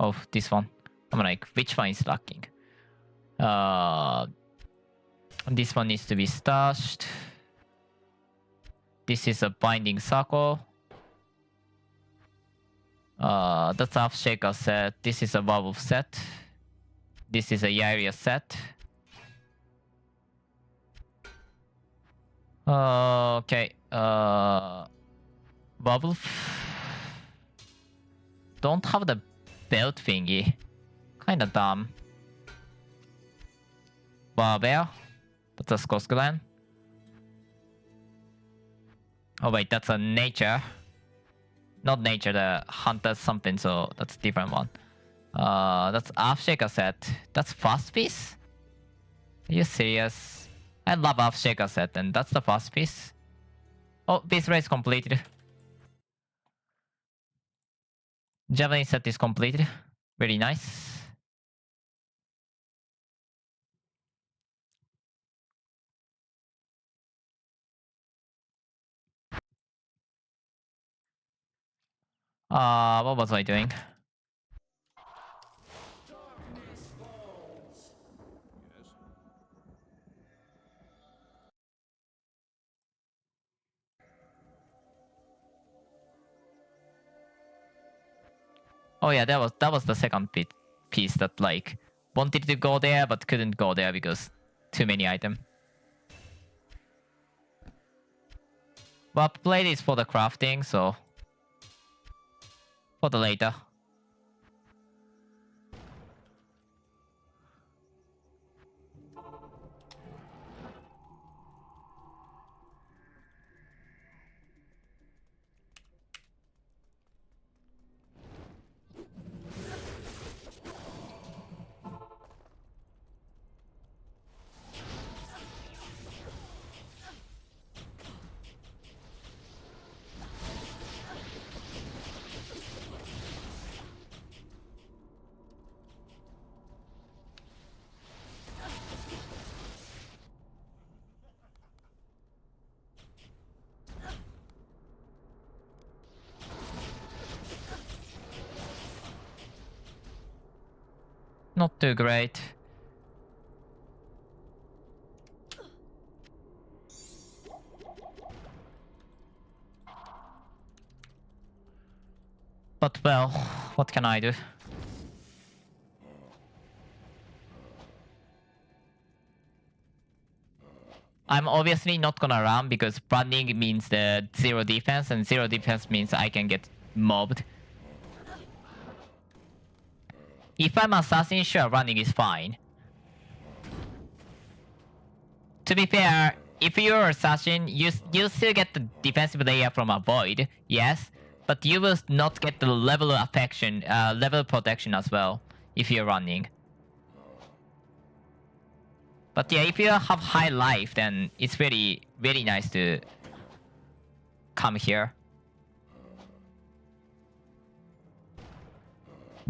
Oh, this one. I'm like, which one is lacking? This one needs to be stashed. This is a binding circle. That's a Shaker set. This is a werewolf set. This is a Yaria set. Okay. Werewolf. Don't have the belt thingy. Kinda dumb. Barbear. That's a Skosglen. Oh wait, that's a nature. Not nature, the hunter something, so that's a different one. That's Earthshaker set. That's first piece? Are you serious? I love Earthshaker set, and that's the first piece. Oh, this race completed. Javelin set is completed. Very nice. What was I doing? Oh yeah, that was the second piece that like wanted to go there but couldn't go there because too many items. But plate is for the crafting, so for the later. Not too great. But well, what can I do? I'm obviously not gonna run because running means the zero defense, and zero defense means I can get mobbed. If I'm assassin, sure, running is fine. To be fair, if you're assassin, you still get the defensive layer from a void, yes, but you will not get the level of affection, level of protection as well if you're running. But yeah, if you have high life, then it's very, very nice to come here.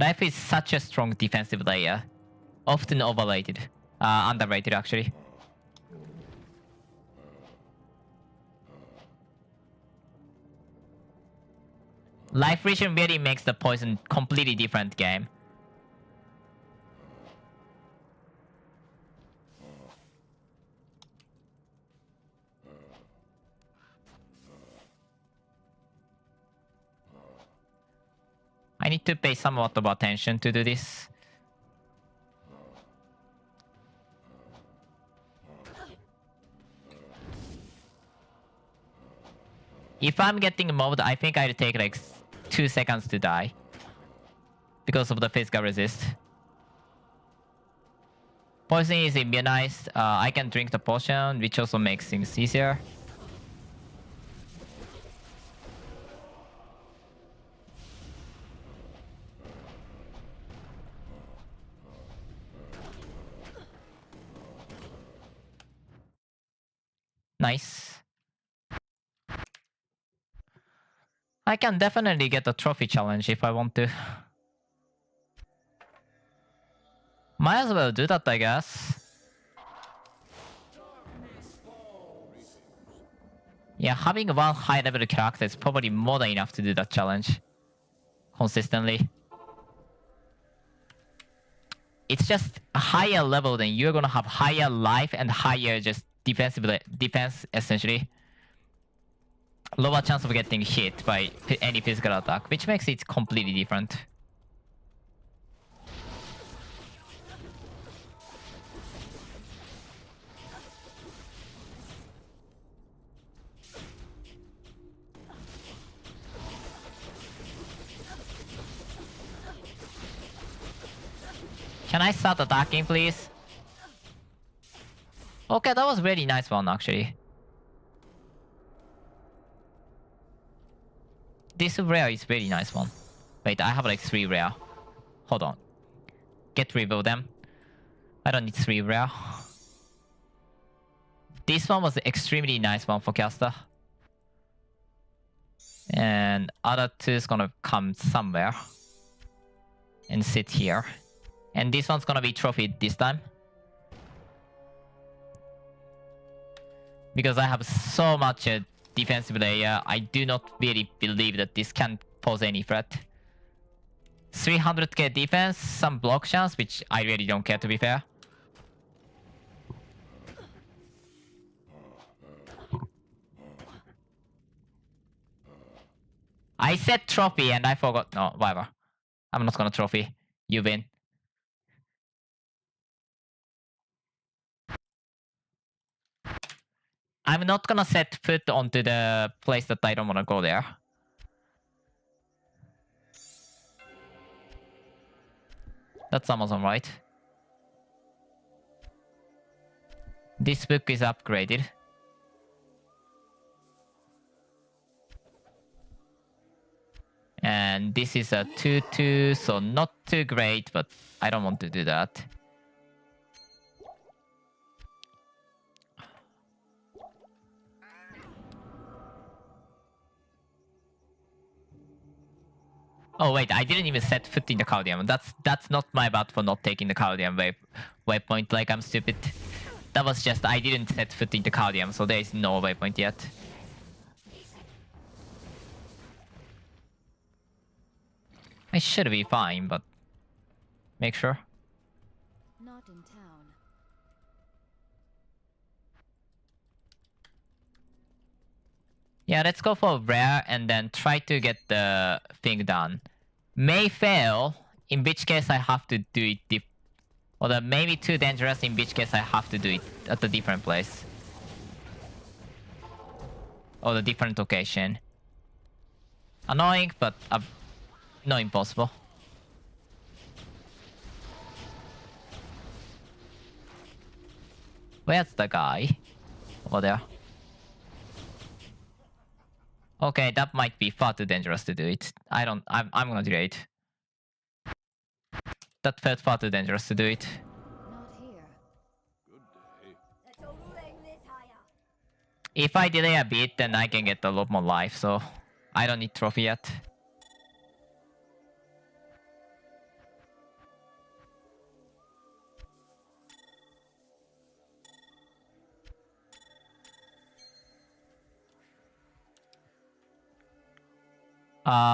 Life is such a strong defensive layer. Often overrated. Underrated, actually. Life region really makes the poison completely different game. I need to pay somewhat of attention to do this. If I'm getting mobbed, I think I'll take like 2 seconds to die. Because of the physical resist. Poison is immunized. I can drink the potion, which also makes things easier. Nice. I can definitely get a trophy challenge if I want to. Might as well do that, I guess. Yeah, having one high level character is probably more than enough to do that challenge. Consistently. It's just a higher level, then you're gonna have higher life and higher just defense essentially. Lower chance of getting hit by any physical attack, which makes it completely different. Can I start attacking, please? Okay, that was really nice one, actually. This rare is very nice one. Wait, I have like 3 rare. Hold on. Get rid of them. I don't need 3 rare. This one was an extremely nice one for caster. And other 2 is gonna come somewhere. And sit here. And this one's gonna be trophied this time. Because I have so much defensive layer, I do not really believe that this can pose any threat. 300k defense, some block chance, which I really don't care, to be fair. I said trophy and I forgot. No, whatever. I'm not gonna trophy. You win. I'm not gonna set foot onto the place that I don't wanna go there. That's Amazon, right? This book is upgraded. And this is a 2-2, so not too great, but I don't want to do that. Oh wait, I didn't even set foot in the Caudium. That's not my bad for not taking the Caudium waypoint, like I'm stupid. That was just, I didn't set foot in the Caudium, so there is no waypoint yet. I should be fine, but make sure. Not in town. Yeah, let's go for rare and then try to get the thing done. May fail, in which case I have to do it or the maybe too dangerous, in which case I have to do it at a different place. Or the different location. Annoying, but not impossible. Where's the guy? Over there. Okay, that might be far too dangerous to do it. I'm gonna delay it. That felt far too dangerous to do it. Not here. The total length is higher. If I delay a bit, then I can get a lot more life, so I don't need trophy yet.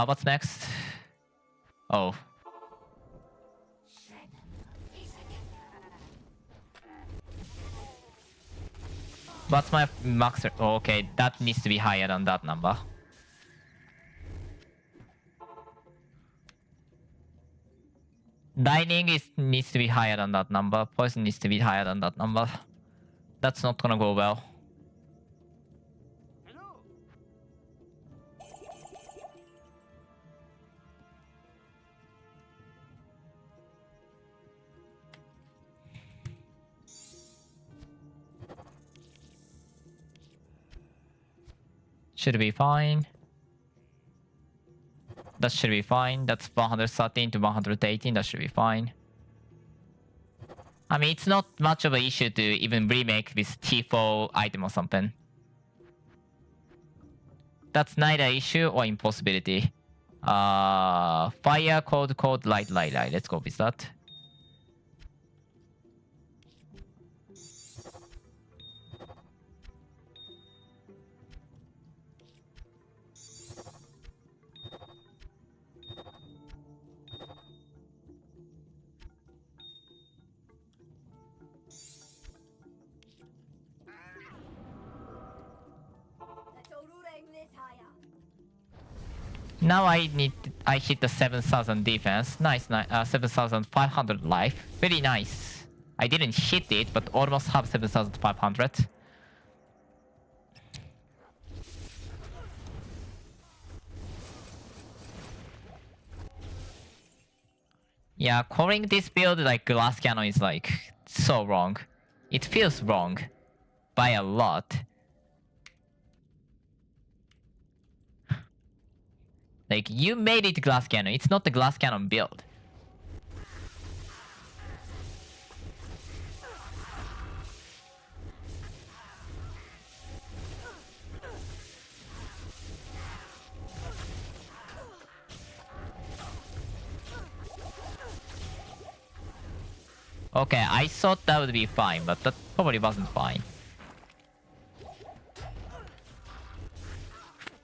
What's next? Oh. What's my max? Oh, okay, that needs to be higher than that number. Lightning needs to be higher than that number. Poison needs to be higher than that number. That's not gonna go well. Should be fine. That should be fine. That's 113 to 118. That should be fine. I mean, it's not much of an issue to even remake this T4 item or something. That's neither issue or impossibility. Fire, cold, light. Let's go with that. Now I hit the 7,000 defense. Nice, 7,500 life. Very nice. I didn't hit it, but almost have 7,500. Yeah, calling this build like glass cannon is like so wrong. It feels wrong by a lot. Like, you made it glass cannon. It's not the glass cannon build. Okay, I thought that would be fine, but that probably wasn't fine.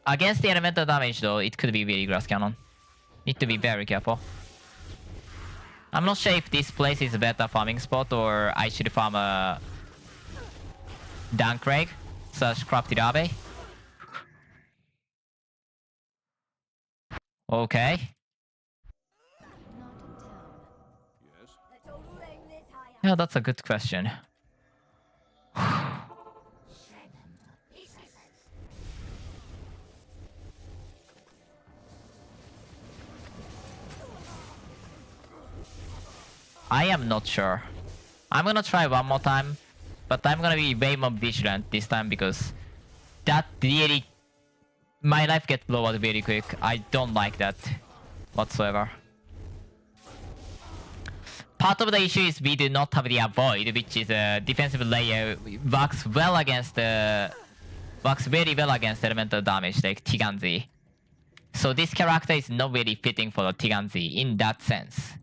Against the elemental damage though, it could be really glass cannon. Need to be very careful. I'm not sure if this place is a better farming spot or I should farm a Dancrag / Crafted Abbey. Okay. Yeah, that's a good question. I am not sure. I'm gonna try one more time, but I'm gonna be way more vigilant this time because that really... my life gets lowered very quick. I don't like that whatsoever. Part of the issue is we do not have the avoid, which is a defensive layer. Works well against works very well against elemental damage like Tiganzi. So this character is not really fitting for the Tiganzi in that sense.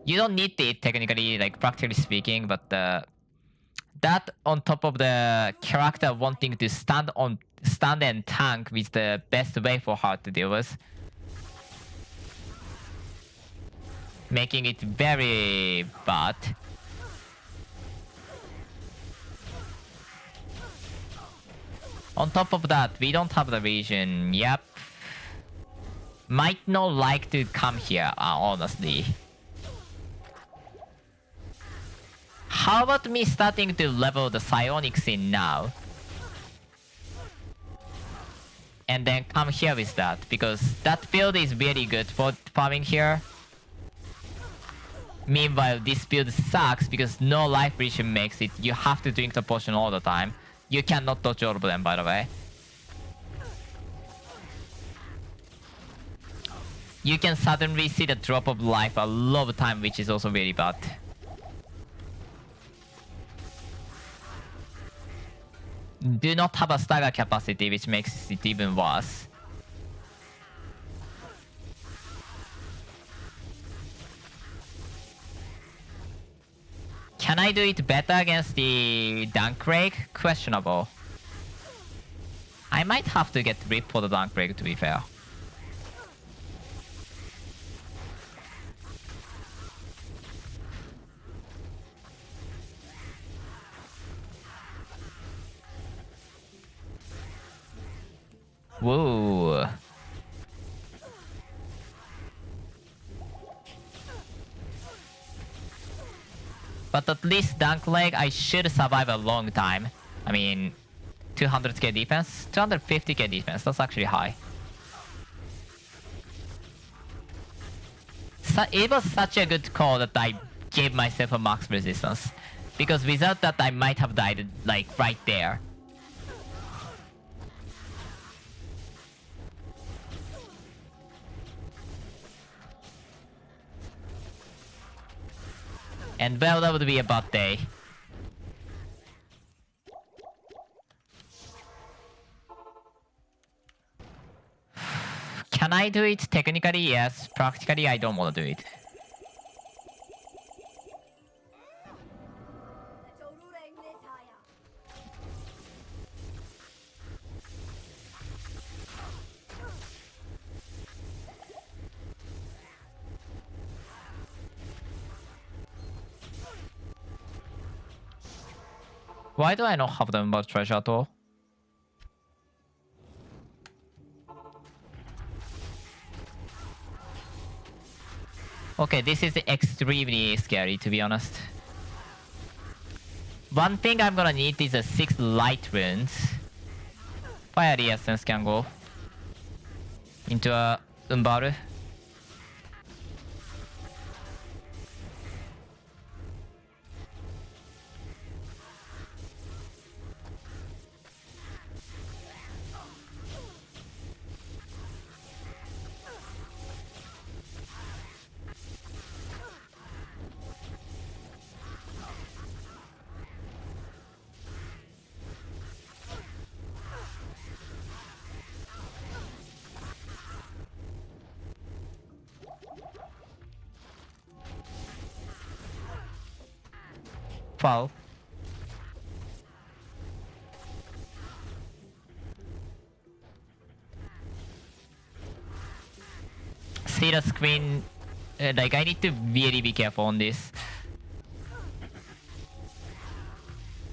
You don't need it technically, like practically speaking, but that on top of the character wanting to stand and tank is the best way for her to deal with. making it very bad. On top of that, we don't have the vision. Yep. Might not like to come here, honestly. How about me starting to level the psionics in now? And then come here with that, because that build is very good for farming here. Meanwhile, this build sucks because no life vision makes it. You have to drink the potion all the time. You cannot dodge all of them, by the way. You can suddenly see the drop of life a lot of time, which is also very bad. Do not have a stagger capacity, which makes it even worse. Can I do it better against the Dunkrake? Questionable. I might have to get ripped for the Dunkrake, to be fair. Whoa. But at least Dunk Leg, I should survive a long time. I mean, 200k defense? 250k defense, that's actually high. It was such a good call that I gave myself a max resistance. Because without that, I might have died, like, right there. And well, that would be a bad day. Can I do it? Technically, yes. Practically, I don't want to do it. Why do I not have the Emerald Treasure at all? Okay, this is extremely scary, to be honest. One thing I'm gonna need is 6 light runes. Fire Essence can go into a Umbaru. Foul. See the screen, like I need to really be careful on this.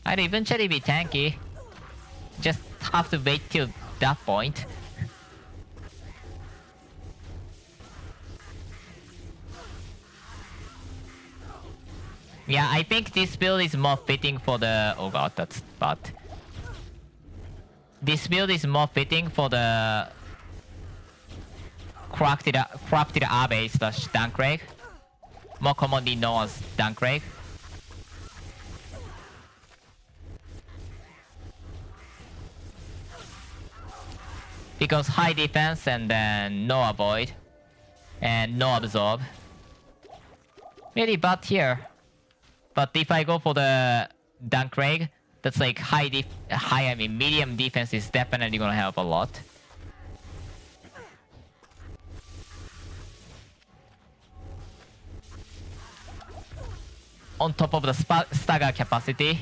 I'd eventually be tanky. Just have to wait till that point. Yeah, I think this build is more fitting for the... Oh god, that's bad. This build is more fitting for the... Corrupted Abe slash Dunkrake. More commonly known as Dunkrake. Because high defense and then no avoid. And no absorb. Really bad here. But if I go for the Dunkrake, that's like medium defense is definitely gonna help a lot. On top of the stagger capacity.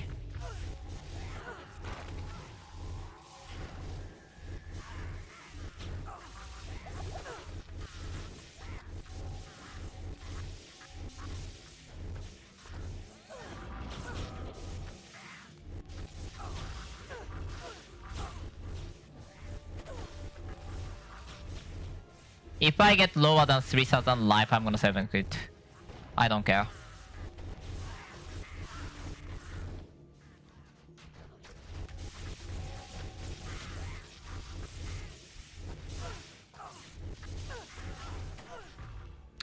If I get lower than 3000 life, I'm gonna 7 quit. I don't care.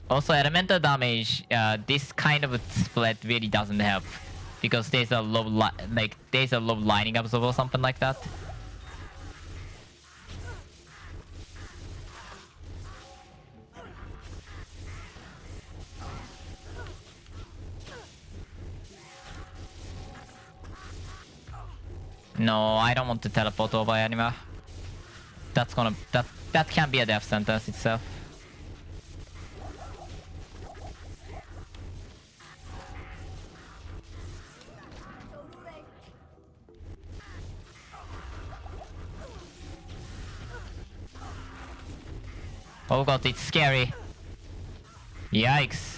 Also, elemental damage, this kind of split really doesn't help because there's a low there's a low lining absorb or something like that. No, I don't want to teleport over anymore. That can be a death sentence itself. Oh god, it's scary. Yikes.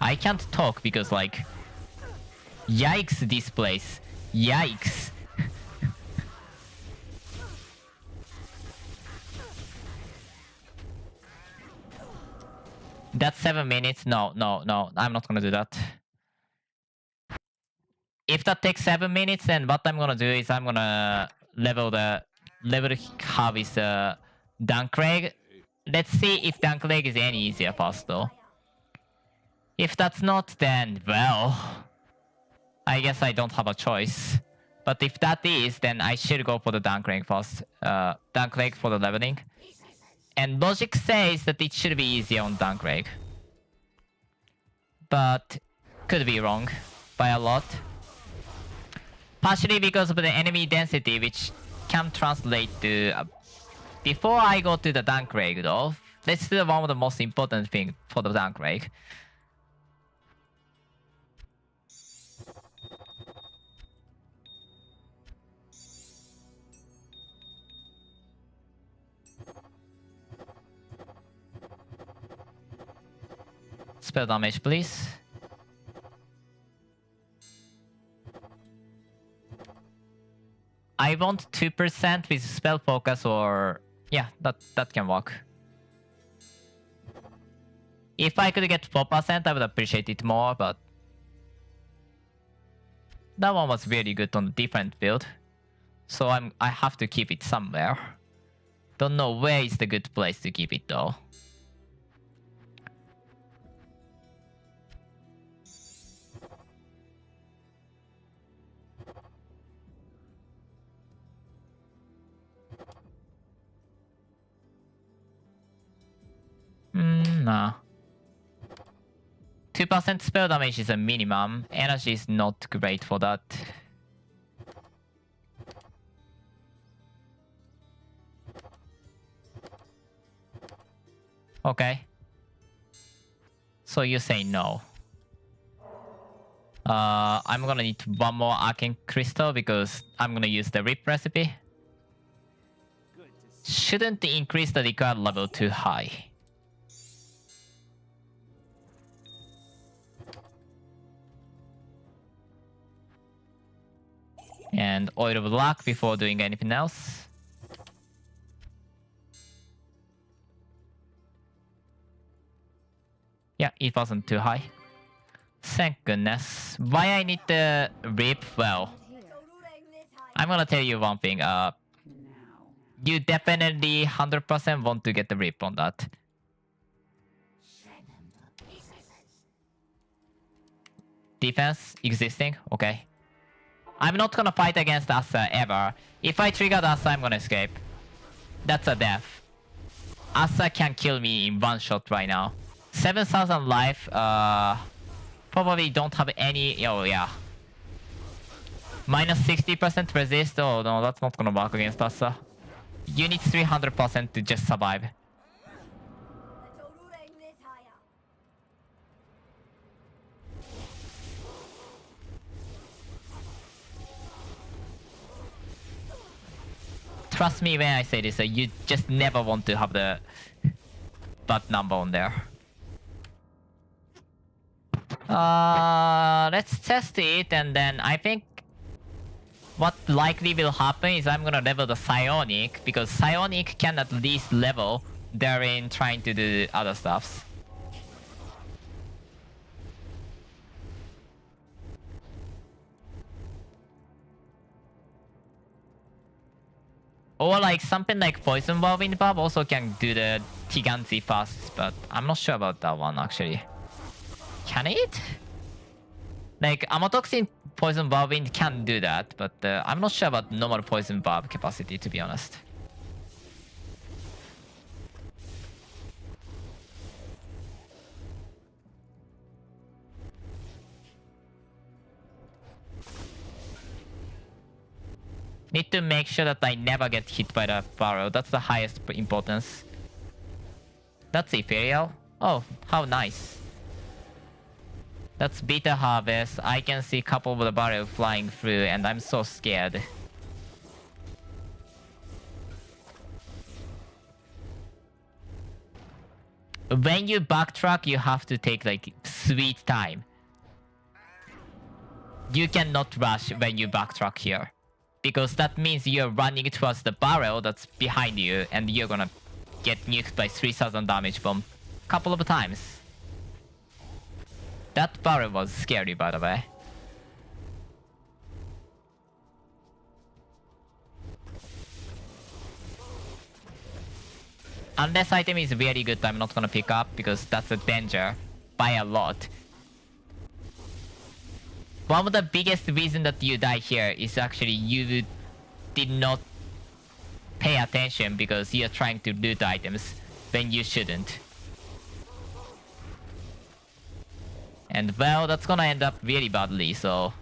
I can't talk because like... Yikes, this place. Yikes. That's 7 minutes. No, no, no. I'm not gonna do that. If that takes 7 minutes, then what I'm gonna do is I'm gonna level how is Dunkleg. Let's see if Dunkleg is any easier first though. If that's not, then well, I guess I don't have a choice. But if that is, then I should go for the Dunkleg first. Dunkleg for the leveling. And logic says that it should be easier on Dunkleg. But could be wrong by a lot. Partially because of the enemy density, which can translate to... before I go to the Dunkleg though, let's do one of the most important things for the Dunkleg. Spell damage, please. I want 2% with spell focus or... yeah, that can work. If I could get 4%, I would appreciate it more, but... that one was really good on a different build. So I have to keep it somewhere. Don't know where is the good place to keep it though. Nah. 2% spell damage is a minimum. Energy is not great for that. Okay. So you say no. I'm gonna need one more Arcane Crystal because I'm gonna use the Rip recipe. Shouldn't increase the required level too high. And Oil of Luck before doing anything else. Yeah, it wasn't too high. Thank goodness. Why I need the Rip? Well, I'm gonna tell you one thing. You definitely 100% want to get the Rip on that. Defense existing? Okay. I'm not gonna fight against Asa ever. If I trigger the Asa, I'm gonna escape. That's a death. Asa can kill me in one shot right now. 7,000 life, probably don't have any... oh yeah. Minus 60% resist? Oh no, that's not gonna work against Asa. You need 300% to just survive. trust me when I say this, you just never want to have the bad number on there. Let's test it, and then I think what likely will happen is I'm gonna level the Psionic, because Psionic can at least level therein trying to do other stuffs. Or like something like Poison Whirlwind Barb also can do the Tiganzi fast, but I'm not sure about that one actually. Can it? Like Amotoxin Poison Whirlwind can do that, but I'm not sure about normal Poison Barb capacity, to be honest. Need to make sure that I never get hit by the barrel. That's the highest importance. That's Ethereal. Oh, how nice. That's Beta Harvest. I can see a couple of the barrel flying through and I'm so scared. When you backtrack, you have to take like sweet time. You cannot rush when you backtrack here. Because that means you're running towards the barrel that's behind you and you're gonna get nuked by 3000 damage bomb a couple of times. That barrel was scary, by the way. Unless item is really good, I'm not gonna pick up because that's a danger by a lot. One of the biggest reason that you die here is actually you did not pay attention because you're trying to loot items when you shouldn't. And well, that's gonna end up really badly, so...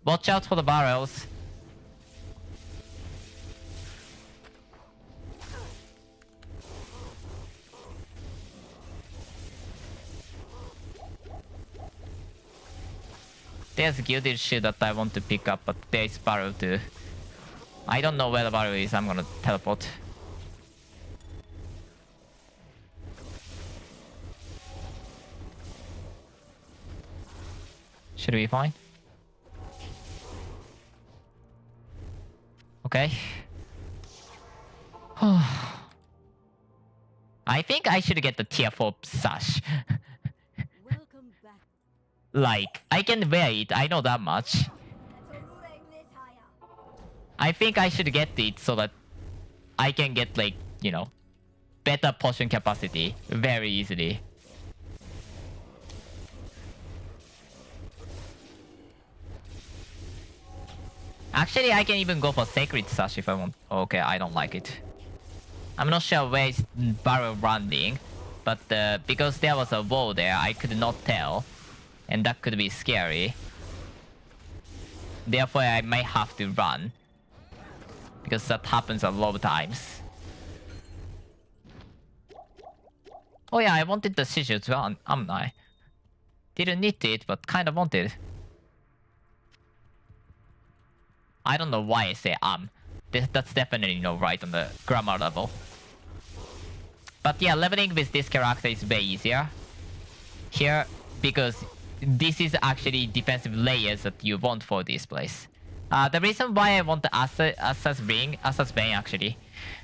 Watch out for the barrels. There's Gilded Shield that I want to pick up, but there's barrel too. I don't know where the barrel is, I'm gonna teleport. Should we be fine? Okay. I think I should get the tier 4 sash. Welcome back. Like, I can wear it, I know that much. Let's all aim this higher. I think I should get it so that I can get like, you know, better potion capacity very easily. Actually, I can even go for Sacred Sash if I want. Okay, I don't like it. I'm not sure where it's barrel running, but because there was a wall there, I could not tell. And that could be scary. Therefore, I might have to run. Because that happens a lot of times. Oh yeah, I wanted the Sigil to run, am I? Didn't need it, but kind of wanted. I don't know why I say that's definitely not right on the grammar level. But yeah, leveling with this character is way easier. Here, because this is actually defensive layers that you want for this place. The reason why I want the Assas Bane actually,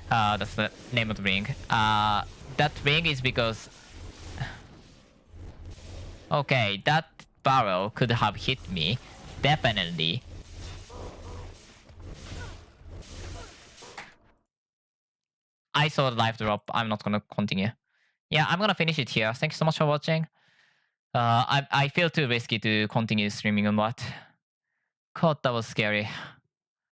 that's the name of the ring. That ring is because... Okay, that barrel could have hit me, definitely. I saw the live drop, I'm not gonna continue. Yeah, I'm gonna finish it here. Thank you so much for watching. I feel too risky to continue streaming on that. God, that was scary.